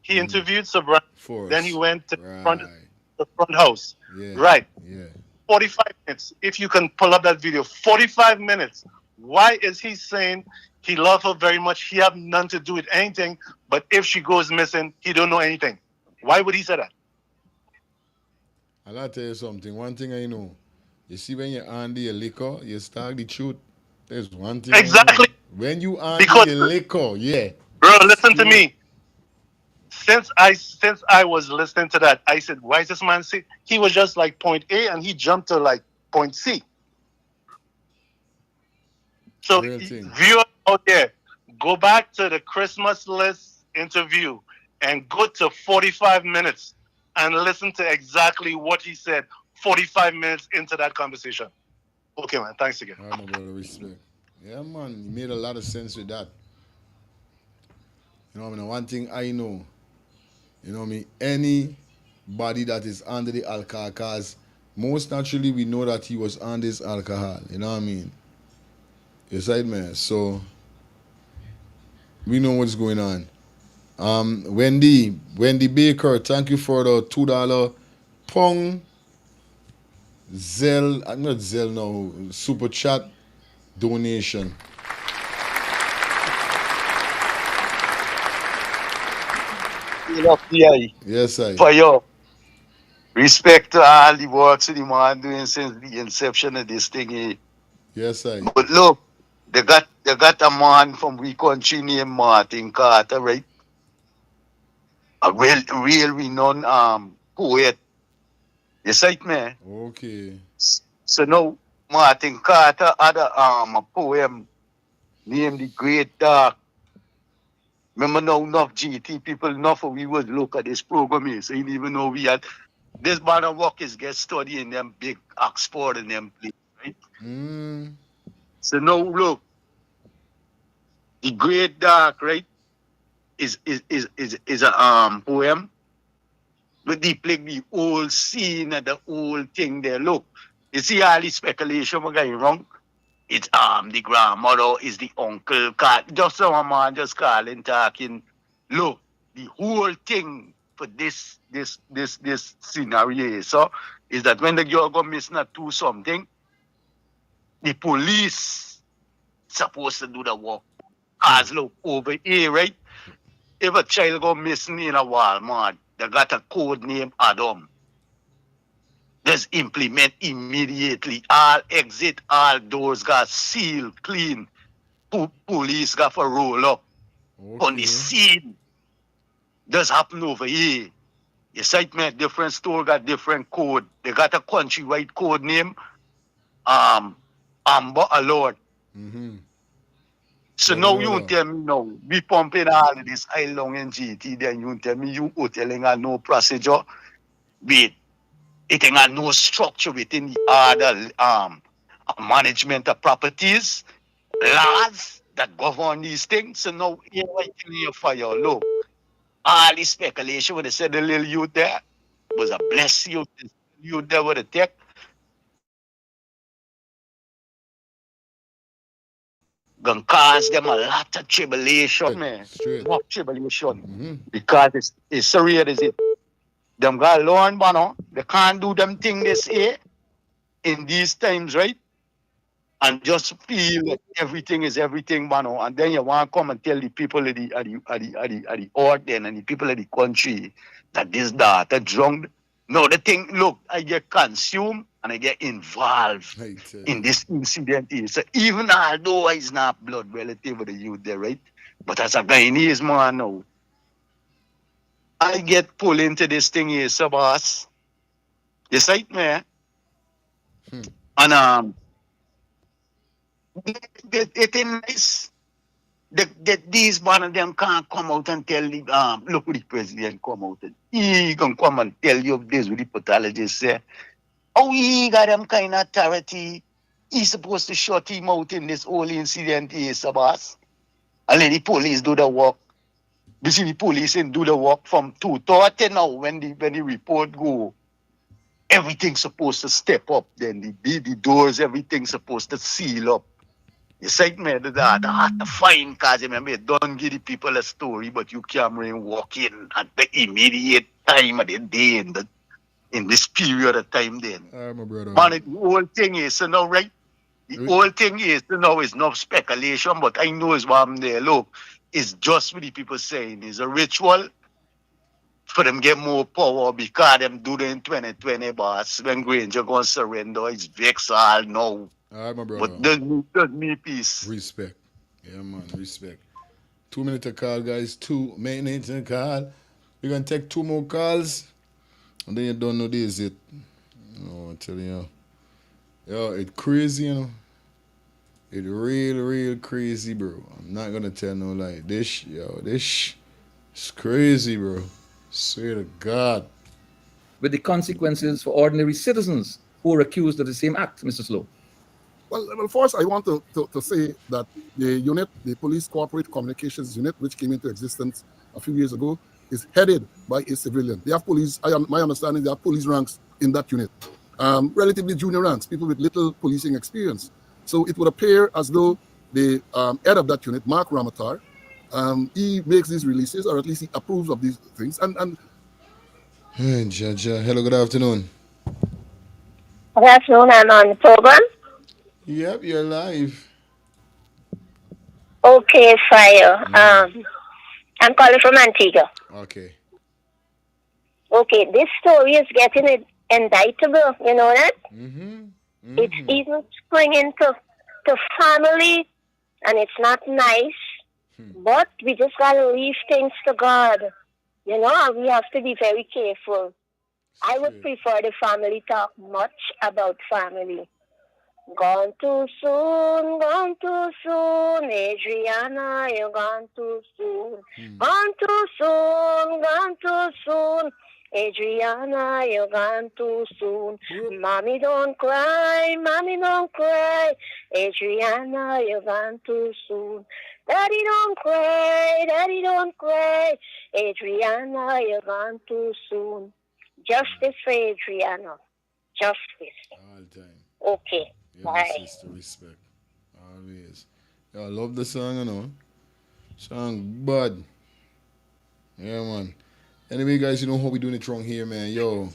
He interviewed Sir Brian. Then he went to the front house. Yeah. Right. Yeah. 45 minutes. If you can pull up that video, 45 minutes. Why is he saying he loved her very much? He have nothing to do with anything. But if she goes missing, he don't know anything. Why would he say that? I'll tell you something. One thing I know. You see, when you're on the liquor, you start the truth. There's one thing. Exactly. When you on the liquor, yeah. Bro, listen to me. Since I was listening to that, I said, why is this man say he was just like point A and he jumped to like point C? So viewers out there, go back to the Christmas list interview and go to 45 minutes and listen to exactly what he said 45 minutes into that conversation. Okay, man. Thanks again. All right, my brother. Respect. Yeah, man. You made a lot of sense with that. You know what I mean? One thing I know, you know what I mean? Anybody that is under the alcohol cause most naturally we know that he was on this alcohol. You know what I mean? Yes, right, man. So we know what's going on. Wendy Baker, thank you for the $2 Pong Zelle, not Zelle now, super chat donation. Yes, I. For your respect to all the works the man doing since the inception of this thing. Yes, I. But look, they got a man from we country named Martin Carter, right? A real renowned poet. You see it, man? Okay. So now Martin Carter had a poem named The Great Dark. Remember now enough GT people enough we would look at this program here. So you didn't even know we had this man of work is get study in them big Oxford and them place, right? So now look, The Great Dark, right, is a poem with the whole scene and the whole thing there. Look, you see all the speculation we're going wrong. It's the grandmother, is the uncle, just some man just calling, talking. Look, the whole thing for this scenario so is that when the girl go missing or do something, the police supposed to do the work. Cause look over here, right? If a child go missing in a Walmart, they got a code name Adam. Just implement immediately. All exit, all doors got sealed, clean. Police got to roll up on the scene. Does happen over here. You see, man, different store got different code. They got a countrywide code name, Amber Alert. So now you tell me now, we pumping all of this high long in GT, then you tell me you hoteling and no procedure, but it ain't got no structure within the other management of properties, laws that govern these things. So now here right here for your look. All the speculation when they said the little youth there was a blessed youth. The youth there with a tech. Gonna cause them a lot of tribulation, man. What tribulation? Because it's so real, is it? Them got learn, man, they can't do them thing this year in these times, right? And just feel that everything is everything, man. And then you want to come and tell the people of the order and the people of the country that this, that drunk. No, the thing, look, I get consumed and I get involved in this incident here. So even although it's not blood relative with the youth there, right? But as a Guyanese man now, I get pulled into this thing here, so boss. You see it, man? And it is nice that these one of them can't come out and tell the look what the president come out and he can come and tell you this with the pathologist say, oh, he got them kind of authority. He's supposed to shut him out in this whole incident here, so boss. And let the police do the work. You see the police and do the work from 2:30 now when the report go. Everything's supposed to step up. Then the doors, everything's supposed to seal up. You say, man, that hard to find because remember, you don't give the people a story, but you can't walk in at the immediate time of the day in this period of time then. My brother. Man, the whole thing is, so now, right? The whole thing is, you know, it's not speculation, but I know it's what I'm there. Look, it's just what the people saying. It's a ritual for them get more power because them do it in 2020, boss. When Granger going to surrender, it's vex all now. All right, my brother. But does me peace. Respect. Yeah, man, respect. 2 minutes to call, guys. 2 minutes to call. We're going to take 2 more calls. And then you don't know this, it. Oh, I'm telling you. Yo, it's crazy, you know. It's real crazy, bro. I'm not going to tell no lie. This it's crazy, bro. Swear to God. With the consequences for ordinary citizens who are accused of the same act, Mr. Slow. Well, first I want to say that the unit, the Police Corporate Communications Unit, which came into existence a few years ago, is headed by a civilian. They have police, my understanding, they have police ranks in that unit. relatively junior ranks, people with little policing experience. So it would appear as though the head of that unit, Mark Ramatar, he makes these releases, or at least he approves of these things. And Hey, Jaja. Hello, good afternoon. Good afternoon, I'm on the program. Yep, you're live. Okay, fire. I'm calling from Antigua. Okay. Okay, this story is getting indictable, you know that? It's even springing to family, and it's not nice. But we just gotta leave things to God. You know, and we have to be very careful. I would prefer the family talk much about family. Gone too soon, Adrianna, you're gone too soon. Gone too soon, Adrianna, you're gone too soon. Mommy don't cry, Adrianna, you're gone too soon. Daddy don't cry, Adrianna, you're gone too soon. Justice for Adrianna. Justice. All time. Okay. Yeah, Bye. sister, respect. Always. Yo, I love the song, you know. Song bud. Yeah, man. Anyway, guys, you know how we doing it wrong here, man. Yo.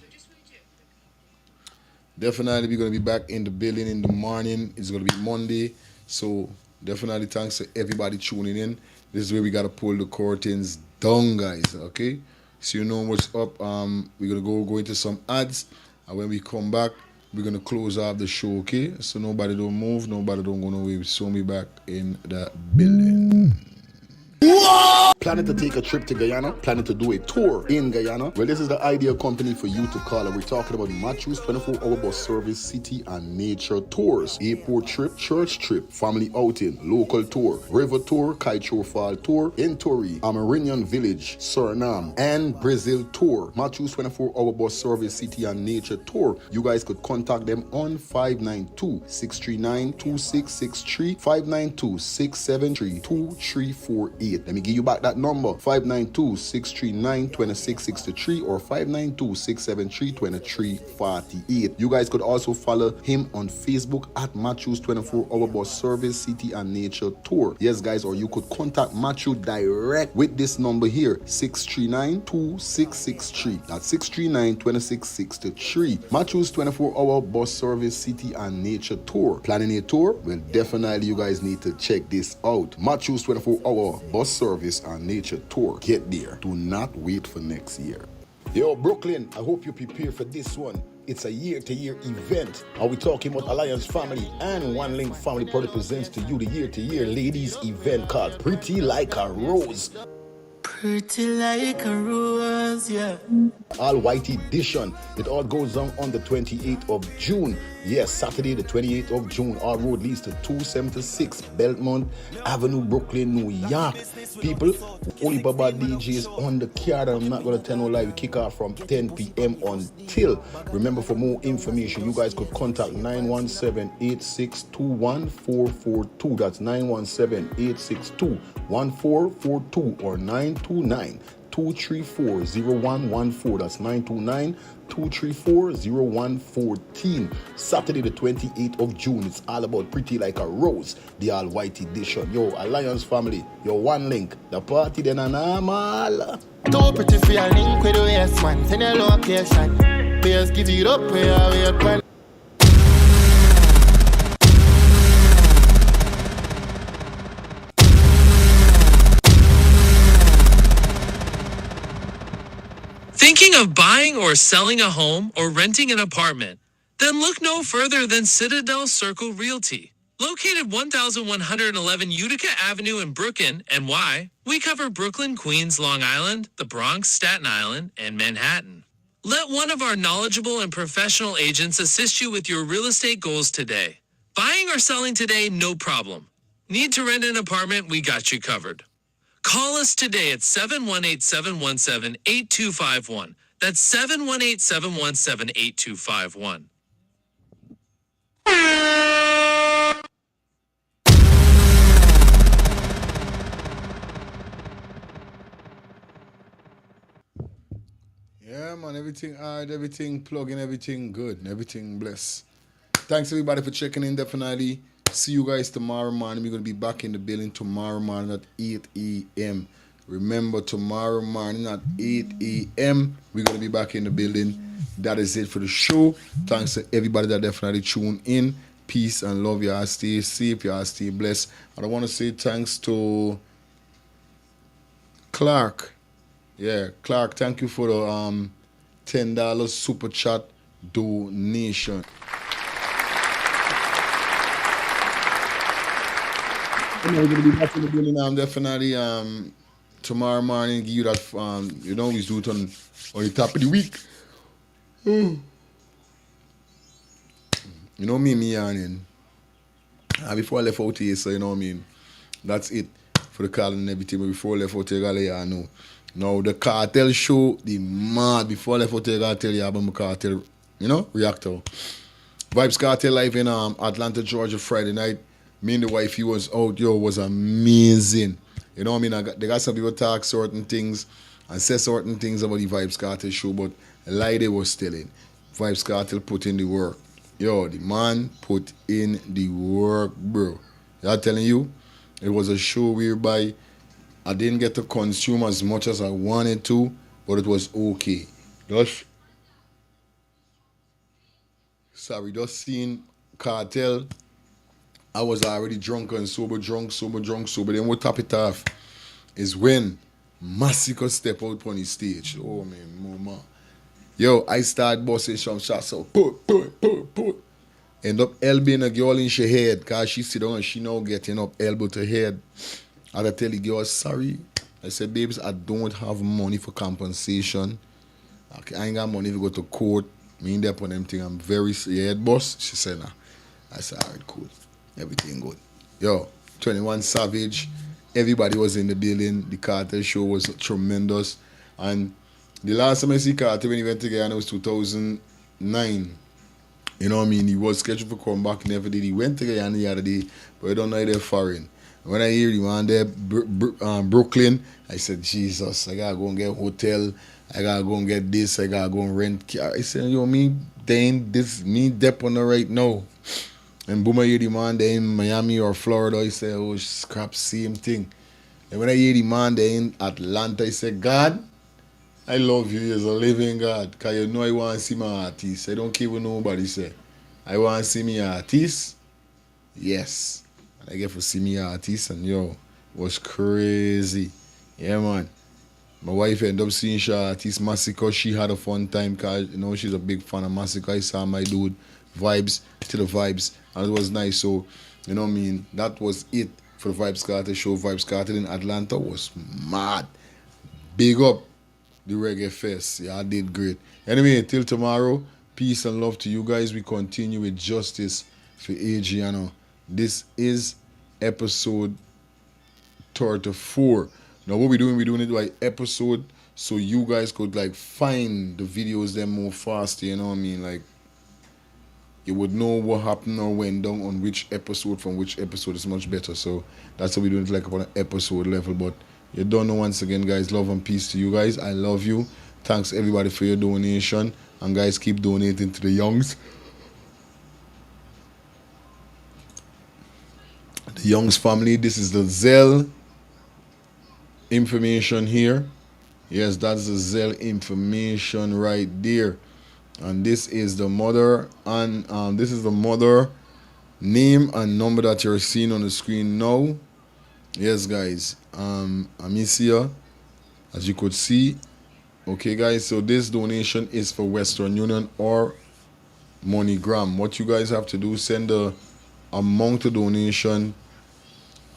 Definitely we're going to be back in the building in the morning. It's going to be Monday. So definitely thanks to everybody tuning in. This is where we got to pull the curtains down, guys. Okay? So you know what's up. We're going to go into some ads. And when we come back, we're going to close off the show, okay? So nobody don't move. Nobody don't go nowhere. So me back in the building. Planning to take a trip to Guyana? Planning to do a tour in Guyana? Well, this is the ideal company for you to call. And we're talking about Matthews 24-hour bus service, city and nature tours. Airport trip, church trip, family outing, local tour, river tour, Kaitro Fall tour, Entori, Amarinian Village, Suriname, and Brazil tour. Matthews 24-hour bus service, city and nature tour. You guys could contact them on 592-639-2663, 592-673-2348. Let me give you back that number, 592-639-2663 or 592-673-2348. You guys could also follow him on Facebook at Matthews 24-hour bus service, city and nature tour. Yes, guys, or you could contact Matthew direct with this number here, 639-2663. That's 639-2663. Matthews 24-hour bus service, city and nature tour. Planning a tour? Well, definitely you guys need to check this out. Matthews 24-hour bus service and nature tour. Get there. Do not wait for next year. Yo, Brooklyn, I hope you prepare for this one. It's a year-to-year event. Are we talking about Alliance Family and One Link Family Product presents to you the year-to-year ladies event called Pretty Like a Rose. Pretty like a rose, yeah. All white edition. It all goes on the 28th of June. Yes, Saturday the 28th of June. Our road leads to 276 Belmont Avenue, Brooklyn, New York. People, Oli Baba DJs on the card. I'm not going to tell no lie. We kick off from 10 p.m. until. Remember, for more information, you guys could contact 917-862-1442. That's 917-862-1442 or 929-234-0114. That's 929-234-0114. Saturday the 28th of June. It's all about Pretty Like a Rose, the all white edition. Yo, Alliance Family, your One Link, the party then an normal. Too pretty for your link with the yes man. Send your location. Bears give it up where we are. Thinking of buying or selling a home or renting an apartment? Then look no further than Citadel Circle Realty. Located 1111 Utica Avenue in Brooklyn, NY, we cover Brooklyn, Queens, Long Island, the Bronx, Staten Island, and Manhattan. Let one of our knowledgeable and professional agents assist you with your real estate goals today. Buying or selling today, no problem. Need to rent an apartment? We got you covered. Call us today at 718-717-8251. That's 718-717-8251. Yeah, man. man, everything alright, everything plugging, everything good, everything blessed. Thanks everybody for checking in. Definitely see you guys tomorrow morning. We're gonna be back in the building tomorrow morning at 8 a.m. Remember, tomorrow morning at 8 a.m. we're gonna be back in the building. That is it for the show. Thanks to everybody that definitely tuned in. Peace and love. Y'all stay safe. Y'all stay blessed. And I want to say thanks to Clark. Yeah, Clark, thank you for the $10 super chat donation. I'm gonna be back in the building. Definitely tomorrow morning. Give you that. We do it on the top of the week. You know me yarning. Before I left out here, so you know what I mean. That's it for the call and everything. But before I left out here, I gotta let you know. Now the Kartel show, the mad. Before I left out here, I gotta tell you about my Kartel, reactor. Vybz Kartel live in Atlanta, Georgia, Friday night. Me and the wife, he was out, was amazing. You know what I mean? They got some people talk certain things and say certain things about the Vybz Kartel show, but a lie they was telling. Vybz Kartel put in the work. The man put in the work, bro. I'm telling you, it was a show whereby I didn't get to consume as much as I wanted to, but it was okay. Just seeing Kartel, I was already drunk and sober. Then what top it off is when Massacre step out on the stage. Oh man, mama. I start busting some shots, so put. End up elbowing a girl in her head, cause she sit down and she now getting up elbow to head. I tell the girl, sorry. I said, babes, I don't have money for compensation. I ain't got money to go to court. Me in there on them thing. I'm very head boss. She said, nah. I said, alright, cool. Everything good. 21 Savage. Everybody was in the building. The Kartel show was tremendous. And the last time I see Kartel when he went to Guyana was 2009. You know what I mean? He was scheduled for come back, never did. He went to Guyana the other day, but I don't know if they're foreign. When I hear him on there, Brooklyn, I said, Jesus, I gotta go and get a hotel. I gotta go and get this. I gotta go and rent car. I said, me dep on the right now. And boom, I hear the man there in Miami or Florida, I say, oh, scrap, same thing. And when I hear the man there in Atlanta, I say, God, I love you as a living God. Because you know I want to see my artist. I don't care what nobody say. I want to see me artist. Yes. And I get to see me artist and it was crazy. Yeah, man. My wife ended up seeing she artist Massacre. She had a fun time because, she's a big fan of Massacre. I saw my dude, Vybz, to the Vybz. And it was nice. So, you know what I mean? That was it for the Vybz Kartel show. Vybz Kartel in Atlanta was mad. Big up the Reggae Fest. Yeah, I did great. Anyway, till tomorrow, peace and love to you guys. We continue with Justice for Adrianna. This is episode 34. Now, what we're doing it by episode so you guys could find the videos them more faster, you know what I mean? You would know what happened or went down on which episode from which episode is much better. So that's how we're doing it on an episode level. But you don't know, once again, guys, love and peace to you guys. I love you. Thanks everybody for your donation. And guys, keep donating to the youngs. The Youngs family. This is the Zelle information here. Yes, that's the Zelle information right there. And this is the mother, and this is the mother name and number that you're seeing on the screen now. Yes, guys. Amicia, as you could see. Okay, guys. So this donation is for Western Union or MoneyGram. What you guys have to do, send the amount of donation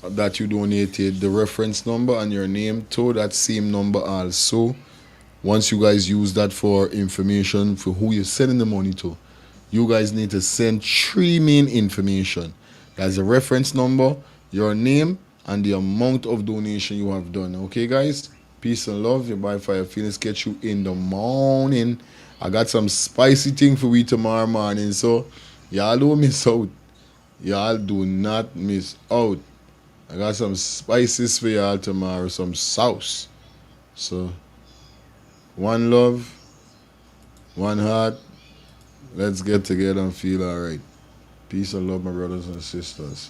that you donated, the reference number and your name to that same number also. Once you guys use that for information for who you're sending the money to, you guys need to send 3 main information. That's the reference number, your name, and the amount of donation you have done. Okay, guys? Peace and love. Your Bye Fire Feelings. Catch you in the morning. I got some spicy thing for we tomorrow morning, so y'all don't miss out. Y'all do not miss out. I got some spices for y'all tomorrow, some sauce. So, one love, One heart. Let's get together and feel all right. Peace and love, my brothers and sisters.